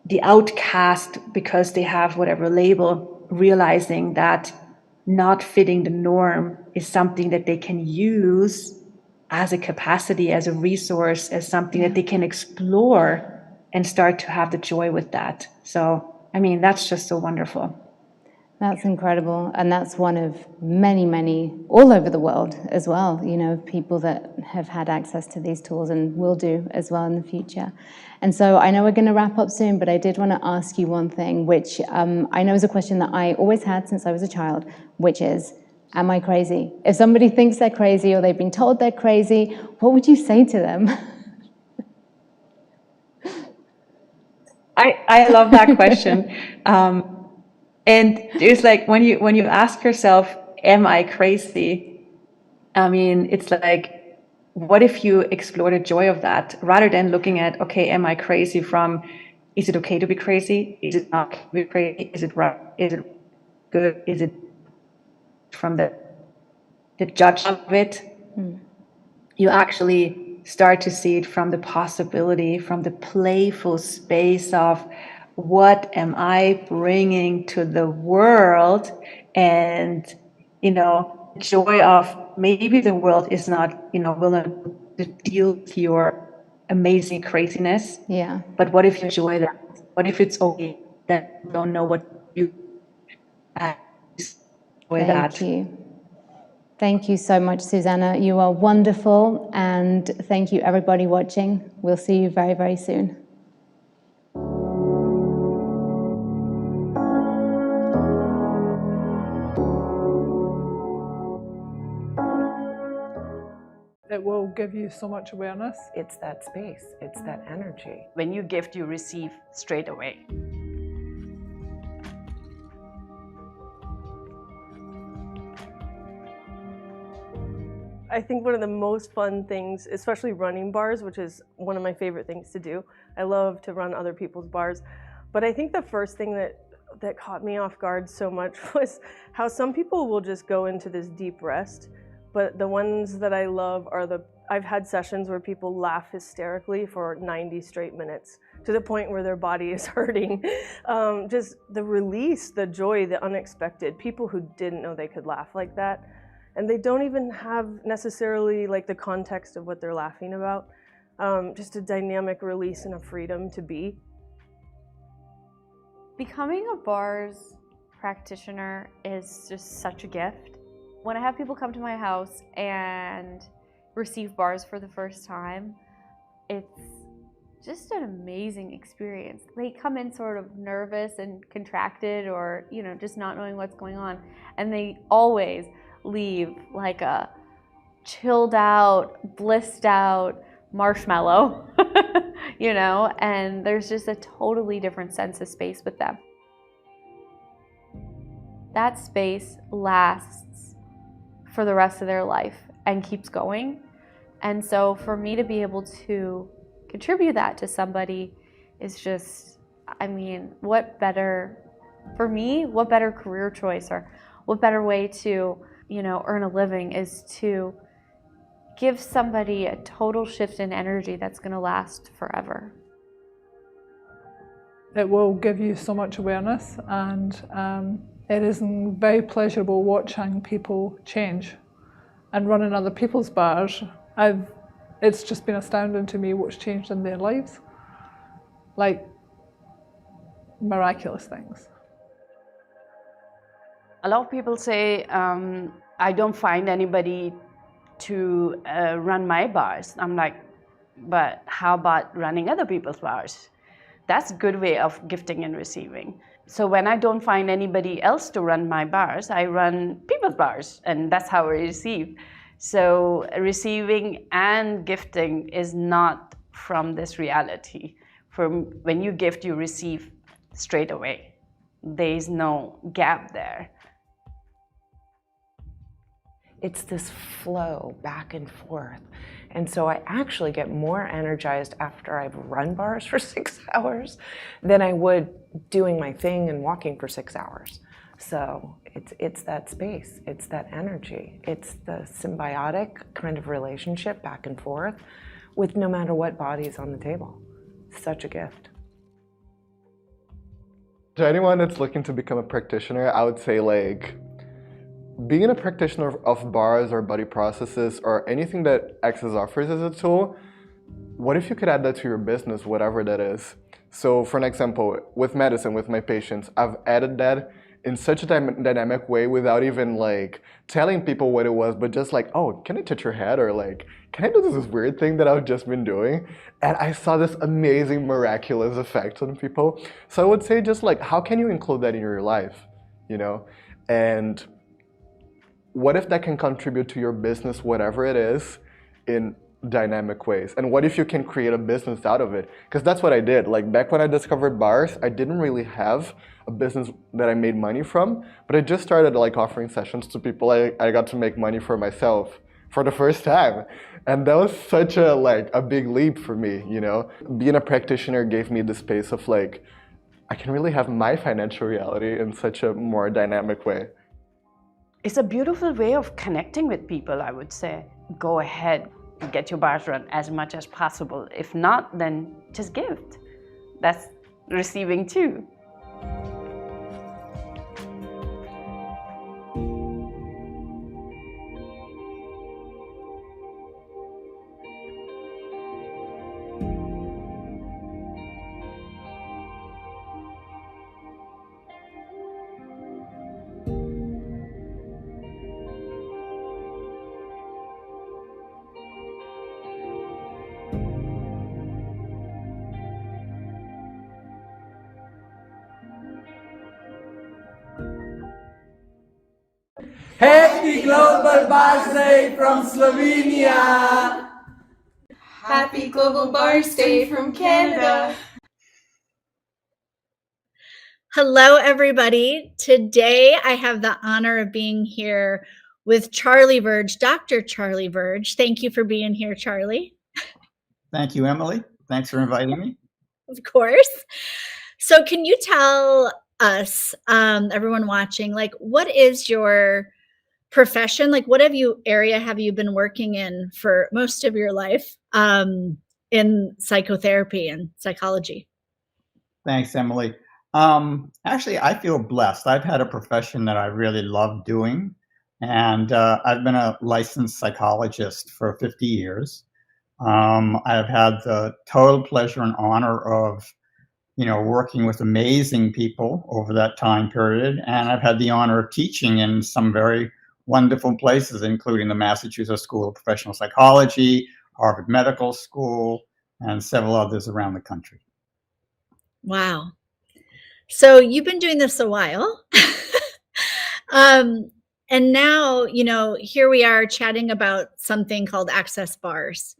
the outcast because they have whatever label, realizing that not fitting the norm is something that they can use as a capacity, as a resource, as something that they can explore and start to have the joy with that. So, I mean, that's just so wonderful. That's incredible. And that's one of many, many all over the world as well, you know, people that have had access to these tools and will do as well in the future. And so I know we're going to wrap up soon, but I did want to ask you one thing, which I know is a question that I always had since I was a child, which is, am I crazy? If somebody thinks they're crazy or they've been told they're crazy, what would you say to them? I love that question. And there's like, when you ask yourself, am I crazy? I mean, it's like, what if you explore the joy of that rather than looking at, okay, am I crazy from, is it okay to be crazy? Is it not okay to be crazy? Is it right? Is it good? Is it from the judge of it? You actually start to see it from the possibility, from the playful space of, what am I bringing to the world? And, you know, joy of maybe the world is not, you know, willing to deal with your amazing craziness. Yeah. But what if you enjoy that? What if it's okay that you don't know what you enjoy that? Thank you. Thank you so much, Susanna. You are wonderful. And thank you, everybody watching. We'll see you very, very soon. It will give you so much awareness. It's that space, it's that energy. When you gift, you receive straight away. I think one of the most fun things, especially running bars, which is one of my favorite things to do. I love to run other people's bars. But I think the first thing that caught me off guard so much was how some people will just go into this deep rest. But the ones that I love are I've had sessions where people laugh hysterically for 90 straight minutes to the point where their body is hurting. Just the release, the joy, the unexpected. People who didn't know they could laugh like that. And they don't even have necessarily like the context of what they're laughing about. Just a dynamic release and a freedom to be. Becoming a bars practitioner is just such a gift. When I have people come to my house and receive bars for the first time, it's just an amazing experience. They come in sort of nervous and contracted or, you know, just not knowing what's going on. And they always leave like a chilled out, blissed out marshmallow, you know, and there's just a totally different sense of space with them. That space lasts for the rest of their life and keeps going. And so for me to be able to contribute that to somebody is just, I mean, what better, for me, what better career choice or what better way to, you know, earn a living is to give somebody a total shift in energy that's going to last forever. It will give you so much awareness, and it is very pleasurable watching people change and running other people's bars. It's just been astounding to me what's changed in their lives. Like, miraculous things. A lot of people say, I don't find anybody to run my bars. I'm like, but how about running other people's bars? That's a good way of gifting and receiving. So when I don't find anybody else to run my bars, I run people's bars, and that's how I receive. So receiving and gifting is not from this reality. When you gift, you receive straight away. There's no gap there. It's this flow back and forth. And so I actually get more energized after I've run bars for 6 hours than I would doing my thing and walking for 6 hours. So it's that space, it's that energy, it's the symbiotic kind of relationship back and forth with no matter what body is on the table. Such a gift. To anyone that's looking to become a practitioner, I would say, like, being a practitioner of bars or body processes or anything that Access offers as a tool, what if you could add that to your business, whatever that is? So for an example, with medicine, with my patients, I've added that in such a dynamic way without even like telling people what it was, but just like, oh, can I touch your head? Or like, can I do this weird thing that I've just been doing? And I saw this amazing, miraculous effect on people. So I would say just like, how can you include that in your life, you know? And what if that can contribute to your business, whatever it is, in dynamic ways? And what if you can create a business out of it? Because that's what I did. Like back when I discovered bars, I didn't really have a business that I made money from, but I just started like offering sessions to people. I got to make money for myself for the first time. And that was such a big leap for me, you know? Being a practitioner gave me the space of like, I can really have my financial reality in such a more dynamic way. It's a beautiful way of connecting with people, I would say. Go ahead, get your bars run as much as possible. If not, then just gift. That's receiving too. Happy Global Bars Day from Slovenia! Happy Global Bars Day from Canada! Hello, everybody. Today I have the honor of being here with Charlie Verge, Dr. Charlie Verge. Thank you for being here, Charlie. Thank you, Emily. Thanks for inviting me. Of course. So can you tell us, everyone watching, like, what is your profession? Like, what area have you been working in for most of your life in psychotherapy and psychology? Thanks, Emily. Actually, I feel blessed. I've had a profession that I really love doing, and I've been a licensed psychologist for 50 years. I've had the total pleasure and honor of, working with amazing people over that time period, and I've had the honor of teaching in some very wonderful places, including the Massachusetts School of Professional Psychology, Harvard Medical School, and several others around the country. Wow. So you've been doing this a while. And now, here we are chatting about something called Access Bars.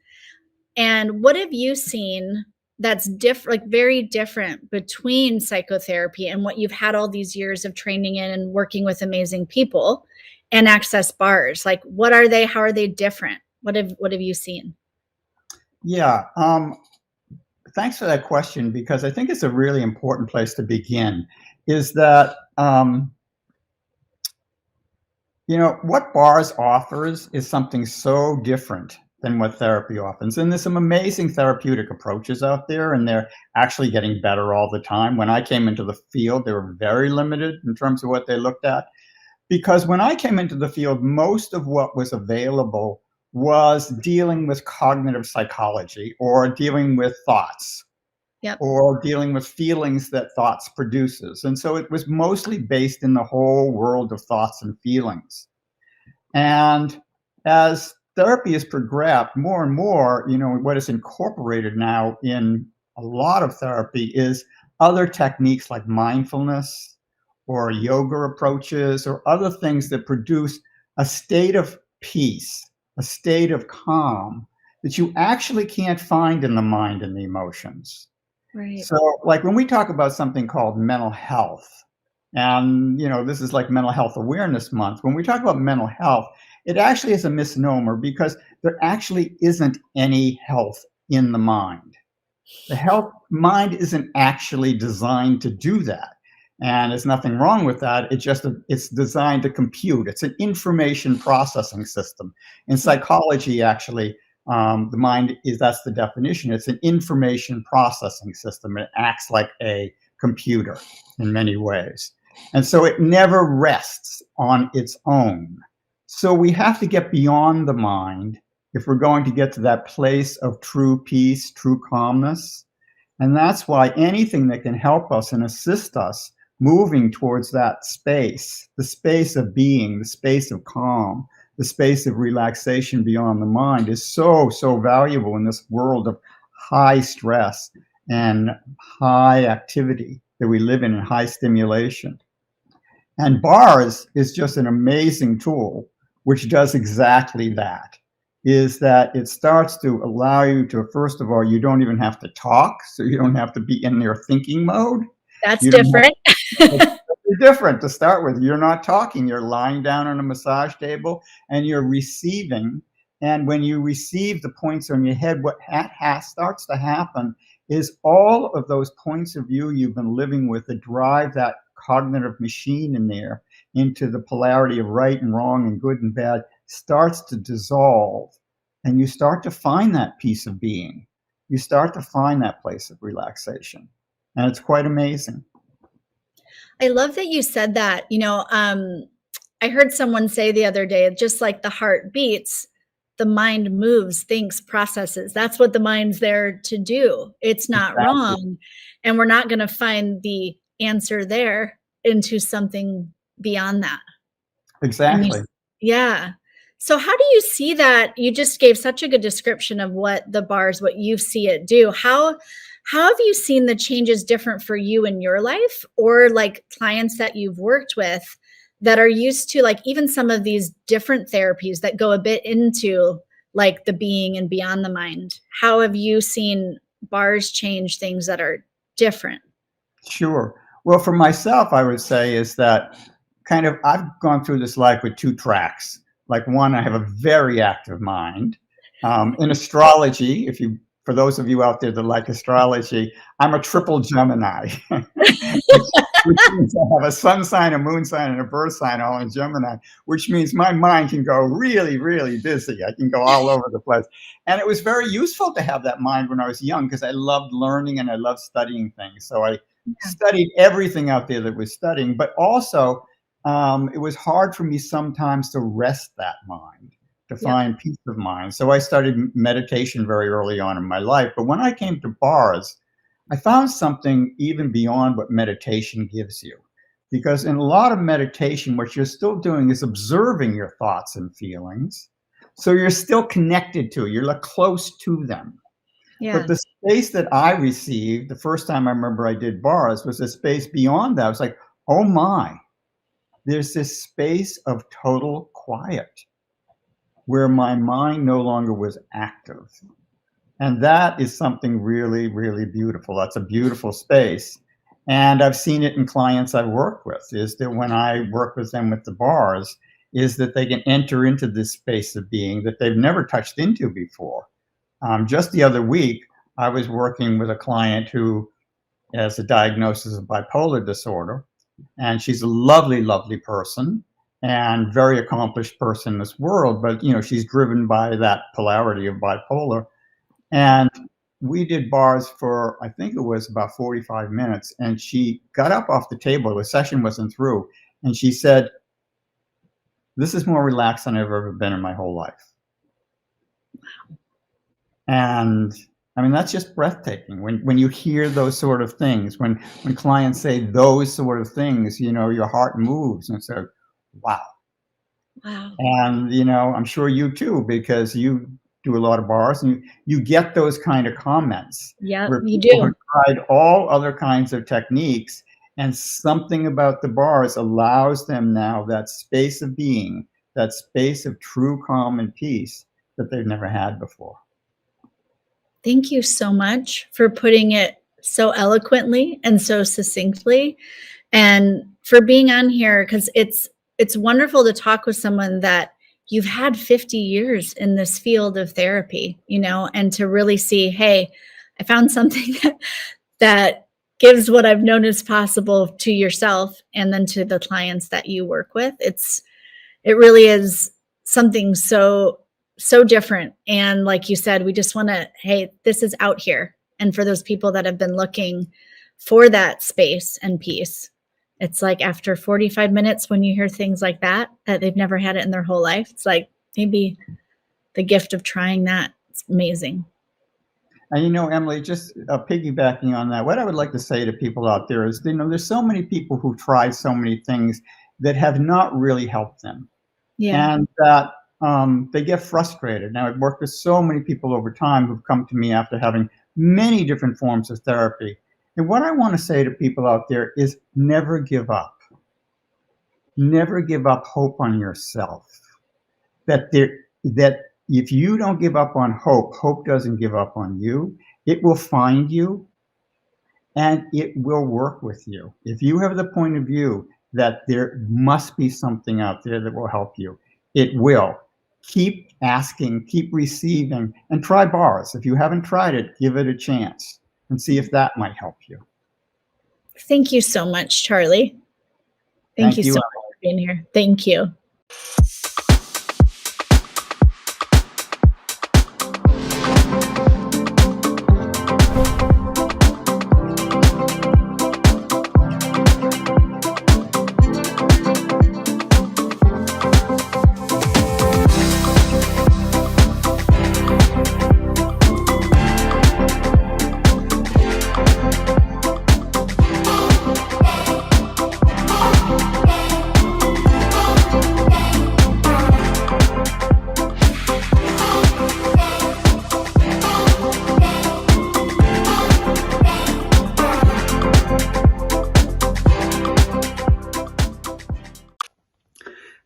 And what have you seen that's different, like very different between psychotherapy and what you've had all these years of training in and working with amazing people, and access bars? Like, what are they? How are they different? What have you seen? Yeah, thanks for that question, because I think it's a really important place to begin. Is that what bars offers is something so different than what therapy offers. And there's some amazing therapeutic approaches out there, and they're actually getting better all the time. When I came into the field, they were very limited in terms of what they looked at. Because when I came into the field, most of what was available was dealing with cognitive psychology, or dealing with thoughts, Yep. or dealing with feelings that thoughts produces. And so it was mostly based in the whole world of thoughts and feelings. And as therapy has progressed more and more, what is incorporated now in a lot of therapy is other techniques like mindfulness or yoga approaches or other things that produce a state of peace, a state of calm that you actually can't find in the mind and the emotions. Right. So, like when we talk about something called mental health, and this is like Mental Health Awareness Month. When we talk about mental health, it actually is a misnomer, because there actually isn't any health in the mind. The mind isn't actually designed to do that. And there's nothing wrong with that. It's designed to compute. It's an information processing system. In psychology, actually, the mind that's the definition. It's an information processing system. It acts like a computer in many ways. And so it never rests on its own. So we have to get beyond the mind if we're going to get to that place of true peace, true calmness. And that's why anything that can help us and assist us moving towards that space, the space of being, the space of calm, the space of relaxation beyond the mind, is so, so valuable in this world of high stress and high activity that we live in high stimulation. And bars is just an amazing tool which does exactly that. Is that it starts to allow you to, first of all, you don't even have to talk, so you don't have to be in your thinking mode. That's You don't different. It's different to start with. You're not talking, you're lying down on a massage table and you're receiving. And when you receive the points on your head, what starts to happen is all of those points of view you've been living with that drive that cognitive machine in there into the polarity of right and wrong and good and bad starts to dissolve, and you start to find that peace of being. You start to find that place of relaxation, and it's quite amazing. I love that you said that. I heard someone say the other day, just like the heart beats, the mind moves, thinks, processes. That's what the mind's there to do. It's not wrong. And we're not going to find the answer there into something beyond that. Exactly. Yeah. So how do you see that? You just gave such a good description of what the bars, what you see it do. How have you seen the changes different for you in your life, or like clients that you've worked with that are used to like even some of these different therapies that go a bit into like the being and beyond the mind? How have you seen bars change things that are different? Sure. Well, for myself, I would say is that I've gone through this life with two tracks. Like one, I have a very active mind. In astrology, for those of you out there that like astrology, I'm a triple Gemini, which means I have a sun sign, a moon sign, and a birth sign all in Gemini, which means my mind can go really, really busy. I can go all over the place. And it was very useful to have that mind when I was young, because I loved learning and I loved studying things. So I studied everything out there that was studying, but also it was hard for me sometimes to rest that mind, to find peace of mind. So I started meditation very early on in my life. But when I came to bars, I found something even beyond what meditation gives you. Because in a lot of meditation, what you're still doing is observing your thoughts and feelings. So you're still connected to it. You're like close to them. Yeah. But the space that I received the first time I remember I did bars was a space beyond that. I was like, oh my, there's this space of total quiet where my mind no longer was active. And that is something really, really beautiful. That's a beautiful space. And I've seen it in clients I've worked with, is that when I work with them with the bars, is that they can enter into this space of being that they've never touched into before. Just the other week, I was working with a client who has a diagnosis of bipolar disorder, and she's a lovely, lovely person and very accomplished person in this world, but she's driven by that polarity of bipolar. And we did bars for, I think it was about 45 minutes, and she got up off the table. The session wasn't through, and she said, "This is more relaxed than I've ever been in my whole life." And I mean, that's just breathtaking. When you hear those sort of things, when clients say those sort of things, your heart moves and says, wow. Wow. And, I'm sure you too, because you do a lot of bars and you get those kind of comments. Yeah, where you people do. have tried all other kinds of techniques, and something about the bars allows them now that space of being, that space of true calm and peace that they've never had before. Thank you so much for putting it so eloquently and so succinctly, and for being on here, because it's wonderful to talk with someone that you've had 50 years in this field of therapy, and to really see, hey, I found something that gives what I've known is possible to yourself and then to the clients that you work with. It really is something so different. And like you said, we just want to, hey, this is out here. And for those people that have been looking for that space and peace, it's like after 45 minutes, when you hear things like that they've never had it in their whole life, it's like maybe the gift of trying that. It's amazing. And Emily, just piggybacking on that, what I would like to say to people out there is, there's so many people who've tried so many things that have not really helped them. Yeah. And that they get frustrated. Now, I've worked with so many people over time who've come to me after having many different forms of therapy. And what I want to say to people out there is never give up. Never give up hope on yourself. That if you don't give up on hope, hope doesn't give up on you. It will find you and it will work with you. If you have the point of view that there must be something out there that will help you, it will. Keep asking, keep receiving, and try bars. If you haven't tried it, give it a chance and see if that might help you. Thank you so much, Charlie. Thank you so much for being here. Thank you.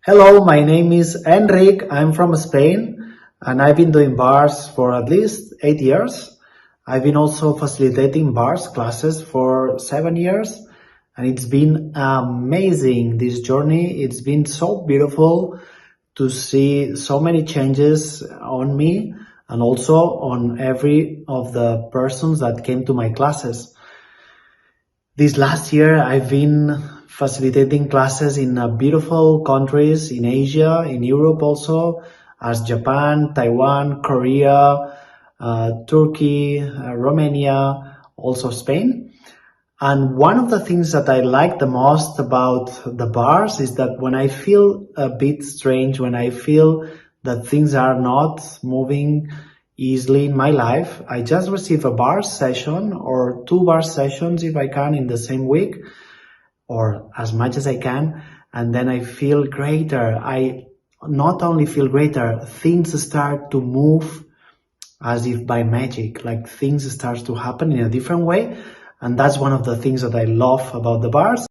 Hello, my name is Enric. I'm from Spain and I've been doing bars for at least 8 years. I've been also facilitating bars classes for 7 years, and it's been amazing, this journey. It's been so beautiful to see so many changes on me and also on every of the persons that came to my classes. This last year, I've been facilitating classes in beautiful countries in Asia, in Europe also, as Japan, Taiwan, Korea, Turkey, Romania, also Spain. And one of the things that I like the most about the bars is that when I feel a bit strange, when I feel that things are not moving easily in my life, I just receive a bar session or 2 bar sessions if I can in the same week, or as much as I can, and then I feel greater. I not only feel greater, things start to move as if by magic, like things start to happen in a different way, and that's one of the things that I love about the bars.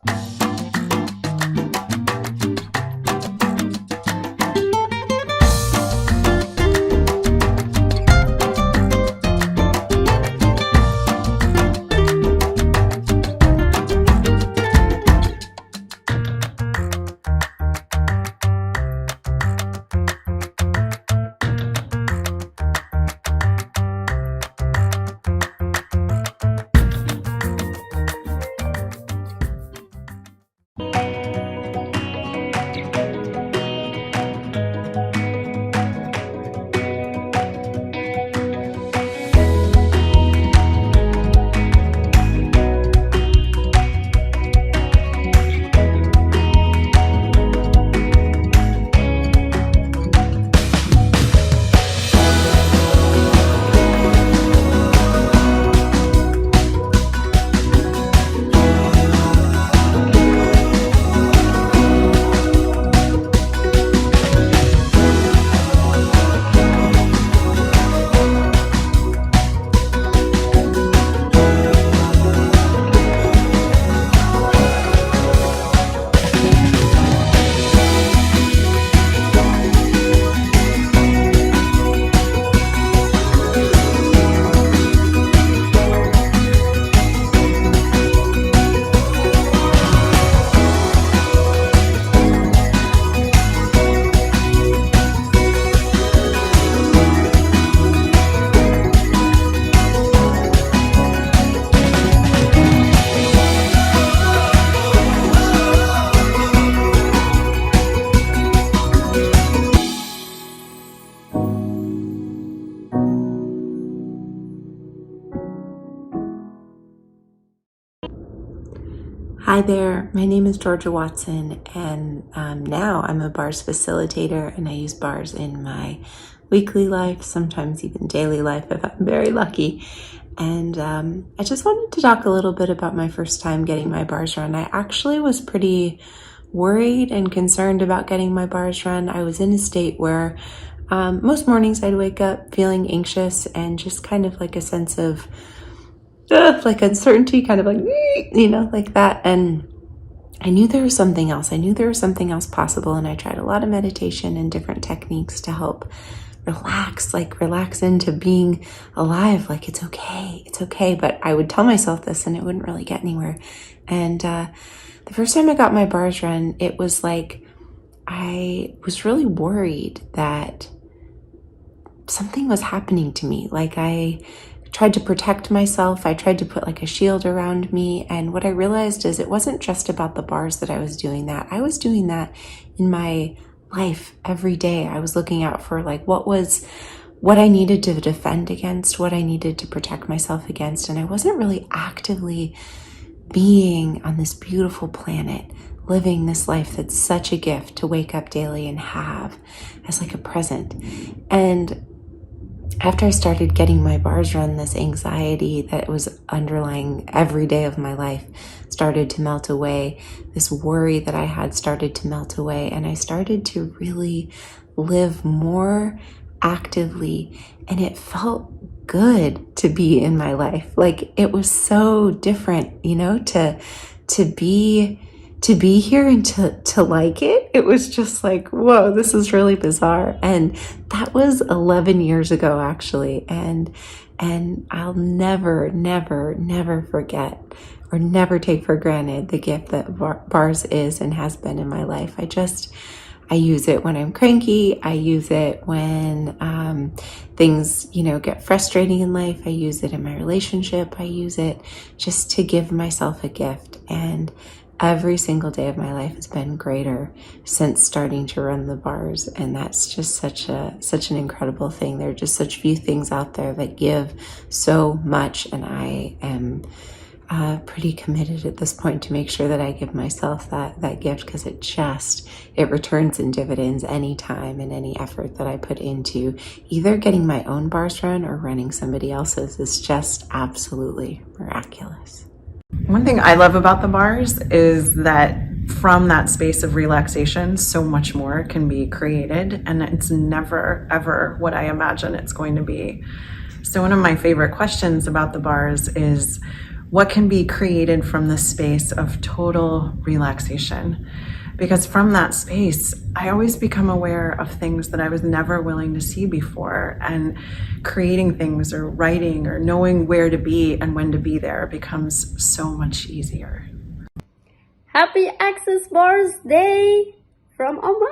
Hi there, my name is Georgia Watson, and now I'm a bars facilitator, and I use bars in my weekly life, sometimes even daily life if I'm very lucky. And I just wanted to talk a little bit about my first time getting my bars run. I actually was pretty worried and concerned about getting my bars run. I was in a state where most mornings I'd wake up feeling anxious and just kind of like a sense of like uncertainty, kind of like, like that. And I knew there was something else. I knew there was something else possible. And I tried a lot of meditation and different techniques to help relax into being alive. Like, it's okay. But I would tell myself this and it wouldn't really get anywhere. And the first time I got my bars run, it was like, I was really worried that something was happening to me. Like, I tried to protect myself. I tried to put like a shield around me. And what I realized is it wasn't just about the bars that I was doing that. I was doing that in my life every day. I was looking out for like what I needed to defend against, what I needed to protect myself against. And I wasn't really actively being on this beautiful planet, living this life that's such a gift to wake up daily and have as like a present. And after I started getting my bars run, this anxiety that was underlying every day of my life started to melt away. This worry that I had started to melt away. And I started to really live more actively. And it felt good to be in my life. Like, it was so different, to be here and to like it. It was just like, whoa, this is really bizarre. And that was 11 years ago, actually. And I'll never forget or never take for granted the gift that bars is and has been in my life. I use it when I'm cranky. I use it when things, get frustrating in life. I use it in my relationship. I use it just to give myself a gift. And every single day of my life has been greater since starting to run the bars. And that's just such an incredible thing. There are just such few things out there that give so much. And I am pretty committed at this point to make sure that I give myself that gift, because it returns in dividends any time and any effort that I put into either getting my own bars run or running somebody else's is just absolutely miraculous. One thing I love about the bars is that from that space of relaxation, so much more can be created, and it's never, ever what I imagine it's going to be. So one of my favorite questions about the bars is, what can be created from the space of total relaxation? Because from that space, I always become aware of things that I was never willing to see before, and creating things or writing or knowing where to be and when to be there becomes so much easier. Happy Access Bars Day from Oman!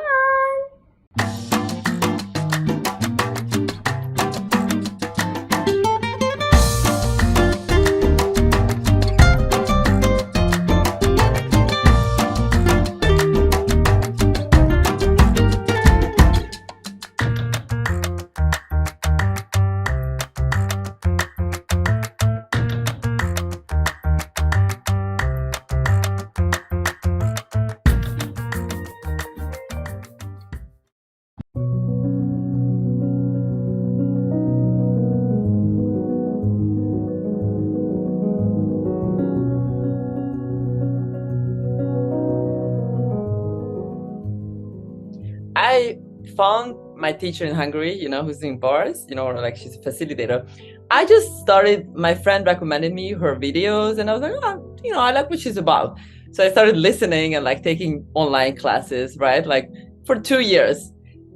I found my teacher in Hungary, who's doing bars, like she's a facilitator. I just started, my friend recommended me her videos, and I was like, I like what she's about. So I started listening and like taking online classes, right? Like for 2 years.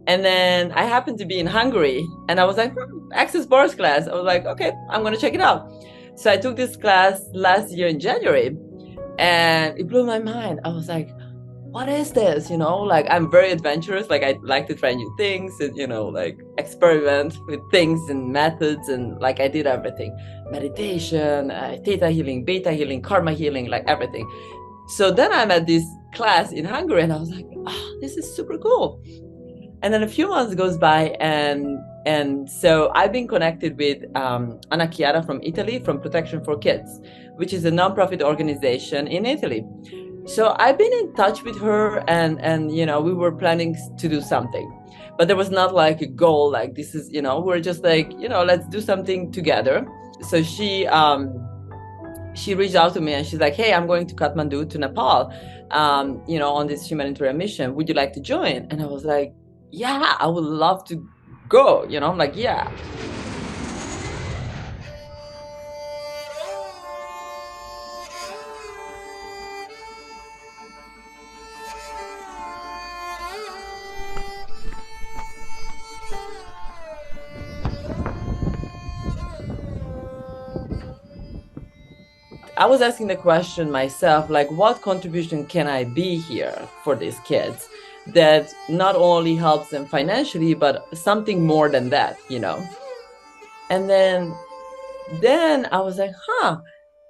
And then I happened to be in Hungary, and I was like, Access Bars class. I was like, okay, I'm going to check it out. So I took this class last year in January, and it blew my mind. I was like, what is this? Like, I'm very adventurous. Like, I like to try new things and, like experiment with things and methods. And like, I did everything: meditation, theta healing, beta healing, karma healing, like everything. So then I'm at this class in Hungary, and I was like, this is super cool. And then a few months goes by, and And so I've been connected with Anna Chiara from Italy, from Protection for Kids, which is a nonprofit organization in Italy. So I've been in touch with her, and you know, we were planning to do something, but there was not like a goal, like this is, you know, we're just like, you know, let's do something together. So she reached out to me and she's like, hey, I'm going to Kathmandu, to Nepal, you know, on this humanitarian mission. Would you like to join? And I was like, yeah, I would love to go. You know, I'm like, yeah. I was asking the question myself, like, what contribution can I be here for these kids that not only helps them financially, but something more than that, you know? And then I was like,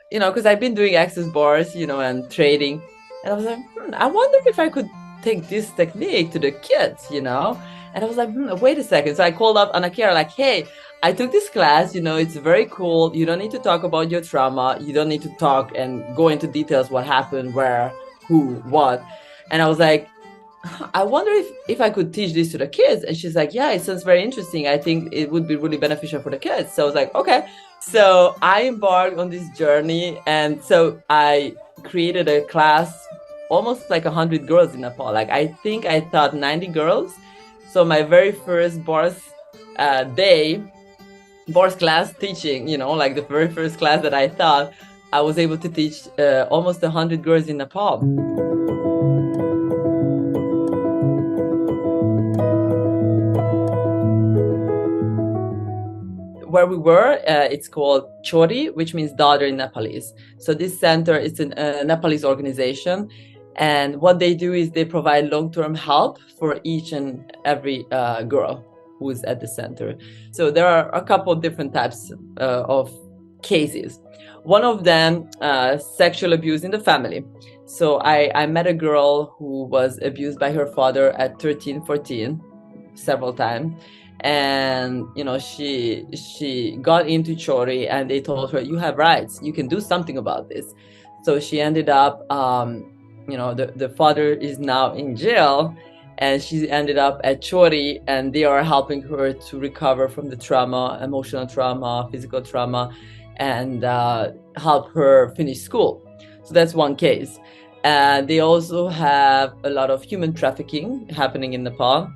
you know, because I've been doing access bars, you know, and trading. And I was like, I wonder if I could take this technique to the kids, you know? And I was like, wait a second. So I called up Anna Chiara, like, hey, I took this class, you know, it's very cool. You don't need to talk about your trauma. You don't need to talk and go into details what happened, where, who, what. And I was like, I wonder if I could teach this to the kids. And she's like, yeah, it sounds very interesting. I think it would be really beneficial for the kids. So I was like, okay. So I embarked on this journey. And so I created a class, almost like 100 girls in Nepal. Like, I think I taught 90 girls. So my very first bars class teaching, you know, like the very first class that I taught, I was able to teach almost 100 girls in Nepal. Where we were, it's called Chori, which means daughter in Nepalese. So this center is a Nepalese organization. And what they do is they provide long-term help for each and every girl who is at the center. So there are a couple of different types of cases. One of them, sexual abuse in the family. So I met a girl who was abused by her father at 13, 14, several times. And you know, she got into Chori, and they told her, you have rights, you can do something about this. So she ended up, you know, the father is now in jail, and she ended up at Chori, and they are helping her to recover from the trauma, emotional trauma, physical trauma, and help her finish school. So that's one case. And they also have a lot of human trafficking happening in Nepal.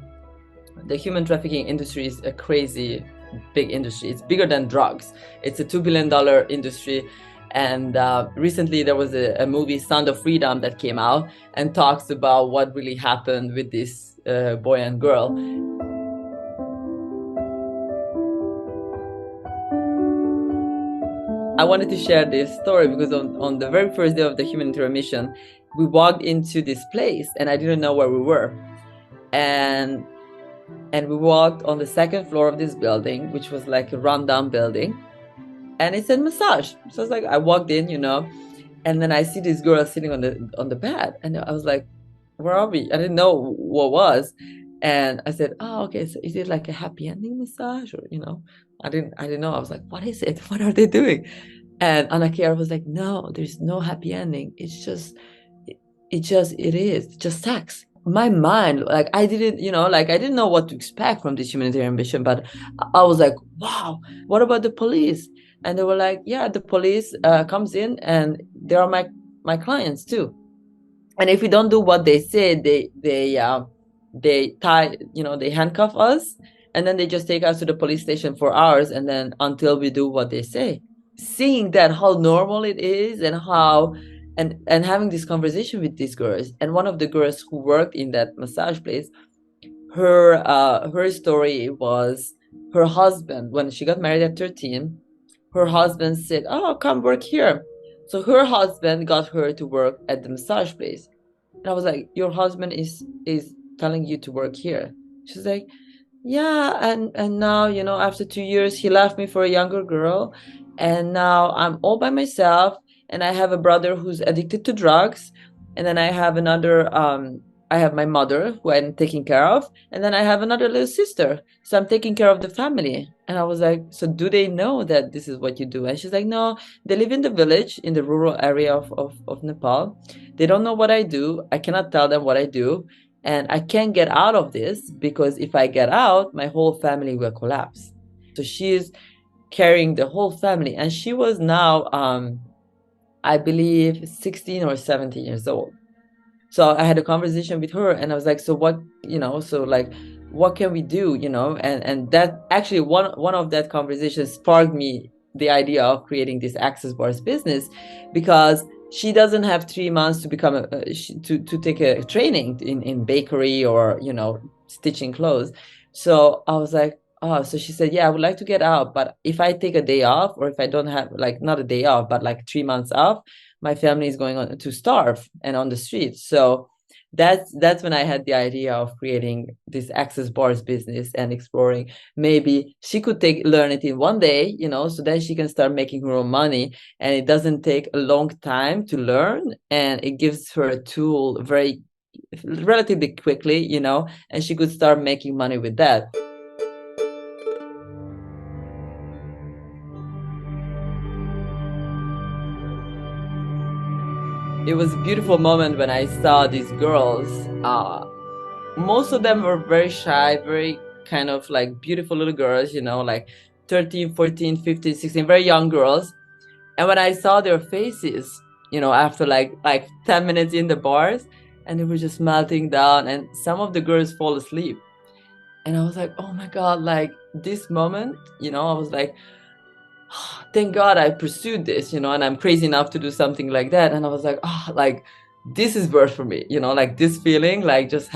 The human trafficking industry is a crazy big industry. It's bigger than drugs. It's a $2 billion industry. And recently there was a movie, Sound of Freedom, that came out and talks about what really happened with this boy and girl. I wanted to share this story because on the very first day of the humanitarian mission, we walked into this place and I didn't know where we were. And we walked on the second floor of this building, which was like a rundown building, and it said massage. So it's like, I walked in, you know, and then I see this girl sitting on the bed, and I was like, where are we? I didn't know what was. And I said, oh, okay, so is it like a happy ending massage? Or, you know, I didn't know. I was like, what is it? What are they doing? And Anna Chiara was like, no, there's no happy ending. It's just, it is just sex. My mind, like, I didn't know what to expect from this humanitarian mission, but I was like, wow, what about the police? And they were like, yeah, the police comes in and they are my clients too. And if we don't do what they say, they tie, you know, they handcuff us, and then they just take us to the police station for hours, and then until we do what they say. Seeing that, how normal it is, and how and having this conversation with these girls, and one of the girls who worked in that massage place, her story was her husband, when she got married at 13, her husband said, oh, come work here. So her husband got her to work at the massage place. And I was like, your husband is telling you to work here? She's like, yeah, and now, you know, after 2 years, he left me for a younger girl, and now I'm all by myself, and I have a brother who's addicted to drugs, and then I have another I have my mother who I'm taking care of, and then I have another little sister. So I'm taking care of the family. And I was like, so do they know that this is what you do? And she's like, no, they live in the village, in the rural area of Nepal. They don't know what I do. I cannot tell them what I do. And I can't get out of this because if I get out, my whole family will collapse. So she's carrying the whole family. And she was now, I believe, 16 or 17 years old. So I had a conversation with her and I was like, so what, so like, what can we do, and that actually one of that conversations sparked me the idea of creating this access bars business, because she doesn't have 3 months to become to take a training in bakery or, stitching clothes. So I was like, oh, so she said, yeah, I would like to get out, but if I take a day off, or if I don't have, like, not a day off, but like 3 months off, my family is going on to starve and on the streets. So that's when I had the idea of creating this access bars business and exploring maybe she could learn it in one day, so then she can start making her own money, and it doesn't take a long time to learn, and it gives her a tool relatively quickly, and she could start making money with that. It was a beautiful moment when I saw these girls. Most of them were very shy, very kind of like beautiful little girls, like 13, 14, 15, 16, very young girls. And when I saw their faces, after like 10 minutes in the bars, and they were just melting down, and some of the girls fall asleep. And I was like, oh my God, like this moment, I was like, thank God I pursued this, and I'm crazy enough to do something like that. And I was like, oh, like this is birth for me, like this feeling, like just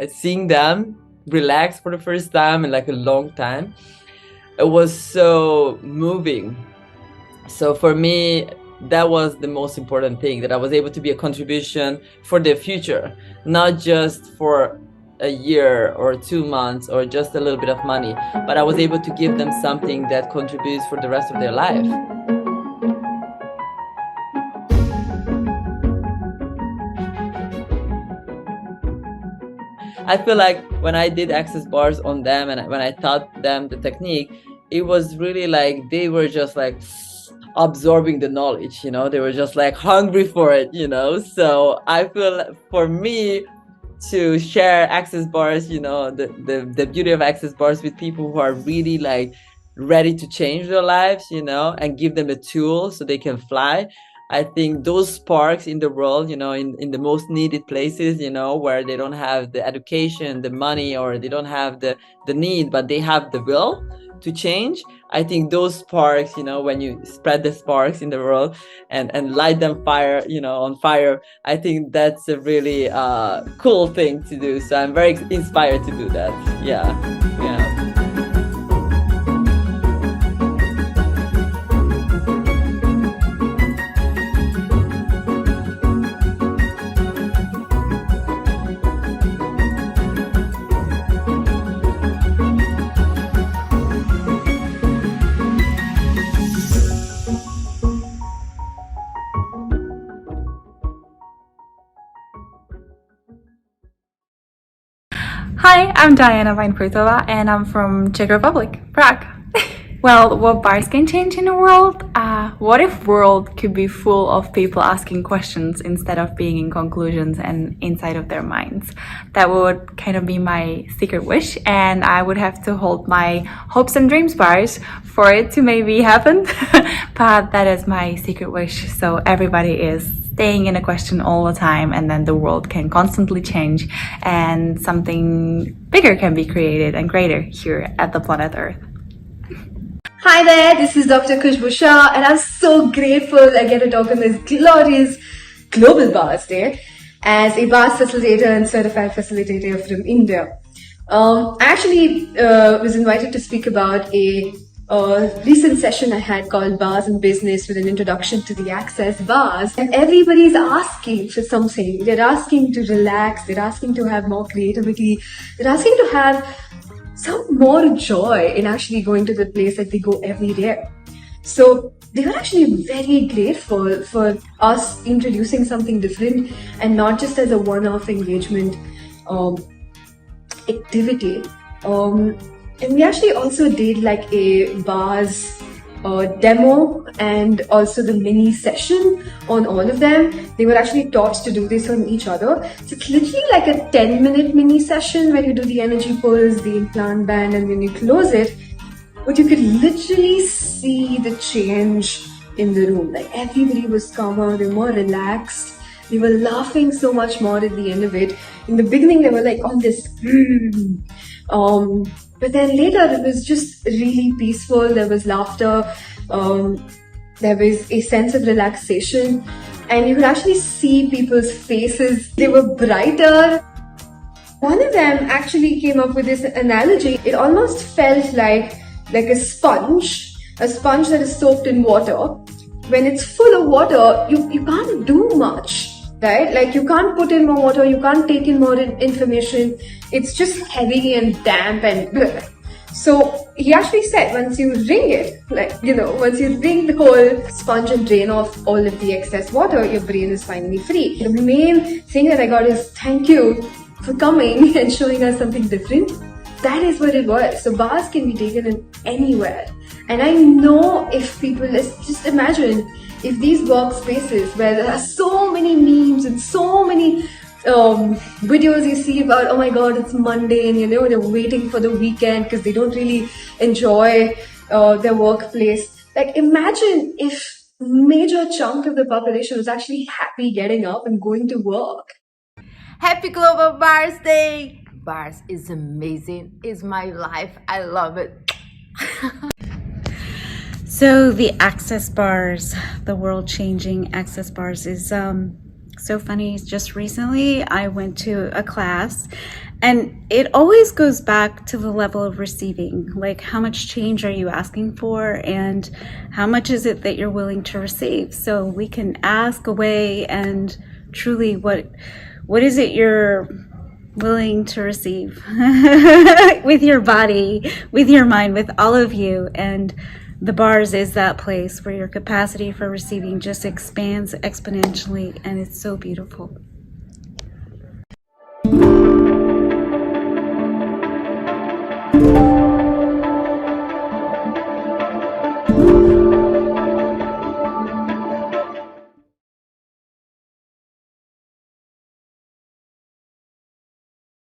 seeing them relax for the first time in like a long time. It was so moving. So for me, that was the most important thing, that I was able to be a contribution for the future, not just for a year or 2 months or just a little bit of money, but I was able to give them something that contributes for the rest of their life. I feel like when I did access bars on them and when I taught them the technique, it was really like they were just like absorbing the knowledge, they were just like hungry for it, So I feel for me, to share access bars, the beauty of access bars with people who are really like ready to change their lives, and give them the tools so they can fly. I think those sparks in the world, in the most needed places, where they don't have the education, the money, or they don't have the need, but they have the will to change. I think those sparks, when you spread the sparks in the world and light them on fire, I think that's a really cool thing to do. So I'm very inspired to do that. Yeah. Hi, I'm Diana Weinprutova and I'm from Czech Republic, Prague. Well, what bars can change in the world? What if world could be full of people asking questions instead of being in conclusions and inside of their minds? That would kind of be my secret wish, and I would have to hold my hopes and dreams bars for it to maybe happen. But that is my secret wish, so everybody is staying in a question all the time, and then the world can constantly change and something bigger can be created and greater here at the planet Earth. Hi there, this is Dr. Khushbu Shah, and I'm so grateful I get to talk on this glorious Global Bars Day as a bars facilitator and certified facilitator from India. I actually was invited to speak about a recent session I had called Bars and Business with an introduction to the access bars. And everybody's asking for something. They're asking to relax, they're asking to have more creativity, they're asking to have some more joy in actually going to the place that they go every day. So they were actually very grateful for us introducing something different and not just as a one-off engagement. activity. And we actually also did like a bars demo and also the mini session on all of them. They were actually taught to do this on each other. So it's literally like a 10-minute mini session where you do the energy pulse, the implant band, and then you close it. But you could literally see the change in the room. Like everybody was calmer, they were more relaxed. They were laughing so much more at the end of it. In the beginning, they were like on this, but then later it was just really peaceful. There was laughter. There was a sense of relaxation, and you could actually see people's faces. They were brighter. One of them actually came up with this analogy. It almost felt like a sponge that is soaked in water. When it's full of water, you can't do much, right? Like you can't put in more water, you can't take in more information. It's just heavy and damp and bleh. So he actually said once you wring it, once you wring the whole sponge and drain off all of the excess water, your brain is finally free. The main thing that I got is thank you for coming and showing us something different. That is what it was. So bars can be taken in anywhere. And I know if people, let's just imagine if these workspaces where there are so many memes and so many videos you see about, oh my god, it's Monday, and they're waiting for the weekend because they don't really enjoy their workplace. Like imagine if major chunk of the population was actually happy getting up and going to work. Happy Global Bars Day! Bars is amazing. It's my life. I love it. So the access bars, the world-changing access bars is so funny. Just recently I went to a class, and it always goes back to the level of receiving. Like how much change are you asking for, and how much is it that you're willing to receive? So we can ask away, and truly what is it you're willing to receive with your body, with your mind, with all of you. And the bars is that place where your capacity for receiving just expands exponentially, and it's so beautiful.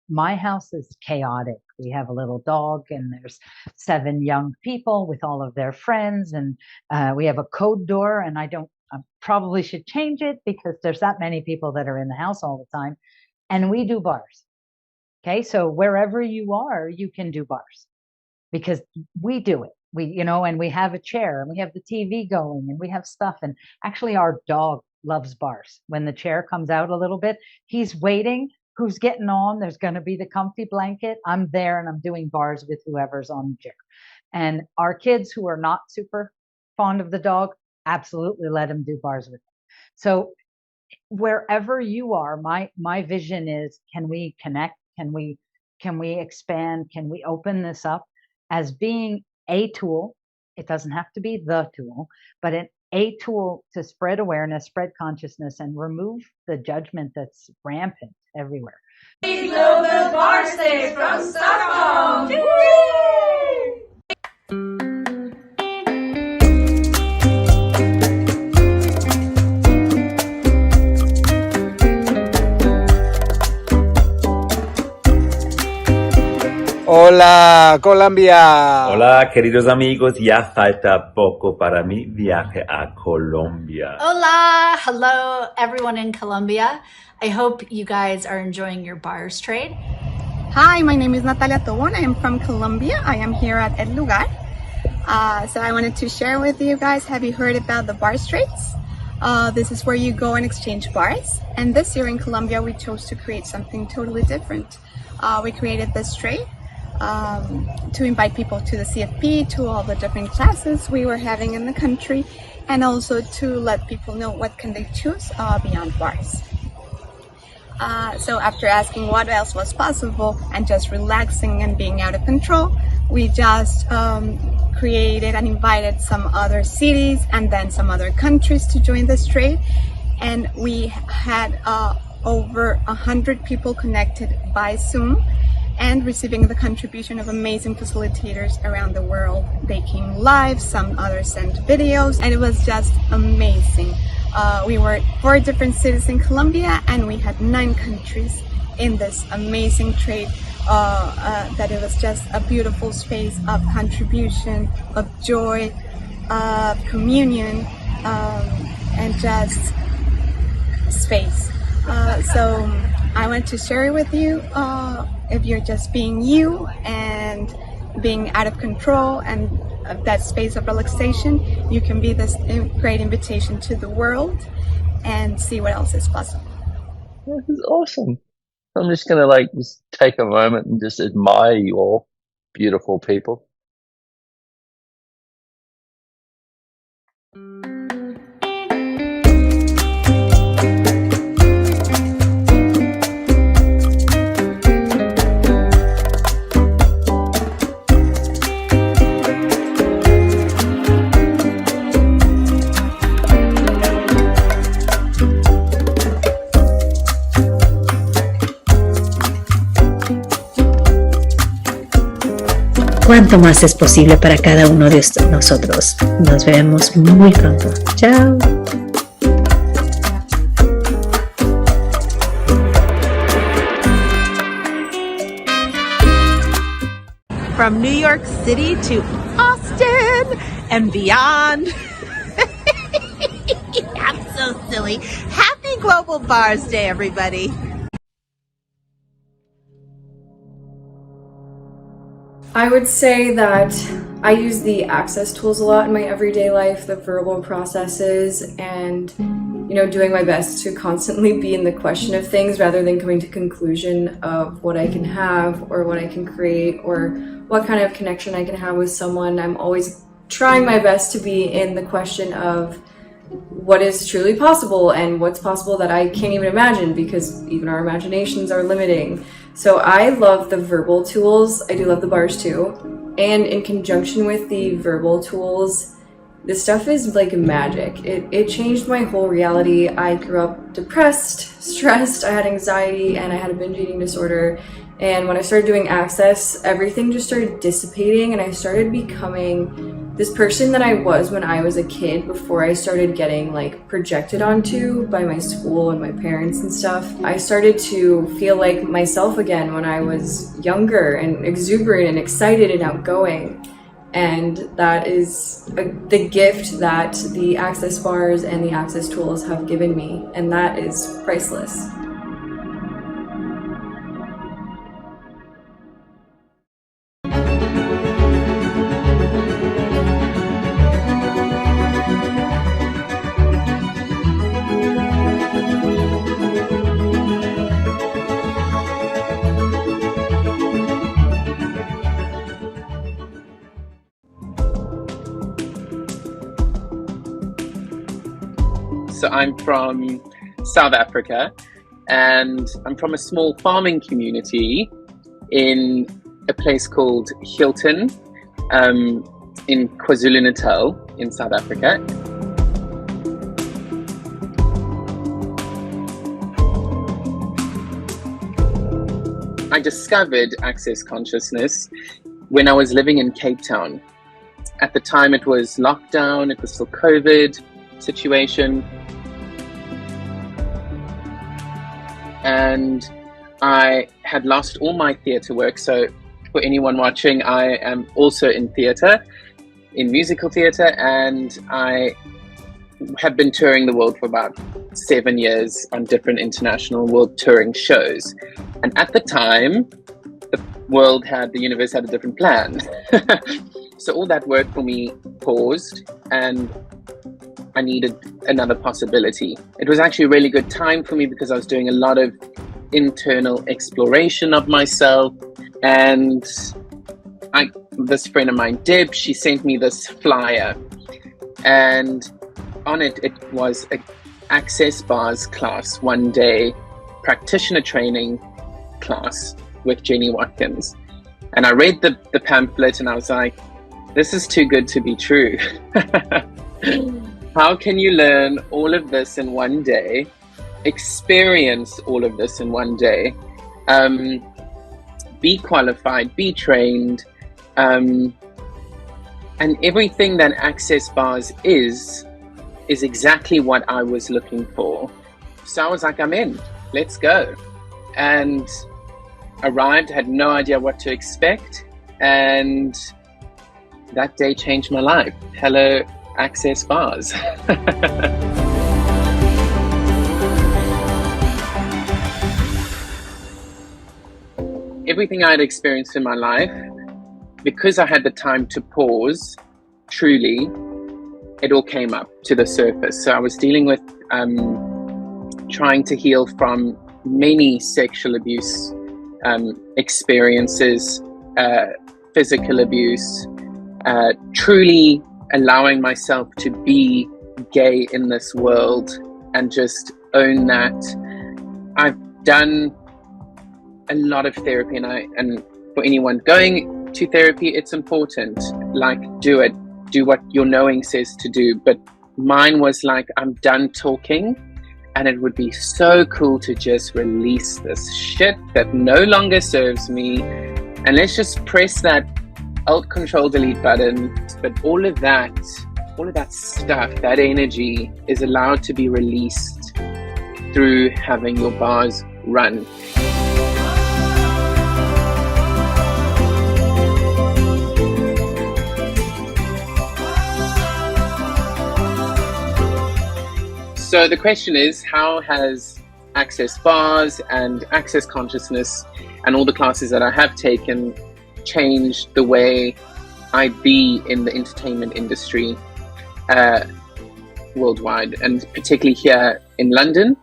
My house is chaotic. We have a little dog, and there's 7 young people with all of their friends, and we have a code door, and I probably should change it because there's that many people that are in the house all the time, and we do bars. Okay, so wherever you are, you can do bars because we do it. And we have a chair, and we have the TV going, and we have stuff, and actually our dog loves bars. When the chair comes out a little bit, he's waiting. Who's getting on? There's going to be the comfy blanket. I'm there, and I'm doing bars with whoever's on the chair. And our kids who are not super fond of the dog, absolutely let them do bars with them. So wherever you are, my vision is, can we connect? Can we expand? Can we open this up as being a tool? It doesn't have to be the tool, but a tool to spread awareness, spread consciousness, and remove the judgment that's rampant everywhere. Global Bars Day from Stockholm! Hola, Colombia. Hola, queridos amigos. Ya falta poco para mi viaje a Colombia. Hola, hello everyone in Colombia. I hope you guys are enjoying your bars trade. Hi, my name is Natalia Tobon. I am from Colombia. I am here at El Lugar. So I wanted to share with you guys, have you heard about the bars trades? This is where you go and exchange bars. And this year in Colombia, we chose to create something totally different. We created this trade to invite people to the CFP, to all the different classes we were having in the country, and also to let people know what can they choose beyond bars. So after asking what else was possible and just relaxing and being out of control, we just created and invited some other cities and then some other countries to join this trade. And we had over 100 people connected by Zoom and receiving the contribution of amazing facilitators around the world. They came live, some others sent videos, and it was just amazing. We were 4 different cities in Colombia, and we had 9 countries in this amazing trade. That it was just a beautiful space of contribution, of joy, of communion, and just space. So I want to share with you, if you're just being you and being out of control and that space of relaxation, you can be this great invitation to the world and see what else is possible. This is awesome. I'm just going to just take a moment and just admire you all, beautiful people. Cuánto más es posible para cada uno de nosotros. Nos vemos muy pronto. Chao. From New York City to Austin and beyond. I'm so silly. Happy Global Bars Day, everybody. I would say that I use the access tools a lot in my everyday life, the verbal processes, and doing my best to constantly be in the question of things rather than coming to conclusion of what I can have or what I can create or what kind of connection I can have with someone. I'm always trying my best to be in the question of what is truly possible and what's possible that I can't even imagine, because even our imaginations are limiting. So I love the verbal tools. I do love the bars too. And in conjunction with the verbal tools, this stuff is like magic. It changed my whole reality. I grew up depressed, stressed, I had anxiety, and I had a binge eating disorder. And when I started doing Access, everything just started dissipating, and I started becoming this person that I was when I was a kid before I started getting projected onto by my school and my parents and stuff. I started to feel like myself again when I was younger and exuberant and excited and outgoing. And that is the gift that the Access bars and the Access tools have given me, and that is priceless. So I'm from South Africa, and I'm from a small farming community in a place called Hilton in KwaZulu-Natal in South Africa. I discovered Access Consciousness when I was living in Cape Town. At the time it was lockdown, it was still COVID situation. And I had lost all my theatre work. So for anyone watching, I am also in theatre, in musical theatre, and I have been touring the world for about 7 years on different international world touring shows. And at the time, the universe had a different plan. So all that work for me paused, and I needed another possibility. It was actually a really good time for me because I was doing a lot of internal exploration of myself. And this friend of mine, Deb, she sent me this flyer, and on it was an Access Bars class, 1 day practitioner training class with Jenny Watkins. And I read the pamphlet and I was like, this is too good to be true. How can you learn all of this in 1 day experience all of this in one day, be qualified, be trained, and everything that Access Bars is exactly what I was looking for. So I was like, I'm in, let's go. And arrived, had no idea what to expect, and that day changed my life. Hello, Access Bars. Everything I had experienced in my life, because I had the time to pause, truly, it all came up to the surface. So I was dealing with trying to heal from many sexual abuse experiences, physical abuse, truly allowing myself to be gay in this world and just own that. I've done a lot of therapy, and for anyone going to therapy, it's important. Like, do it, do what your knowing says to do. But mine was like, I'm done talking, and it would be so cool to just release this shit that no longer serves me, and let's just press that Alt Control Delete button. But all of that stuff, that energy is allowed to be released through having your bars run. So the question is, how has Access Bars and Access Consciousness and all the classes that I have taken changed the way I be in the entertainment industry worldwide, and particularly here in London?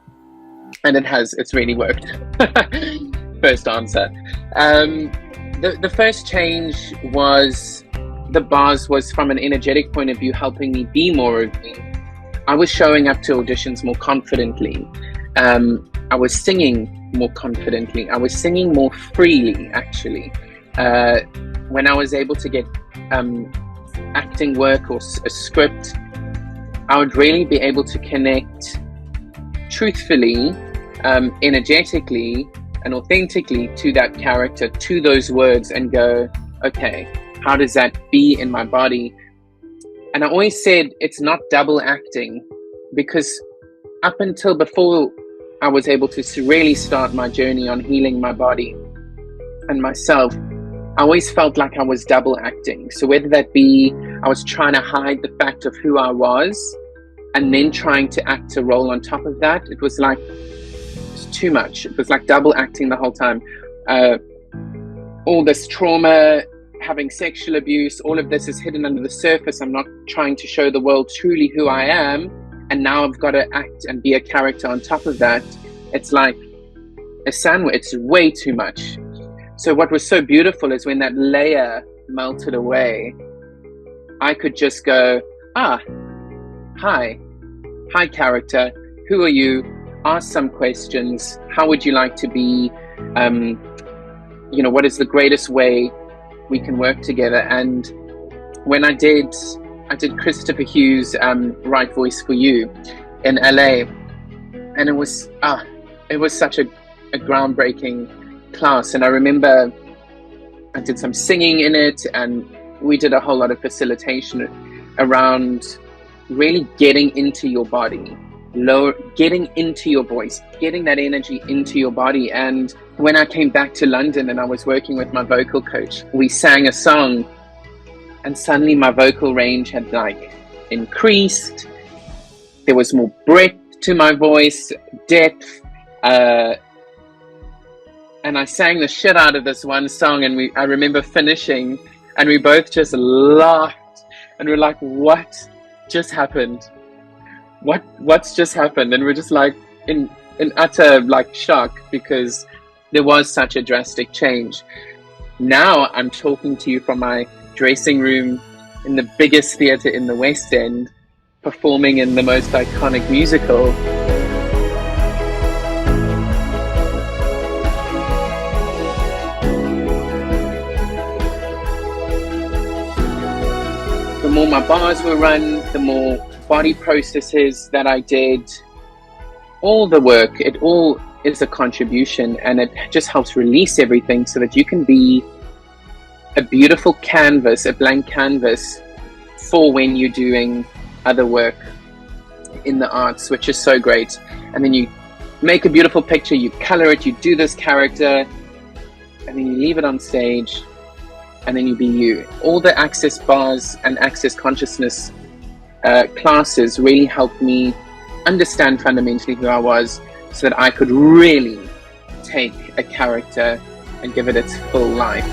And it's really worked. First answer. The first change was the bars was from an energetic point of view, helping me be more of me. I was showing up to auditions more confidently. I was singing more confidently. I was singing more freely, actually. When I was able to get acting work or a script, I would really be able to connect truthfully, energetically, and authentically to that character, to those words, and go, okay, how does that be in my body? And I always said it's not double acting, because up until before I was able to really start my journey on healing my body and myself, I always felt like I was double acting. So whether that be I was trying to hide the fact of who I was and then trying to act a role on top of that, it was like, it's too much. It was like double acting the whole time. All this trauma, having sexual abuse, all of this is hidden under the surface. I'm not trying to show the world truly who I am, and now I've got to act and be a character on top of that. It's like a sandwich. It's way too much. So what was so beautiful is when that layer melted away, I could just go, hi character, who are you? Ask some questions. How would you like to be? What is the greatest way we can work together? And when I did Christopher Hughes' Right Voice for You in LA, and it was such a groundbreaking class. And I remember I did some singing in it, and we did a whole lot of facilitation around really getting into your body, getting into your voice, getting that energy into your body. And when I came back to London and I was working with my vocal coach, we sang a song, and suddenly my vocal range had increased. There was more breadth to my voice, depth, and I sang the shit out of this one song, and I remember finishing, and we both just laughed, and we're like, what just happened? What's just happened? And we're just like in utter shock, because there was such a drastic change. Now I'm talking to you from my dressing room in the biggest theatre in the West End, performing in the most iconic musical. The more my bars were run, the more body processes that I did, all the work, it all is a contribution, and it just helps release everything so that you can be a beautiful canvas, a blank canvas for when you're doing other work in the arts, which is so great. And then you make a beautiful picture, you color it, you do this character, and then you leave it on stage, and then you be you. All the Access Bars and Access Consciousness classes really helped me understand fundamentally who I was, so that I could really take a character and give it its full life.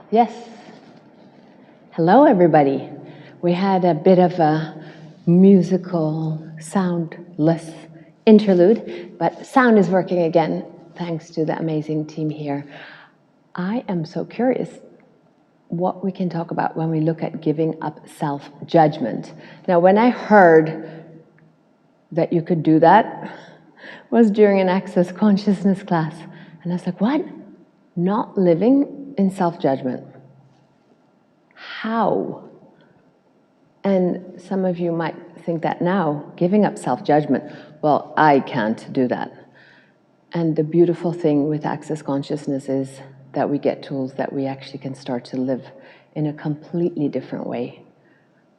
Yes. Hello, everybody. We had a bit of a musical, soundless interlude, but sound is working again, thanks to the amazing team here. I am so curious what we can talk about when we look at giving up self-judgment. Now, when I heard that you could do that, was during an Access Consciousness class, and I was like, what? Not living in self-judgment. How? And some of you might think that now, giving up self-judgment, well, I can't do that. And the beautiful thing with Access Consciousness is that we get tools that we actually can start to live in a completely different way.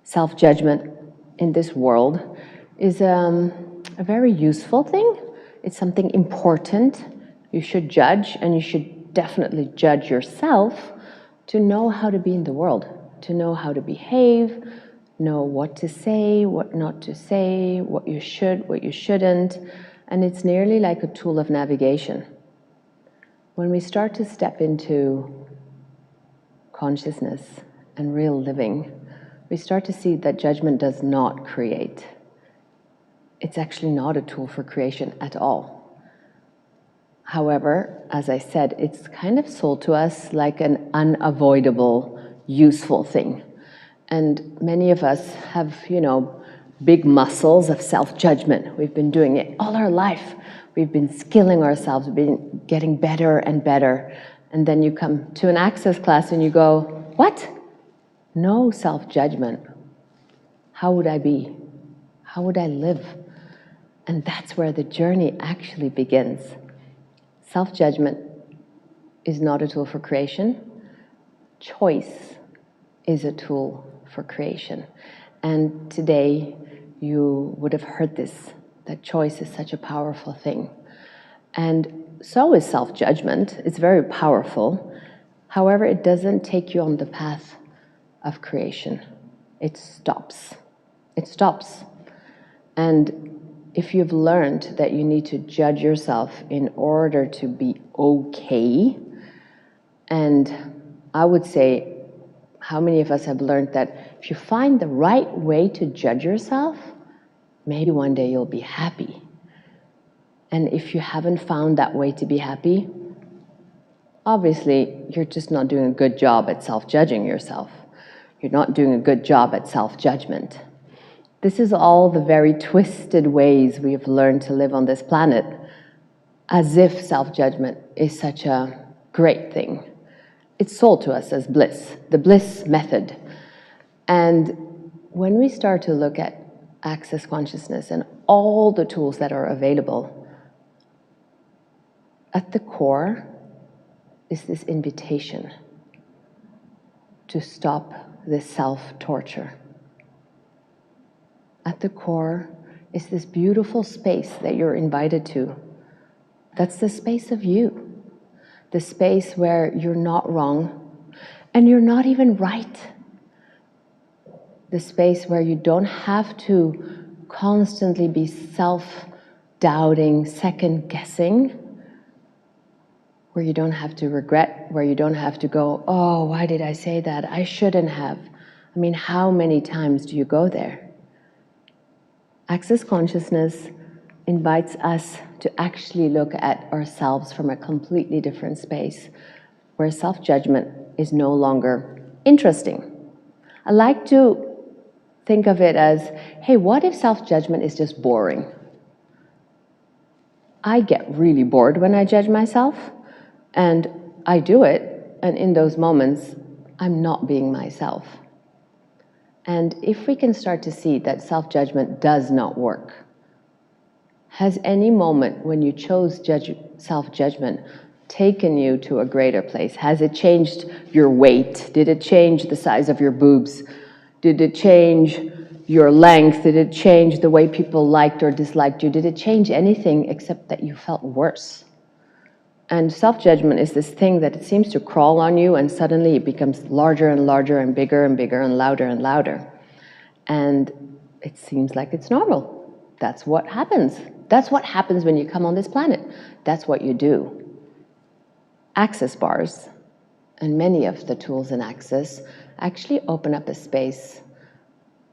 Self-judgment in this world is a very useful thing. It's something important. You should judge, and you should definitely judge yourself to know how to be in the world, to know how to behave, know what to say, what not to say, what you should, what you shouldn't, and it's nearly like a tool of navigation. When we start to step into consciousness and real living, we start to see that judgment does not create. It's actually not a tool for creation at all. However, as I said, it's kind of sold to us like an unavoidable, useful thing. And many of us have, big muscles of self-judgment. We've been doing it all our life. We've been skilling ourselves, we've been getting better and better. And then you come to an Access class and you go, what? No self-judgment. How would I be? How would I live? And that's where the journey actually begins. Self-judgment is not a tool for creation. Choice is a tool for creation. And today you would have heard this, that choice is such a powerful thing. And so is self-judgment. It's very powerful. However, it doesn't take you on the path of creation. It stops. It stops. And if you've learned that you need to judge yourself in order to be okay, and I would say, how many of us have learned that if you find the right way to judge yourself, maybe one day you'll be happy. And if you haven't found that way to be happy, obviously you're just not doing a good job at self-judging yourself. You're not doing a good job at self-judgment. This is all the very twisted ways we have learned to live on this planet, as if self-judgment is such a great thing. It's sold to us as bliss, the bliss method. And when we start to look at access consciousness and all the tools that are available, at the core is this invitation to stop this self-torture. At the core is this beautiful space that you're invited to. That's the space of you. The space where you're not wrong and you're not even right. The space where you don't have to constantly be self-doubting, second-guessing, where you don't have to regret, where you don't have to go, oh, why did I say that? I shouldn't have. I mean, how many times do you go there? Access consciousness invites us to actually look at ourselves from a completely different space, where self-judgment is no longer interesting. I like to think of it as, hey, what if self-judgment is just boring? I get really bored when I judge myself, and I do it, and in those moments, I'm not being myself. And if we can start to see that self-judgment does not work, has any moment when you chose self-judgment taken you to a greater place? Has it changed your weight? Did it change the size of your boobs? Did it change your length? Did it change the way people liked or disliked you? Did it change anything except that you felt worse? And self-judgment is this thing that it seems to crawl on you, and suddenly it becomes larger and larger and bigger and bigger and louder. And it seems like it's normal. That's what happens. That's what happens when you come on this planet. That's what you do. Access bars and many of the tools in Access actually open up a space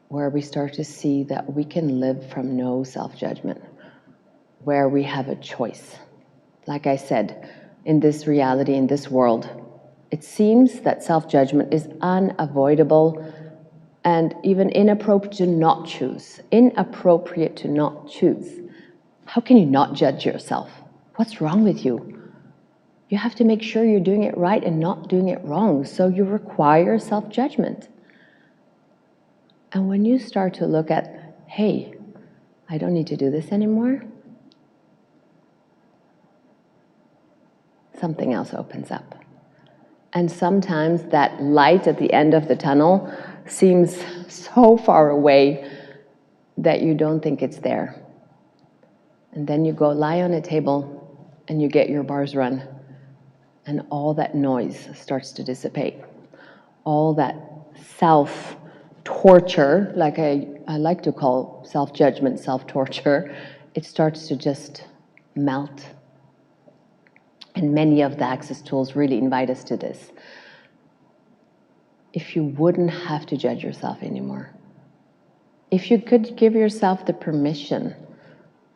where we start to see that we can live from no self-judgment, where we have a choice. Like I said, in this reality, in this world, it seems that self-judgment is unavoidable and even inappropriate to not choose. Inappropriate to not choose. How can you not judge yourself? What's wrong with you? You have to make sure you're doing it right and not doing it wrong, so you require self-judgment. And when you start to look at, hey, I don't need to do this anymore, something else opens up. And sometimes that light at the end of the tunnel seems so far away that you don't think it's there. And then you go lie on a table and you get your bars run, and all that noise starts to dissipate. All that self-torture, like I like to call self-judgment, self-torture, it starts to just melt. And many of the Access tools really invite us to this. If you wouldn't have to judge yourself anymore, if you could give yourself the permission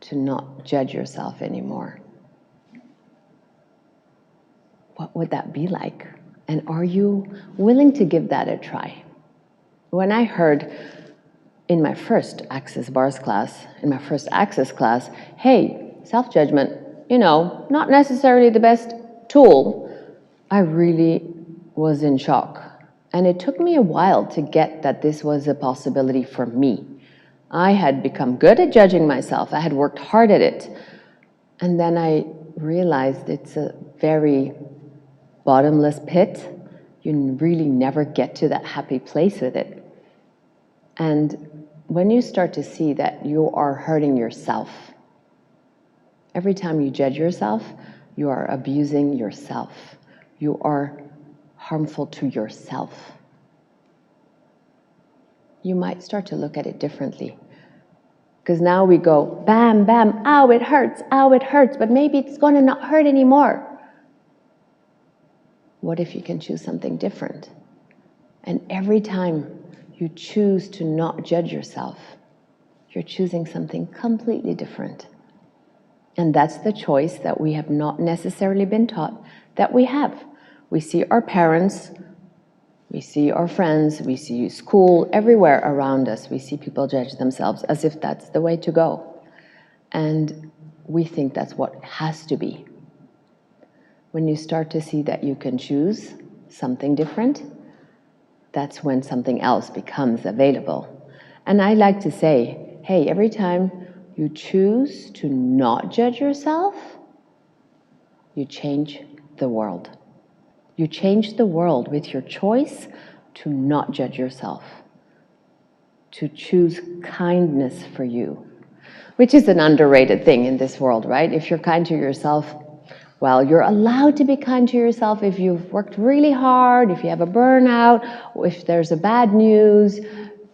to not judge yourself anymore, what would that be like? And are you willing to give that a try? When I heard in my first Access Bars class, in my first Access class, hey, self-judgment, not necessarily the best tool, I really was in shock. And it took me a while to get that this was a possibility for me. I had become good at judging myself. I had worked hard at it. And then I realized it's a very bottomless pit, you really never get to that happy place with it. And when you start to see that you are hurting yourself, every time you judge yourself, you are abusing yourself. You are harmful to yourself. You might start to look at it differently. Because now we go, bam, bam, ow, it hurts, but maybe it's going to not hurt anymore. What if you can choose something different? And every time you choose to not judge yourself, you're choosing something completely different. And that's the choice that we have not necessarily been taught that we have. We see our parents, we see our friends, we see school, everywhere around us, we see people judge themselves as if that's the way to go. And we think that's what has to be. When you start to see that you can choose something different, that's when something else becomes available. And I like to say, hey, every time you choose to not judge yourself, you change the world. You change the world with your choice to not judge yourself, to choose kindness for you, which is an underrated thing in this world, right? If you're kind to yourself, well, you're allowed to be kind to yourself if you've worked really hard, if you have a burnout, if there's a bad news,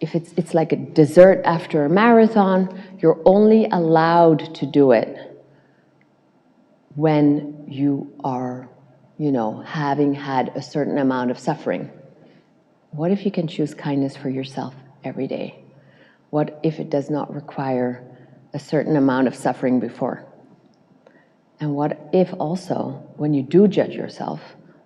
if it's like a dessert after a marathon. You're only allowed to do it when you are, having had a certain amount of suffering. What if you can choose kindness for yourself every day? What if it does not require a certain amount of suffering before? And what if also, when you do judge yourself,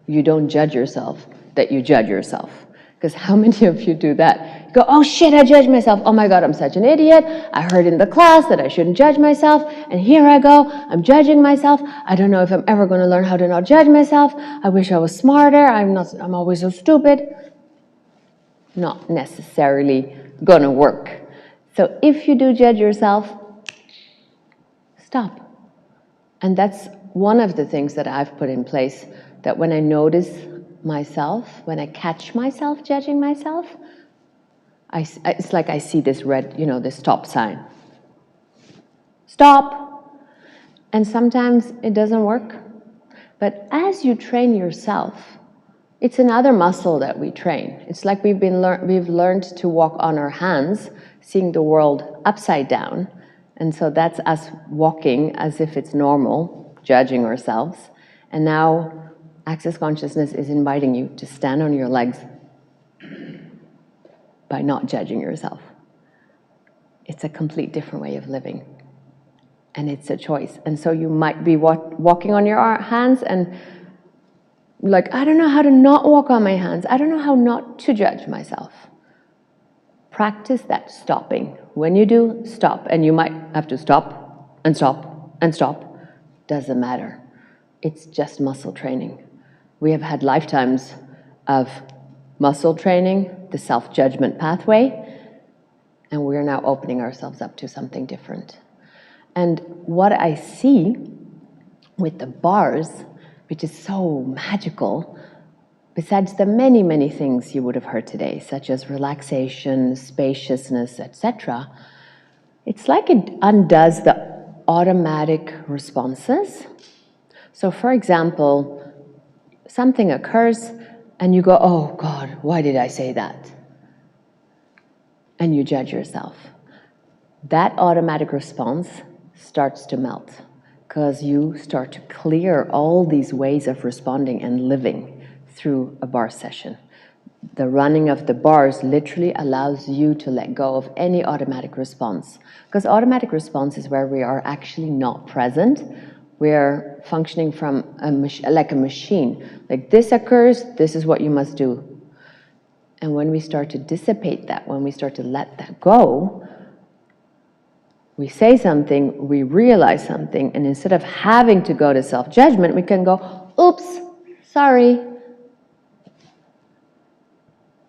you don't judge yourself that you judge yourself? Because how many of you do that? You go, oh shit, I judge myself. Oh my God, I'm such an idiot. I heard in the class that I shouldn't judge myself. And here I go, I'm judging myself. I don't know if I'm ever going to learn how to not judge myself. I wish I was smarter. I'm always so stupid. Not necessarily going to work. So if you do judge yourself, stop. And that's one of the things that I've put in place, that when I notice myself, when I catch myself judging myself, it's like I see this red, this stop sign. Stop! And sometimes it doesn't work. But as you train yourself, it's another muscle that we train. It's like we've learned to walk on our hands, seeing the world upside down. And so that's us walking as if it's normal, judging ourselves. And now Access Consciousness is inviting you to stand on your legs by not judging yourself. It's a complete different way of living. And it's a choice. And so you might be walking on your hands and like, I don't know how to not walk on my hands. I don't know how not to judge myself. Practice that stopping. When you do, stop. And you might have to stop and stop and stop. Doesn't matter. It's just muscle training. We have had lifetimes of muscle training, the self-judgment pathway, and we're now opening ourselves up to something different. And what I see with the bars, which is so magical, besides the many, many things you would have heard today, such as relaxation, spaciousness, etc., it's like it undoes the automatic responses. So, for example, something occurs and you go, oh God, why did I say that? And you judge yourself. That automatic response starts to melt because you start to clear all these ways of responding and living through a bar session. The running of the bars literally allows you to let go of any automatic response, because automatic response is where we are actually not present. We're functioning from like a machine. Like this occurs, this is what you must do. And when we start to dissipate that, when we start to let that go, we say something, we realize something, and instead of having to go to self-judgment, we can go, oops, sorry.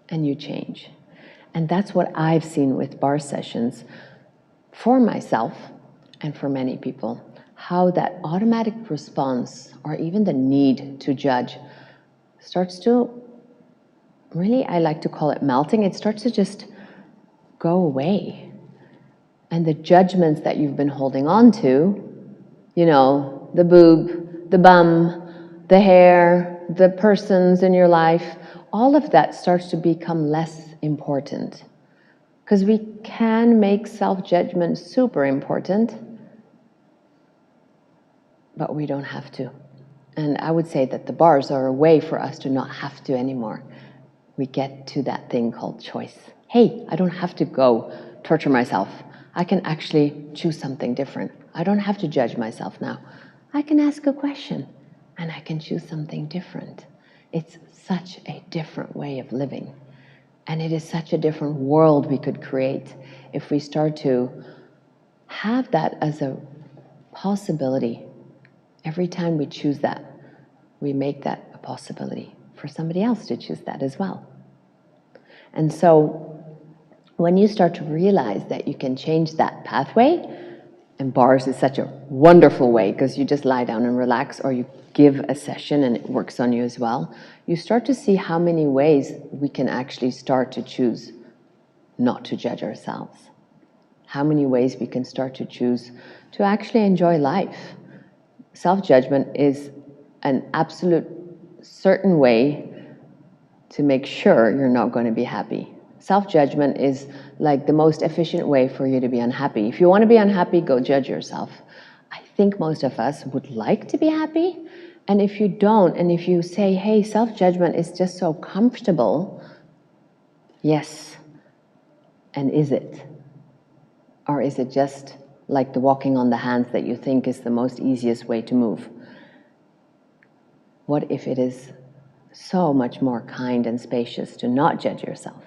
And you change. And that's what I've seen with bar sessions for myself and for many people, how that automatic response or even the need to judge starts to really, I like to call it melting. It starts to just go away. And the judgments that you've been holding on to, you know, the boob, the bum, the hair, the persons in your life, all of that starts to become less important. Because we can make self-judgment super important, but we don't have to. And I would say that the bars are a way for us to not have to anymore. We get to that thing called choice. Hey, I don't have to go torture myself. I can actually choose something different. I don't have to judge myself now. I can ask a question and I can choose something different. It's such a different way of living. And it is such a different world we could create if we start to have that as a possibility. Every time we choose that, we make that a possibility for somebody else to choose that as well. And so when you start to realize that you can change that pathway, and bars is such a wonderful way because you just lie down and relax, or you give a session and it works on you as well, you start to see how many ways we can actually start to choose not to judge ourselves. How many ways we can start to choose to actually enjoy life. Self-judgment is an absolute certain way to make sure you're not going to be happy. Self-judgment is like the most efficient way for you to be unhappy. If you want to be unhappy, go judge yourself. I think most of us would like to be happy. And if you don't, and if you say, hey, self-judgment is just so comfortable, yes. And is it? Or is it just like the walking on the hands that you think is the most easiest way to move? What if it is so much more kind and spacious to not judge yourself?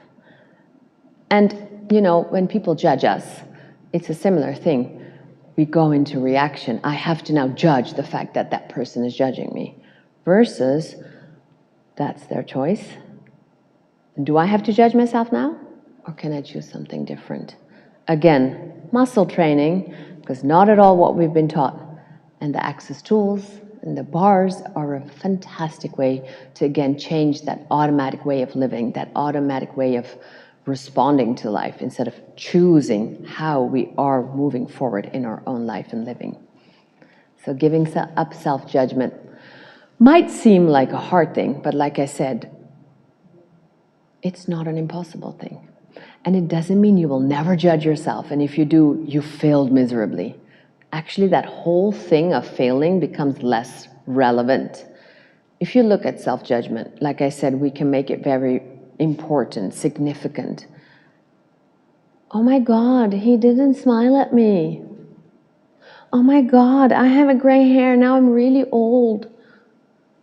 And, you know, when people judge us, it's a similar thing. We go into reaction. I have to now judge the fact that that person is judging me. Versus, that's their choice. Do I have to judge myself now? Or can I choose something different? Again, muscle training, because not at all what we've been taught. And the Access tools and the bars are a fantastic way to, again, change that automatic way of living, that automatic way of responding to life instead of choosing how we are moving forward in our own life and living. So giving up self-judgment might seem like a hard thing, but like I said, it's not an impossible thing. And it doesn't mean you will never judge yourself, and if you do, you failed miserably. Actually, that whole thing of failing becomes less relevant. If you look at self-judgment, like I said, we can make it very important, significant. Oh my God, he didn't smile at me. Oh my God, I have a gray hair, now I'm really old.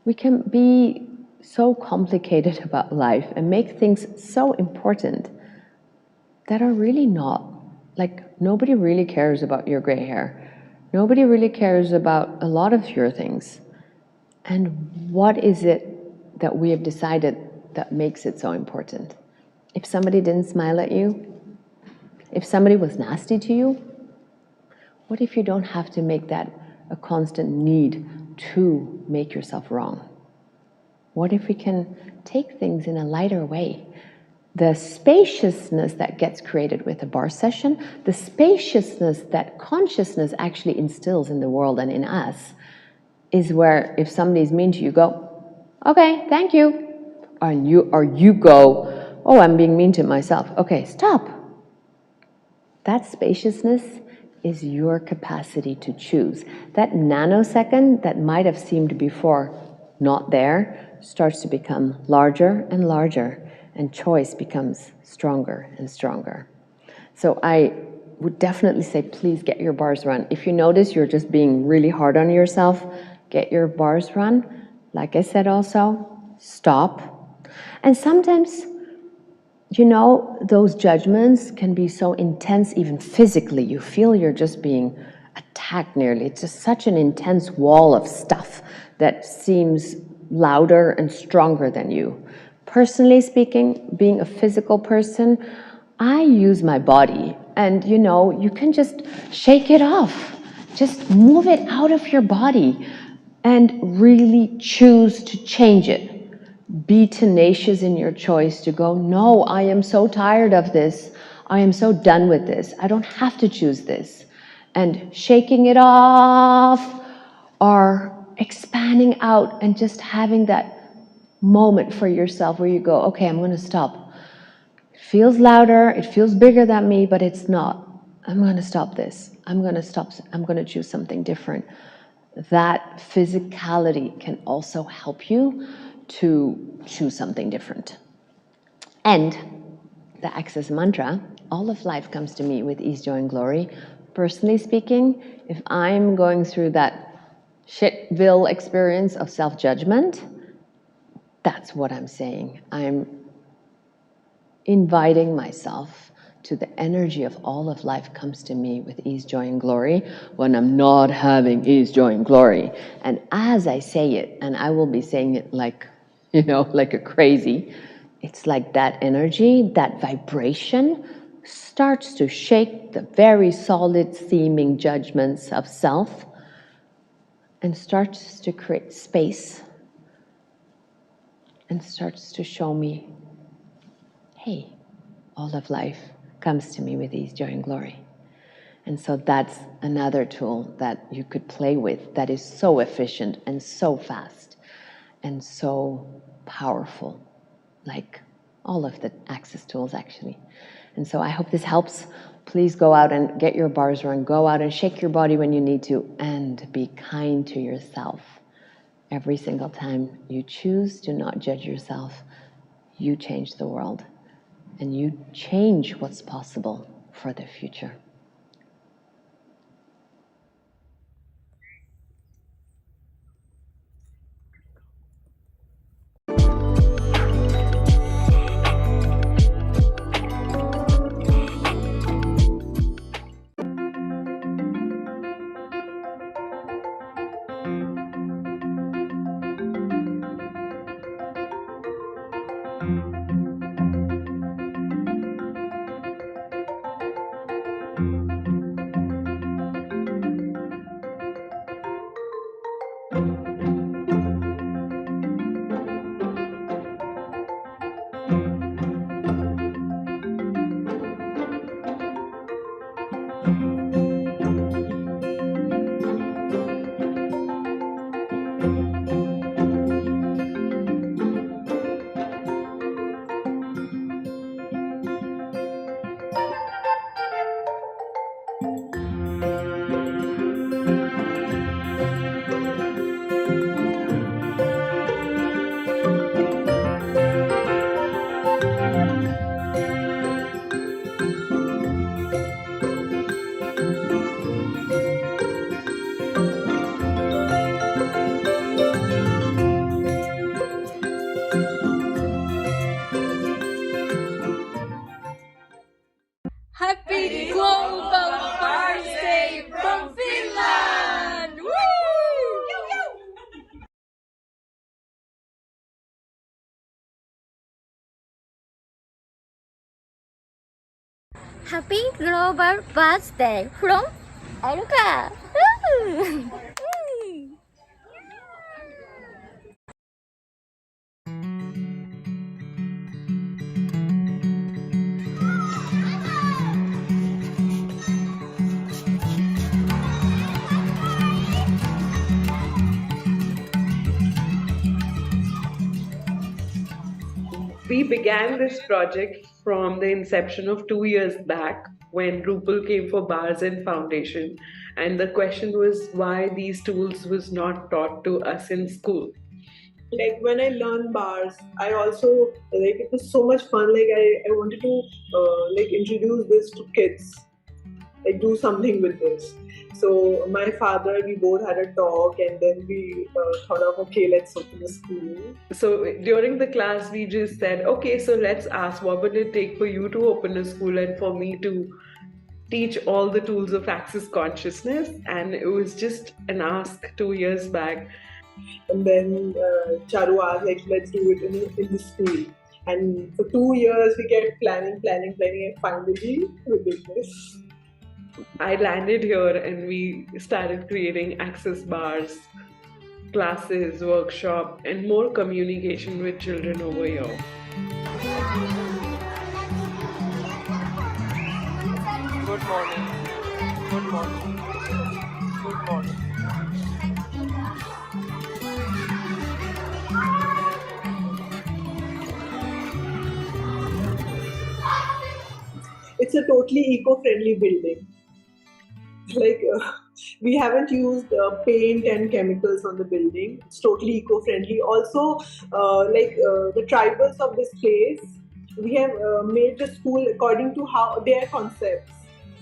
We can be so complicated about life and make things so important that are really not. Like, nobody really cares about your gray hair. Nobody really cares about a lot of your things. And what is it that we have decided that makes it so important? If somebody didn't smile at you, if somebody was nasty to you, what if you don't have to make that a constant need to make yourself wrong? What if we can take things in a lighter way? The spaciousness that gets created with a bar session, the spaciousness that consciousness actually instills in the world and in us, is where if somebody's mean to you, go, okay, thank you. Or you go, oh, I'm being mean to myself. Okay, stop. That spaciousness is your capacity to choose. That nanosecond that might have seemed before not there starts to become larger and larger, and choice becomes stronger and stronger. So I would definitely say, please get your bars run. If you notice you're just being really hard on yourself, get your bars run. Like I said also, stop. And sometimes, you know, those judgments can be so intense, even physically. You feel you're just being attacked nearly. It's just such an intense wall of stuff that seems louder and stronger than you. Personally speaking, being a physical person, I use my body. And, you know, you can just shake it off. Just move it out of your body and really choose to change it. Be tenacious in your choice to go, no, I am so tired of this. I am so done with this. I don't have to choose this. And shaking it off, or expanding out and just having that moment for yourself where you go, okay, I'm going to stop. It feels louder, it feels bigger than me, but it's not. I'm going to stop this. I'm going to stop. I'm going to choose something different. That physicality can also help you to choose something different. And the Access mantra, all of life comes to me with ease, joy, and glory. Personally speaking, if I'm going through that shitville experience of self-judgment, that's what I'm saying. I'm inviting myself to the energy of all of life comes to me with ease, joy, and glory when I'm not having ease, joy, and glory. And as I say it, and I will be saying it like, like a crazy, it's like that energy, that vibration starts to shake the very solid seeming judgments of self and starts to create space and starts to show me, hey, all of life comes to me with ease, joy, and glory. And so that's another tool that you could play with that is so efficient and so fast and so powerful, like all of the Access tools actually. And so I hope this helps. Please go out and get your bars run. Go out and shake your body when you need to, and be kind to yourself. Every single time you choose to not judge yourself, you change the world. And you change what's possible for the future. Happy Global Bars Day from Finland! Woo! Happy Global Bars Day from Eluka! We began this project from the inception of 2 years back when Drupal came for Bars and Foundation, and the question was why these tools was not taught to us in school. Like when I learned bars, I also it was so much fun. I wanted to introduce this to kids, do something with this. So my father, we both had a talk, and then we thought of, okay, let's open a school. So during the class, we just said, okay, so let's ask what would it take for you to open a school and for me to teach all the tools of Access consciousness. And it was just an ask 2 years back. And then Charu asked, let's do it in the school. And for 2 years, we kept planning, and finally we did this. I landed here and we started creating Access bars. classes, workshop, and more communication with children over here. Good morning. Good morning. Good morning. It's a totally eco-friendly building. Like we haven't used paint and chemicals on the building. It's totally eco-friendly. Also, the tribals of this place, we have made the school according to how their concepts.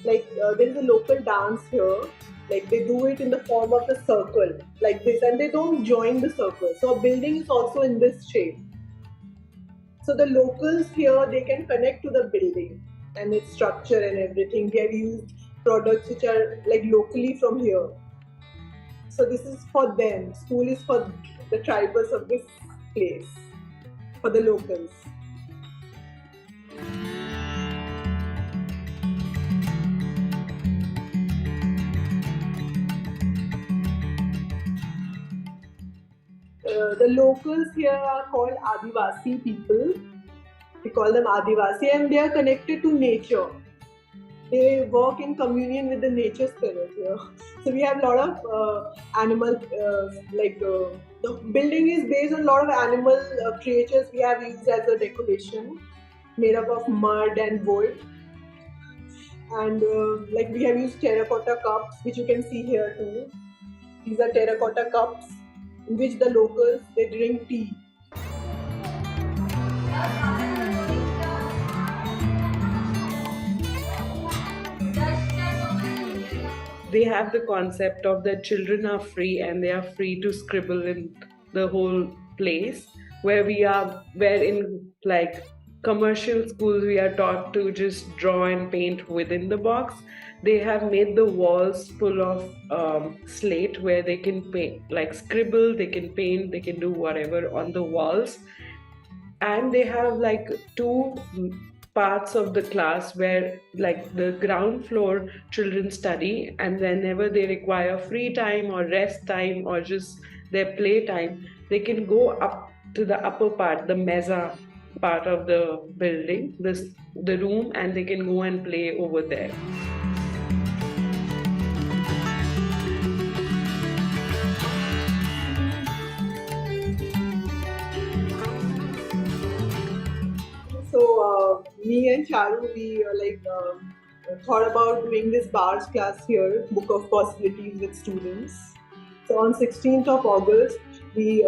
Like there is a local dance here. Like they do it in the form of a circle, like this, and they don't join the circle. So a building is also in this shape. So the locals here, they can connect to the building and its structure and everything. They have used products which are like locally from here. So this is for them. School is for the tribals of this place, for the locals. The locals here are called Adivasi people. We call them Adivasi, and they are connected to nature. They work in communion with the nature spirit here. So we have a lot of animal, the building is based on a lot of animal creatures we have used as a decoration, made up of mud and wood. And we have used terracotta cups, which you can see here too. These are terracotta cups in which the locals, they drink tea. They have the concept of that children are free and they are free to scribble in the whole place, where in like commercial schools we are taught to just draw and paint within the box. They have made the walls full of slate where they can paint, like scribble, they can paint, they can do whatever on the walls. And they have like two parts of the class where like the ground floor children study, and whenever they require free time or rest time or just their play time, they can go up to the upper part, the mesa part of the building, the room, and they can go and play over there. So me and Charu, we thought about doing this bars class here, Book of Possibilities with students. So on 16th of August, we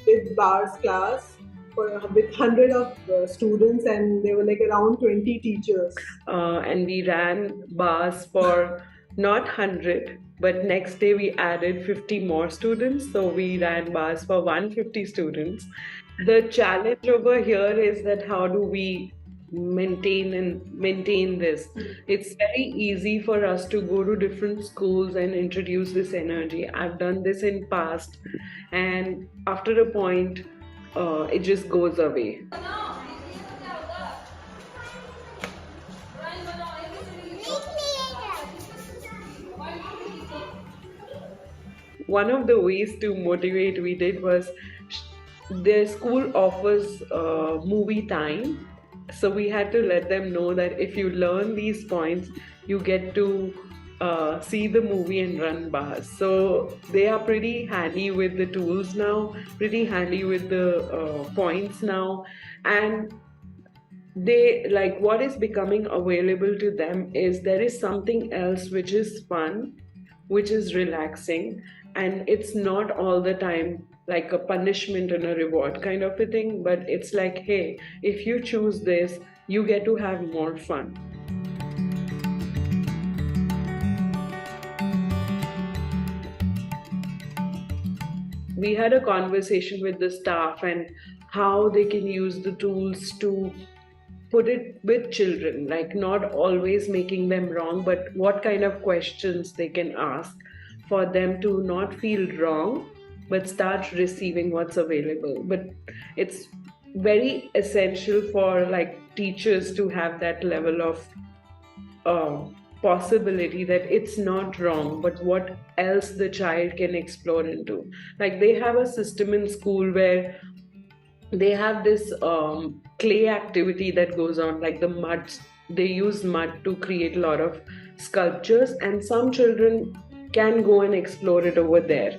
did bars class with 100 of students, and there were like around 20 teachers. And we ran bars for not 100, but next day we added 50 more students. So we ran bars for 150 students. The challenge over here is that how do we maintain this? It's very easy for us to go to different schools and introduce this energy. I've done this in past, and after a point it just goes away. One of the ways to motivate we did was their school offers movie time, so we had to let them know that if you learn these points, you get to see the movie and run bars. So they are pretty handy with the tools now, pretty handy with the points now, and they like what is becoming available to them is there is something else which is fun, which is relaxing, and it's not all the time like a punishment and a reward kind of a thing, but it's like, hey, if you choose this, you get to have more fun. We had a conversation with the staff and how they can use the tools to put it with children, like not always making them wrong, but what kind of questions they can ask for them to not feel wrong, but start receiving what's available. But it's very essential for like teachers to have that level of possibility that it's not wrong, but what else the child can explore into. Like they have a system in school where they have this clay activity that goes on, like the mud. They use mud to create a lot of sculptures, and some children can go and explore it over there.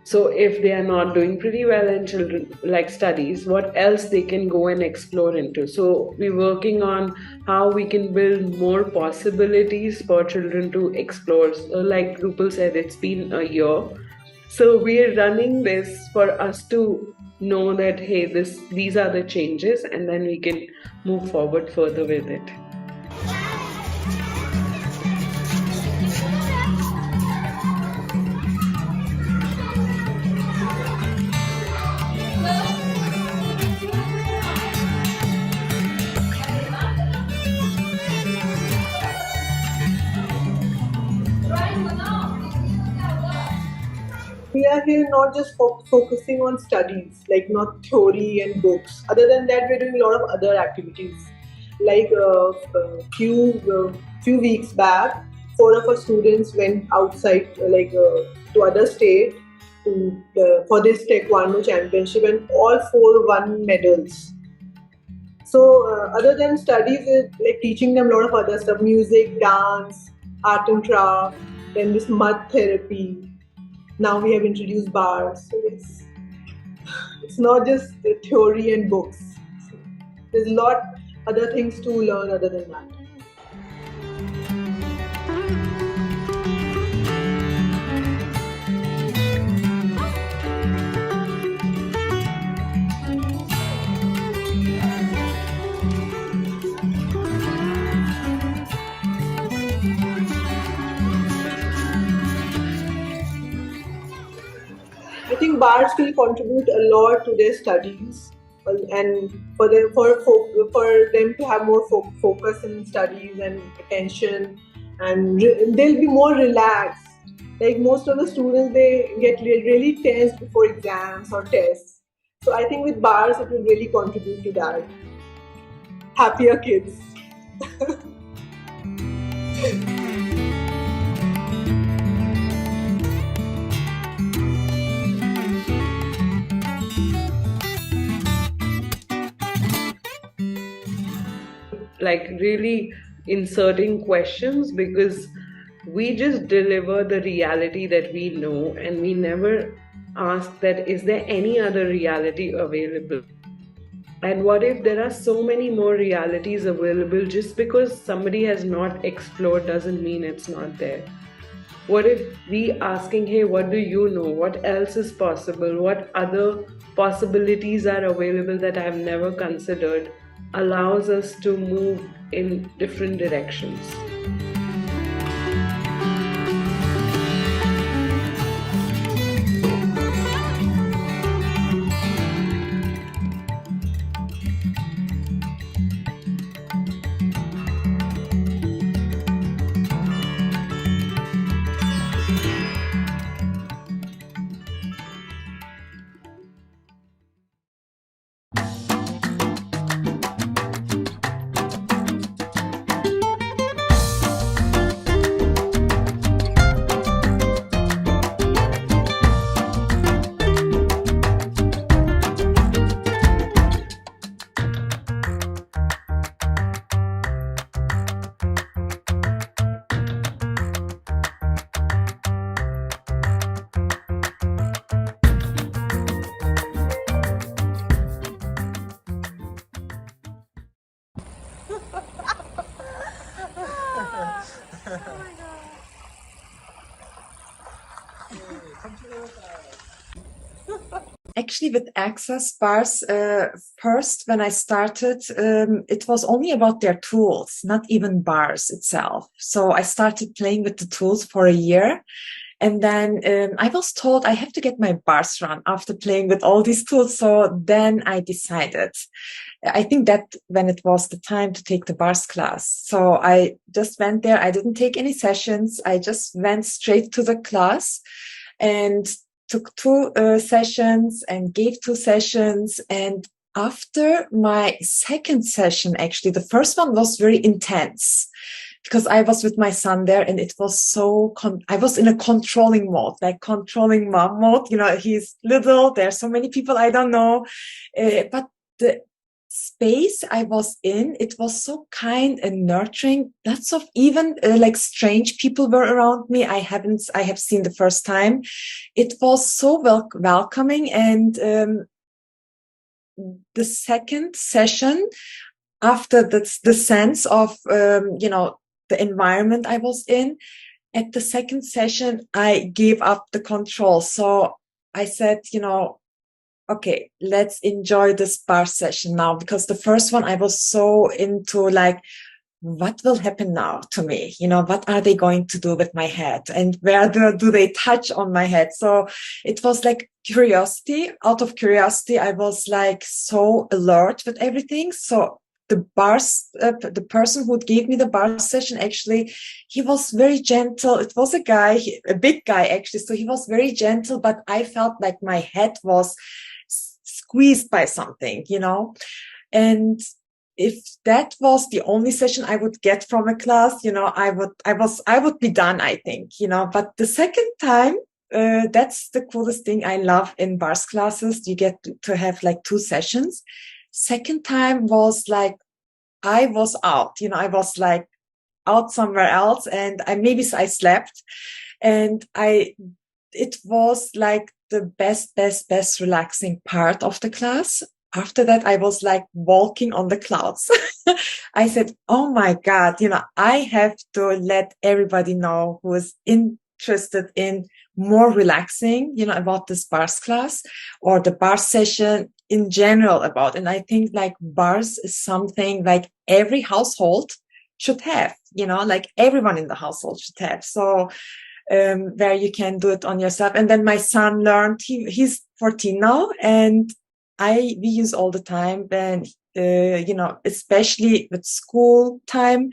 So if they are not doing pretty well in children like studies, what else they can go and explore into. So we're working on how we can build more possibilities for children to explore. So like Rupal said, it's been a year. So we're running this for us to know that hey, these are the changes, and then we can move forward further with it. We are here not just focusing on studies, like not theory and books. Other than that, we're doing a lot of other activities. Like a few weeks back, 4 of our students went outside, to other state for this taekwondo championship, and all 4 won medals. So other than studies, it's like teaching them a lot of other stuff: music, dance, art and craft, then this mud therapy. Now we have introduced bars. So it's not just the theory and books. There's a lot other things to learn other than that. I think bars will contribute a lot to their studies, and for them to have more focus in studies and attention, and they'll be more relaxed. Like most of the students, they get really tense before exams or tests. So I think with bars, it will really contribute to that. Happier kids. Like really inserting questions, because we just deliver the reality that we know, and we never ask that is there any other reality available, and what if there are so many more realities available? Just because somebody has not explored doesn't mean it's not there. What if we asking, hey, what do you know, what else is possible, what other possibilities are available that I've never considered, allows us to move in different directions. Actually, with Access Bars, first when I started, it was only about their tools, not even bars itself. So I started playing with the tools for a year. And then I was told I have to get my bars run after playing with all these tools. So then I decided, I think that when it was the time to take the bars class. So I just went there. I didn't take any sessions. I just went straight to the class and took 2 sessions and gave 2 sessions. And after my second session, actually, the first one was very intense because I was with my son there, and it was so, I was in a controlling mode, like controlling mom mode. He's little, there's so many people I don't know. But the space I was in, it was so kind and nurturing. Lots of even like strange people were around me. I have seen the first time. It was so welcoming. And the second session, after the sense of, the environment I was in, at the second session, I gave up the control. So I said, okay, let's enjoy this bar session now, because the first one I was so into like, what will happen now to me? What are they going to do with my head, and where do they touch on my head? So it was like curiosity. Out of curiosity, I was like so alert with everything. So the person who gave me the bar session, actually, he was very gentle. It was a guy, a big guy actually. So he was very gentle, but I felt like my head was squeezed by something, and if that was the only session I would get from a class, I would be done, I think, but the second time, that's the coolest thing I love in bars classes. You get to have like 2 sessions. Second time was like, I was out, I was like out somewhere else, and I slept, and it was like the best relaxing part of the class. After that, I was like walking on the clouds. I said, oh my God, I have to let everybody know who is interested in more relaxing, about this bars class or the bar session in general about. And I think like bars is something like every household should have, like everyone in the household should have. So where you can do it on yourself. And then my son learned, he's 14 now, and we use all the time. Then, especially with school time,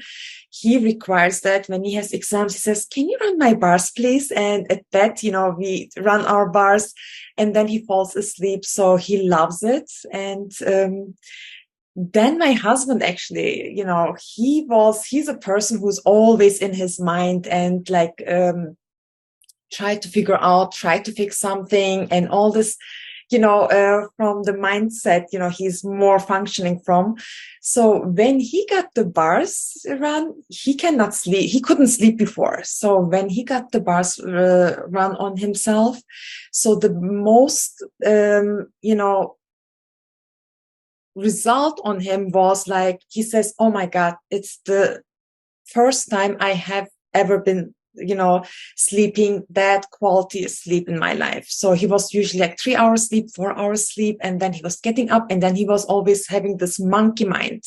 he requires that when he has exams, he says, can you run my bars, please? And at that, we run our bars, and then he falls asleep. So he loves it. And, then my husband actually, he's a person who's always in his mind and like, try to fix something and all this, from the mindset, he's more functioning from. So when he got the bars run, he cannot sleep. He couldn't sleep before. So when he got the bars run on himself, so the most, result on him was like, he says, oh my God, it's the first time I have ever been, sleeping that quality sleep in my life. So he was usually like 3 hours sleep, 4 hours sleep, and then he was getting up, and then he was always having this monkey mind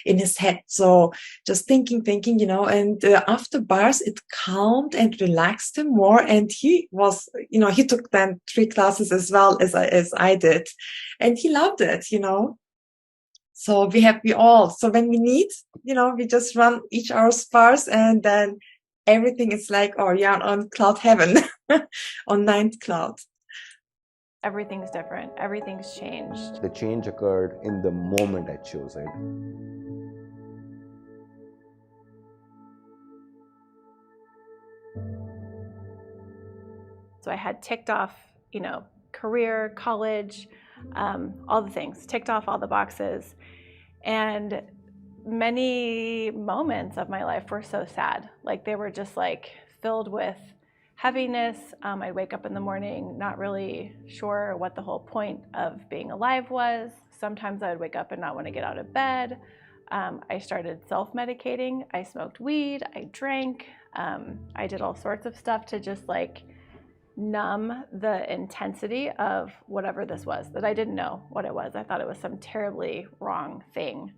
in his head. So just thinking, and after bars, it calmed and relaxed him more. And he was, he took then 3 classes as well as I did, and he loved it, So so when we need, we just run each hour's bars, and then everything is like, oh yeah, on cloud heaven, on 9th cloud. Everything's different. Everything's changed. The change occurred in the moment I chose it. So I had ticked off, career, college, all the things, ticked off all the boxes. And many moments of my life were so sad. Like they were just like filled with heaviness. I'd wake up in the morning not really sure what the whole point of being alive was. Sometimes I would wake up and not want to get out of bed. I started self-medicating. I smoked weed. I drank. I did all sorts of stuff to just like numb the intensity of whatever this was that I didn't know what it was. I thought it was some terribly wrong thing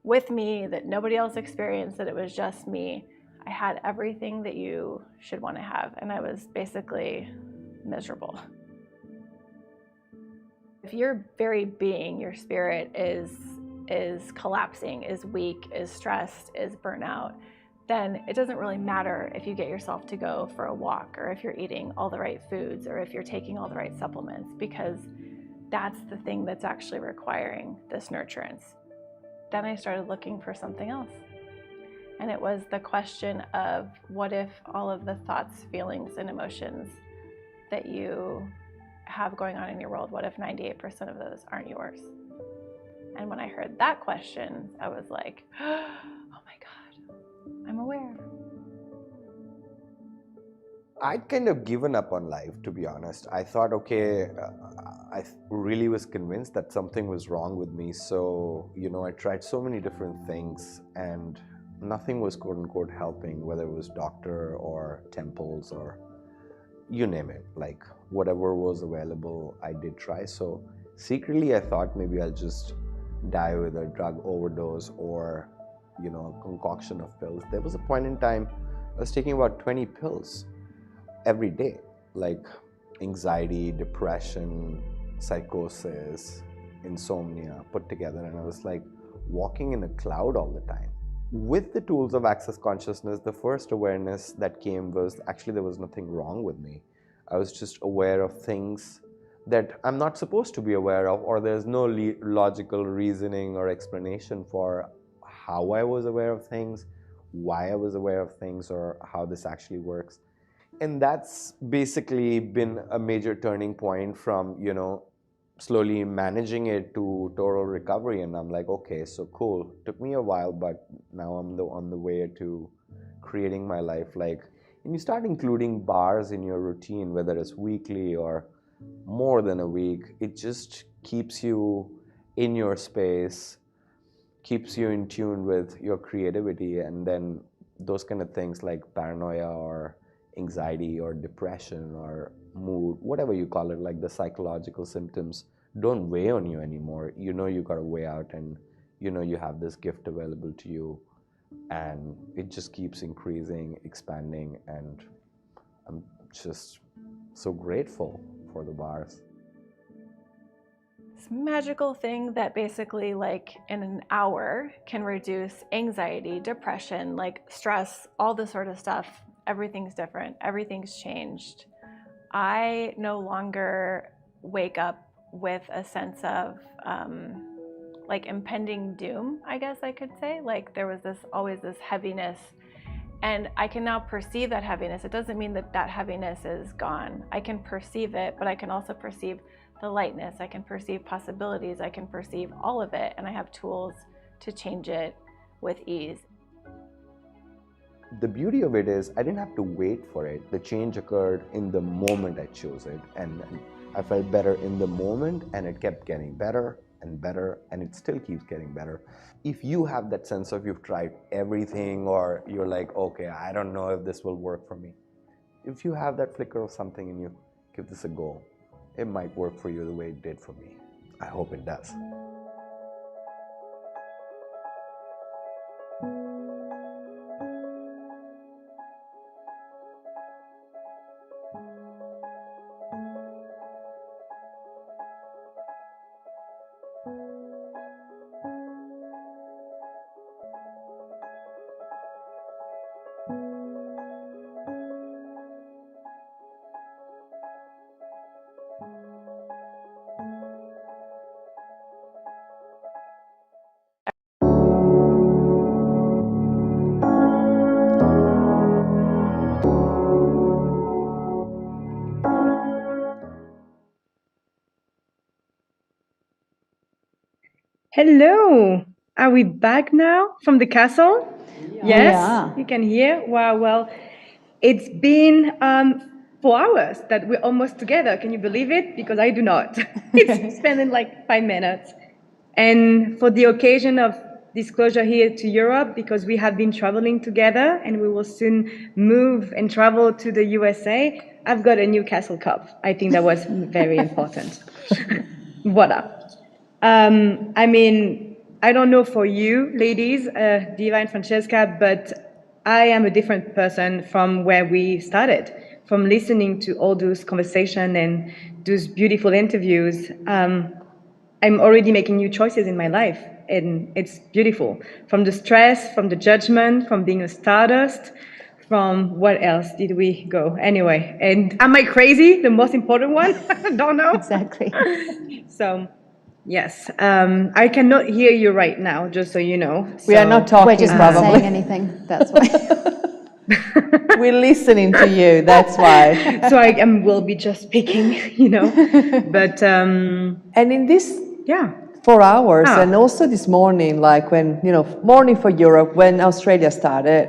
with me that nobody else experienced, that it was just me. I had everything that you should want to have, and I was basically miserable. If your very being, your spirit is collapsing, is weak, is stressed, is burnout, then it doesn't really matter if you get yourself to go for a walk, or if you're eating all the right foods, or if you're taking all the right supplements, because that's the thing that's actually requiring this nurturance. Then I started looking for something else. And it was the question of, what if all of the thoughts, feelings, and emotions that you have going on in your world, what if 98% of those aren't yours? And when I heard that question, I was like, oh my God, I'm aware. I'd kind of given up on life, to be honest. I thought, okay, I really was convinced that something was wrong with me. So, I tried so many different things and nothing was quote unquote helping, whether it was doctor or temples or you name it. Like whatever was available, I did try. So secretly, I thought maybe I'll just die with a drug overdose or, a concoction of pills. There was a point in time I was taking about 20 pills every day, like anxiety, depression, psychosis, insomnia put together, and I was like walking in a cloud all the time. With the tools of Access Consciousness, the first awareness that came was actually there was nothing wrong with me. I was just aware of things that I'm not supposed to be aware of, or there's no logical reasoning or explanation for how I was aware of things, why I was aware of things, or how this actually works. And that's basically been a major turning point from, slowly managing it to total recovery. And I'm like, okay, so cool. Took me a while, but now I'm on the way to creating my life. Like, and you start including bars in your routine, whether it's weekly or more than a week, it just keeps you in your space, keeps you in tune with your creativity. And then those kind of things like paranoia or anxiety or depression or mood, whatever you call it, like the psychological symptoms, don't weigh on you anymore. You got a way out, and you have this gift available to you, and it just keeps increasing, expanding, and I'm just so grateful for the bars. This magical thing that basically, like in an hour, can reduce anxiety, depression, like stress, all this sort of stuff. Everything's different. Everything's changed. I no longer wake up with a sense of like impending doom, I guess I could say. Like there was always this heaviness, and I can now perceive that heaviness. It doesn't mean that heaviness is gone. I can perceive it, but I can also perceive the lightness. I can perceive possibilities. I can perceive all of it, and I have tools to change it with ease. The beauty of it is I didn't have to wait for it. The change occurred in the moment I chose it, and I felt better in the moment, and it kept getting better and better, and it still keeps getting better. If you have that sense of you've tried everything, or you're like, okay, I don't know if this will work for me. If you have that flicker of something in you, give this a go. It might work for you the way it did for me. I hope it does. Hello, are we back now from the castle? Yes, Yeah. you can hear. Wow, well, it's been 4 hours that we're almost together. Can you believe it? Because I do not. It's spending like 5 minutes. And for the occasion of disclosure here to Europe, because we have been traveling together and we will soon move and travel to the USA, I've got a new castle cup. I think that was very important. Voila. I mean, I don't know for you, ladies, Diva and Francesca, but I am a different person from where we started. From listening to all those conversations and those beautiful interviews, I'm already making new choices in my life, and it's beautiful. From the stress, from the judgment, from being a stardust, from what else did we go? Anyway, and am I crazy? The most important one? I don't know. Exactly. So Yes. I cannot hear you right now, just so you know. We are not talking, We're just probably. not saying anything. That's why. We're listening to you. That's why. So I will be just speaking, you know. But and in this 4 hours, and also this morning, like when morning for Europe, when Australia started,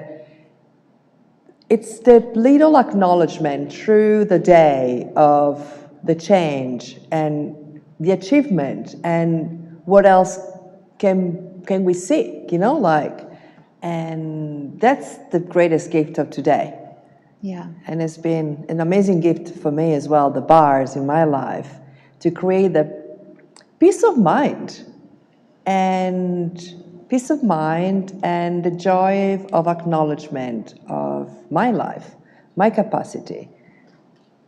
it's the little acknowledgement through the day of the change and the achievement and what else can we seek, and that's the greatest gift of today. Yeah. And it's been an amazing gift for me as well, the bars in my life, to create the peace of mind and the joy of acknowledgement of my life, my capacity,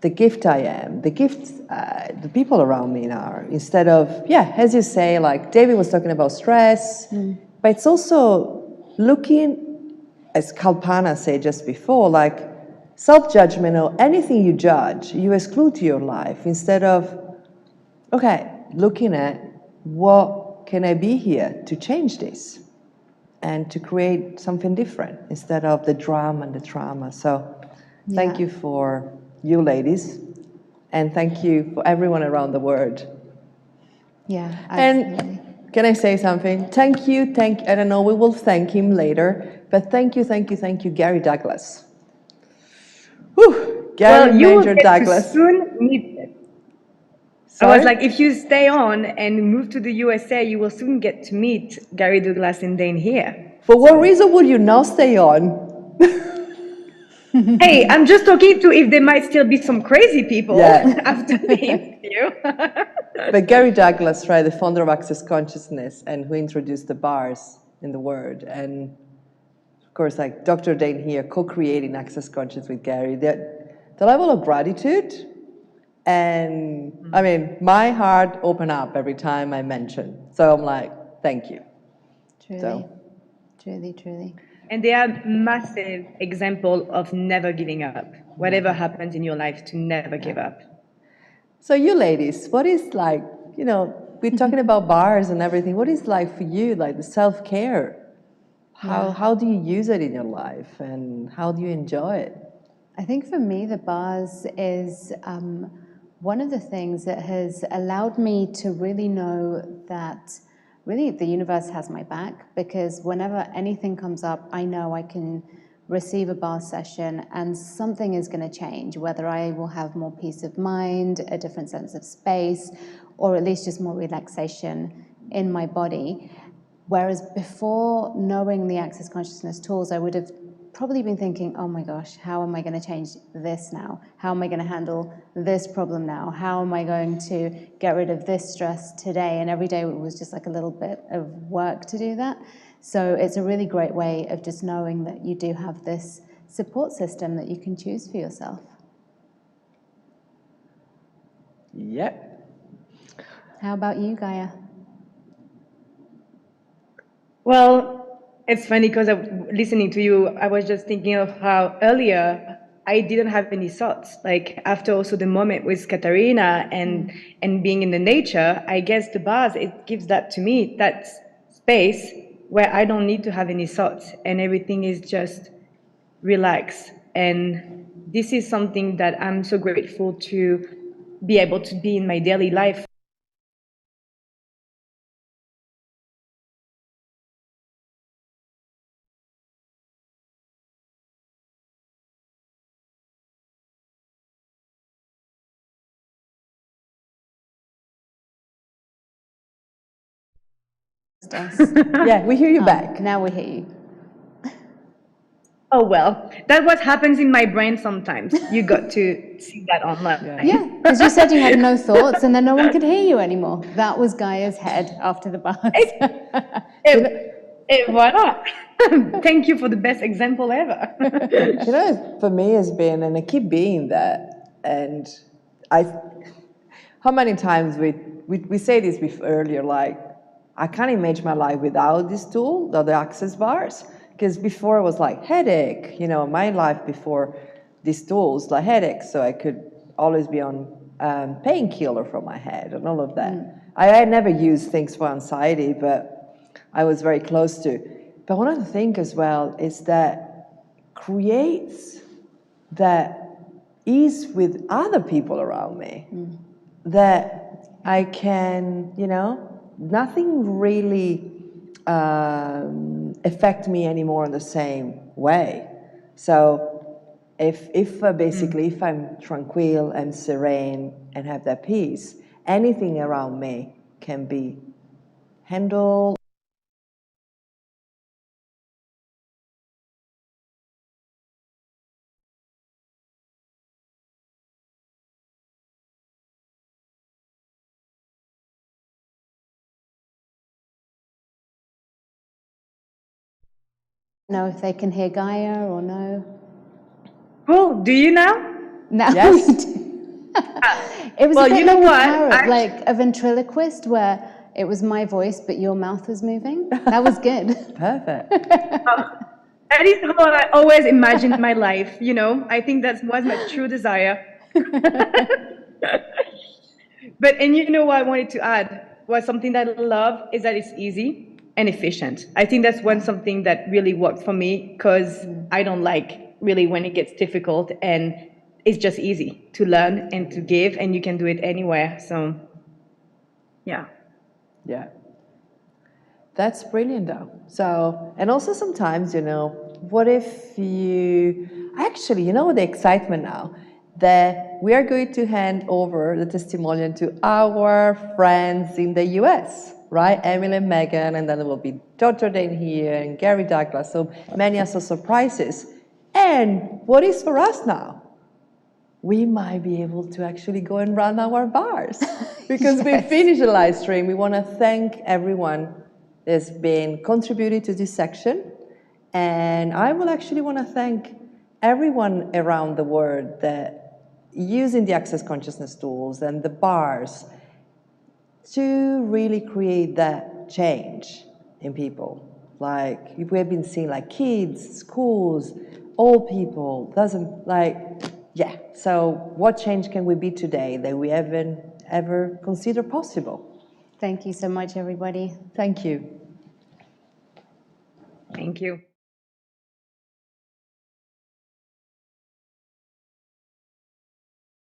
the gift I am, the gifts the people around me are, instead of, as you say, like David was talking about stress, but it's also looking, as Kalpana said just before, like self-judgment or anything you judge, you exclude to your life, instead of, looking at what can I be here to change this and to create something different instead of the drama and the trauma. So thank you for you ladies, and thank you for everyone around the world. Yeah, absolutely. And can I say something? Thank you, I don't know, we will thank him later, but thank you, Gary Douglas. Whew, Gary Major Douglas. To soon meet them. Sorry? I was like, if you stay on and move to the USA, you will soon get to meet Gary Douglas and Dain Heer. For what reason would you not stay on? Hey, I'm just talking to if there might still be some crazy people after the interview. But Gary Douglas, right, the founder of Access Consciousness and who introduced the bars in the world, and of course, like Dr. Dain Heer co-creating Access Consciousness with Gary, the level of gratitude, and I mean, my heart opened up every time I mention. So I'm like, thank you. Truly. And they are massive example of never giving up. Whatever happens in your life, to never give up. So you ladies, what is like, we're talking about bars and everything. What is like for you, like the self-care? How do you use it in your life, and how do you enjoy it? I think for me, the bars is one of the things that has allowed me to really know that really the universe has my back, because whenever anything comes up, I know I can receive a bar session and something is going to change, whether I will have more peace of mind, a different sense of space, or at least just more relaxation in my body. Whereas before knowing the Access Consciousness tools, I would have probably been thinking, oh my gosh, how am I going to change this now? How am I going to handle this problem now? How am I going to get rid of this stress today? And every day it was just like a little bit of work to do that. So it's a really great way of just knowing that you do have this support system that you can choose for yourself. Yep. How about you, Gaia? Well, it's funny because listening to you, I was just thinking of how earlier I didn't have any thoughts. Like after also the moment with Katarina and being in the nature, I guess the bars, it gives that to me, that space where I don't need to have any thoughts and everything is just relaxed. And this is something that I'm so grateful to be able to be in my daily life. Yeah, we hear you back. Now we hear you. Oh, well, that's what happens in my brain sometimes. You got to see that online. Yeah, because you said you had no thoughts and then no one could hear you anymore. That was Gaia's head after the bars. Voila. Thank you for the best example ever. For me it's been, and I keep being that, and how many times we say this earlier, like, I can't imagine my life without this tool, the access bars, because before it was like headache, my life before these tools, like headache, so I could always be on painkiller for my head and all of that. I never used things for anxiety, but I was very close to. But one of the things as well is that creates that ease with other people around me, that I can, nothing really affect me anymore in the same way. So if I'm tranquil and serene and have that peace, anything around me can be handled. Know if they can hear Gaia or no. Cool. Do you now? No. Yes. It was Well, a bit you know like what? a parrot, like a ventriloquist, where it was my voice, but your mouth was moving. That was good. Perfect. That is how I always imagined my life, I think that was my true desire. But, and what I wanted to add was something that I love is that it's easy and efficient. I think that's something that really worked for me, because I don't like really when it gets difficult, and it's just easy to learn and to give, and you can do it anywhere. So, yeah. Yeah. That's brilliant though. So, and also sometimes, what if actually, the excitement now that we are going to hand over the testimonial to our friends in the US, right? Emily and Megan, and then there will be Dr. Dain Heer and Gary Douglas, so many other surprises. And what is for us now? We might be able to actually go and run our bars because we finished the live stream. We want to thank everyone that's been contributing to this section. And I will actually want to thank everyone around the world that using the Access Consciousness tools and the bars to really create that change in people. Like we have been seeing like kids, schools, old people, yeah. So what change can we be today that we haven't ever considered possible? Thank you so much, everybody. Thank you. Thank you.